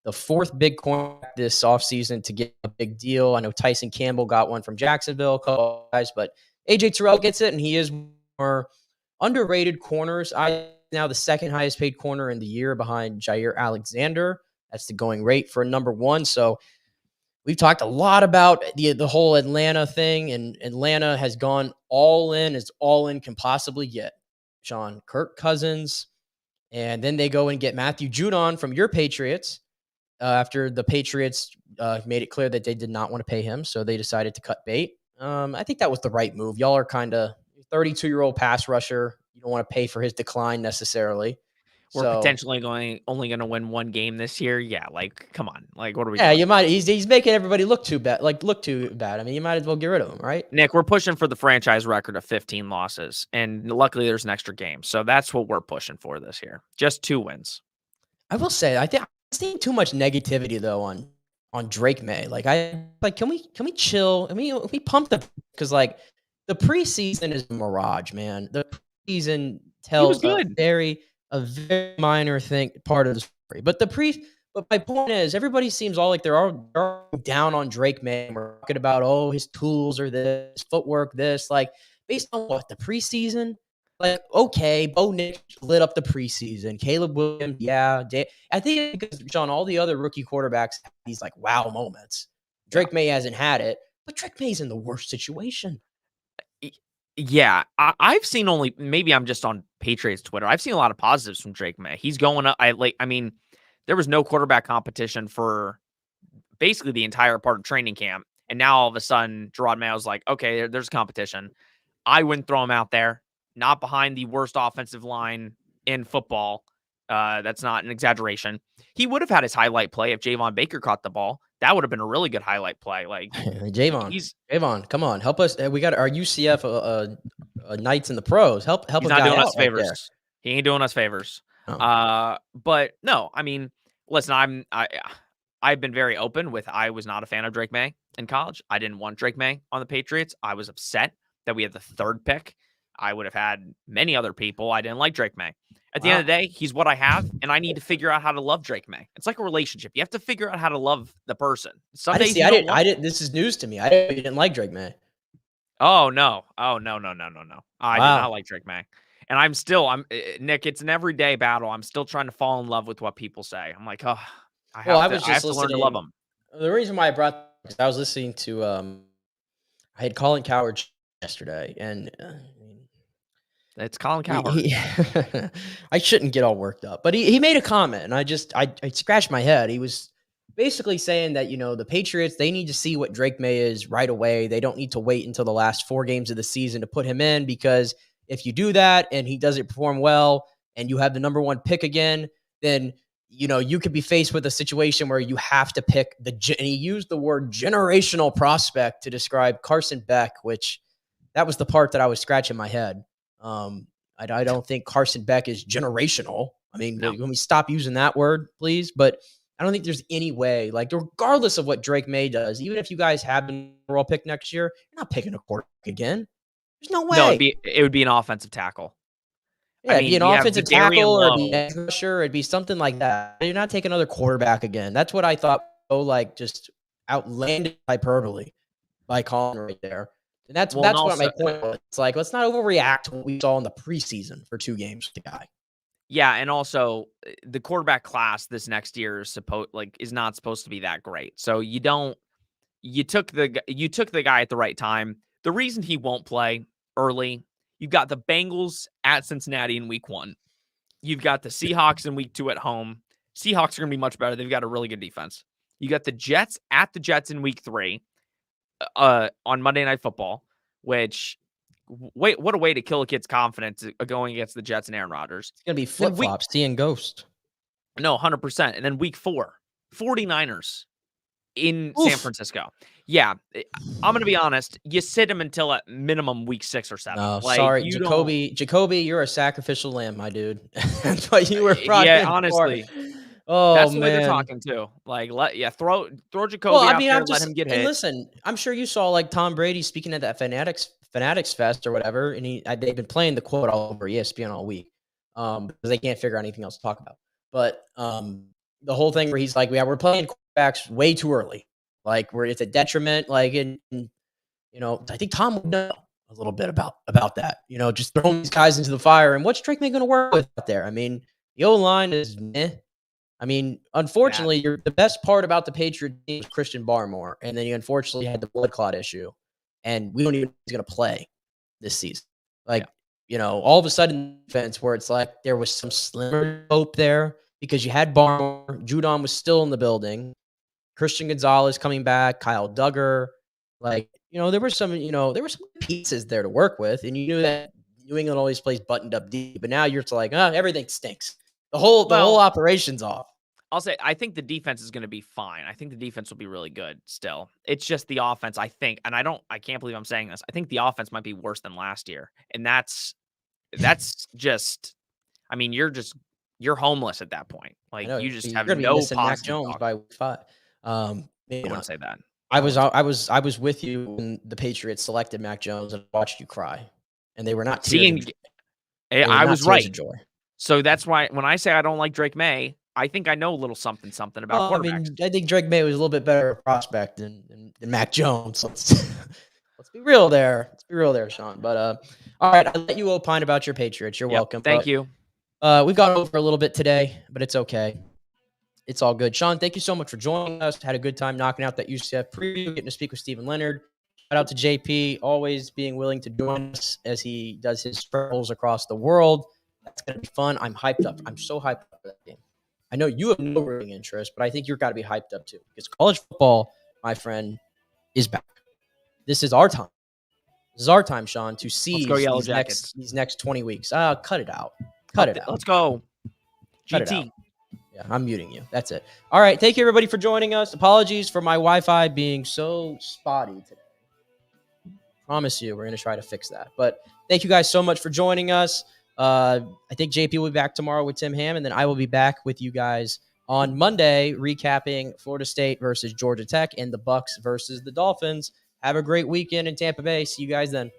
the fourth big cornerback this offseason to get a big deal. I know Tyson Campbell got one from Jacksonville, a couple guys, but AJ Terrell gets it, and he is more underrated corners. Now the second highest paid corner in the year behind Jair Alexander. That's the going rate for number one. So we've talked a lot about the whole Atlanta thing, and Atlanta has gone all in as all in can possibly get. Sean, Kirk Cousins, and then they go and get Matthew Judon from your Patriots after the Patriots made it clear that they did not want to pay him, so they decided to cut bait. I think that was the right move. Y'all are kind of 32-year-old pass rusher. You don't want to pay for his decline necessarily. We're So, potentially only going to win one game this year. Yeah, like come on, like what are we? Yeah, doing? you might. He's making everybody look too bad. I mean, you might as well get rid of him, right? Nick, we're pushing for the franchise record of 15 losses, and luckily there's an extra game, so that's what we're pushing for this year. Just 2 wins. I will say, I think I'm seeing too much negativity though on Drake May. Can we chill? I mean, we pump because like the preseason is a mirage, man. The preseason tells a very minor part of the story. But my point is, everybody seems all like they're all down on Drake May. We're talking about his tools or this footwork, this like based on what the preseason. Like, okay, Bo Nix lit up the preseason. Caleb Williams, yeah. I think because, John, all the other rookie quarterbacks have these, like, wow moments. Drake May hasn't had it, but Drake May's in the worst situation. Yeah, I've seen maybe I'm just on Patriots Twitter. I've seen a lot of positives from Drake May. He's going up. I mean, there was no quarterback competition for basically the entire part of training camp. And now all of a sudden, Gerard Mayo's like, okay, there's competition. I wouldn't throw him out there. Not behind the worst offensive line in football. That's not an exaggeration. He would have had his highlight play if Javon Baker caught the ball. That would have been a really good highlight play. Like Javon, come on, help us. We got our UCF Knights in the pros. Help he's a not guy doing out us favors. right He ain't doing us favors. Oh. But no, I mean, listen, I've been very open with I was not a fan of Drake May in college. I didn't want Drake May on the Patriots. I was upset that we had the 3rd pick. I would have had many other people. I didn't like Drake May. At the end of the day, he's what I have, and I need to figure out how to love Drake May. It's like a relationship. You have to figure out how to love the person. Some days I didn't. This is news to me. I didn't like Drake May. Oh no! I did not like Drake May, and I'm Nick. It's an everyday battle. I'm still trying to fall in love with what people say. I'm like, oh, I have to learn to love them. The reason why I brought is I was listening to I had Colin Cowherd yesterday, and it's Colin Cowherd. I shouldn't get all worked up, but he made a comment, and I scratched my head. He was basically saying that the Patriots, they need to see what Drake May is right away. They don't need to wait until the last 4 games of the season to put him in, because if you do that and he doesn't perform well and you have the number 1 pick again, then you could be faced with a situation where you have to pick and he used the word generational prospect to describe Carson Beck, which that was the part that I was scratching my head. I don't think Carson Beck is generational. I mean, When we stop using that word, please? But I don't think there's any way, like, regardless of what Drake May does, even if you guys have an overall pick next year, you're not picking a quarterback again. There's no way. No, it would be an offensive tackle. Yeah, it'd be an offensive tackle or it'd be edge rusher. It'd be something like that. You're not taking another quarterback again. That's what I thought. Just outlandish hyperbole by Colin right there. And that's what my point was. It's like, let's not overreact to what we saw in the preseason for 2 games with the guy. Yeah, and also the quarterback class this next year is not supposed to be that great. So you took the guy at the right time. the reason he won't play early, you've got the Bengals at Cincinnati in week 1. You've got the Seahawks in week 2 at home. Seahawks are going to be much better. They've got a really good defense. You got the Jets at the Jets in week 3 on Monday Night Football, which, what a way to kill a kid's confidence going against the Jets and Aaron Rodgers. It's going to be flip-flops, seeing ghost. No, 100%. And then week 4, 49ers in San Francisco. Yeah, I'm going to be honest. You sit him until at minimum week 6 or 7. No, sorry, Jacoby, you're a sacrificial lamb, my dude. That's what you were brought in honestly. for. Oh, that's the way man. they're talking too. Like, throw Jacoby out there, let him get hit. Listen, I'm sure you saw like Tom Brady speaking at that Fanatics Fest or whatever, and they've been playing the quote all over ESPN all week because they can't figure out anything else to talk about. But the whole thing where he's like, we're playing quarterbacks way too early. Like, where it's a detriment. Like, I think Tom would know a little bit about that. Just throwing these guys into the fire. And what's Drake May going to work with out there? I mean, the O-line is meh. I mean, unfortunately, the best part about the Patriot team is Christian Barmore, and then you unfortunately had the blood clot issue, and we don't even know if he's going to play this season. Like, all of a sudden, defense where it's like there was some slimmer hope there because you had Barmore, Judon was still in the building, Christian Gonzalez coming back, Kyle Duggar, like there were some pieces there to work with, and you knew that New England always plays buttoned up deep, but now you're just like, everything stinks. The whole operation's off. I'll say I think the defense is going to be fine. I think the defense will be really good still. It's just the offense, I think, and I can't believe I'm saying this. I think the offense might be worse than last year. And that's just, I mean, you're homeless at that point. Like, you just have no positive Mac Jones talk. by week 5. I wouldn't say that. I was with you when the Patriots selected Mac Jones and watched you cry. And they were not tears. I was right. Of joy. So that's why when I say I don't like Drake May, I think I know a little something about quarterbacks. I think Drake May was a little bit better prospect than Mac Jones. Let's be real there. Let's be real there, Sean. But all right, I'll let you opine about your Patriots. You're welcome. Thank you. We've gone over a little bit today, but it's okay. It's all good. Sean, thank you so much for joining us. Had a good time knocking out that UCF preview, getting to speak with Stephen Leonard. Shout out to JP, always being willing to join us as he does his travels across the world. That's going to be fun. I'm hyped up. I'm so hyped up for that game. I know you have no rooting interest, but I think you've got to be hyped up too because college football, my friend, is back. This is our time. This is our time, Sean, to seize these next 20 weeks. Cut it out. Cut it out. Let's go. Cut it out. Yeah, I'm muting you. That's it. All right. Thank you, everybody, for joining us. Apologies for my Wi-Fi being so spotty today. Promise you, we're going to try to fix that. But thank you guys so much for joining us. I think JP will be back tomorrow with Tim Ham, and then I will be back with you guys on Monday recapping Florida State versus Georgia Tech and the Bucs versus the Dolphins. Have a great weekend in Tampa Bay. See you guys then.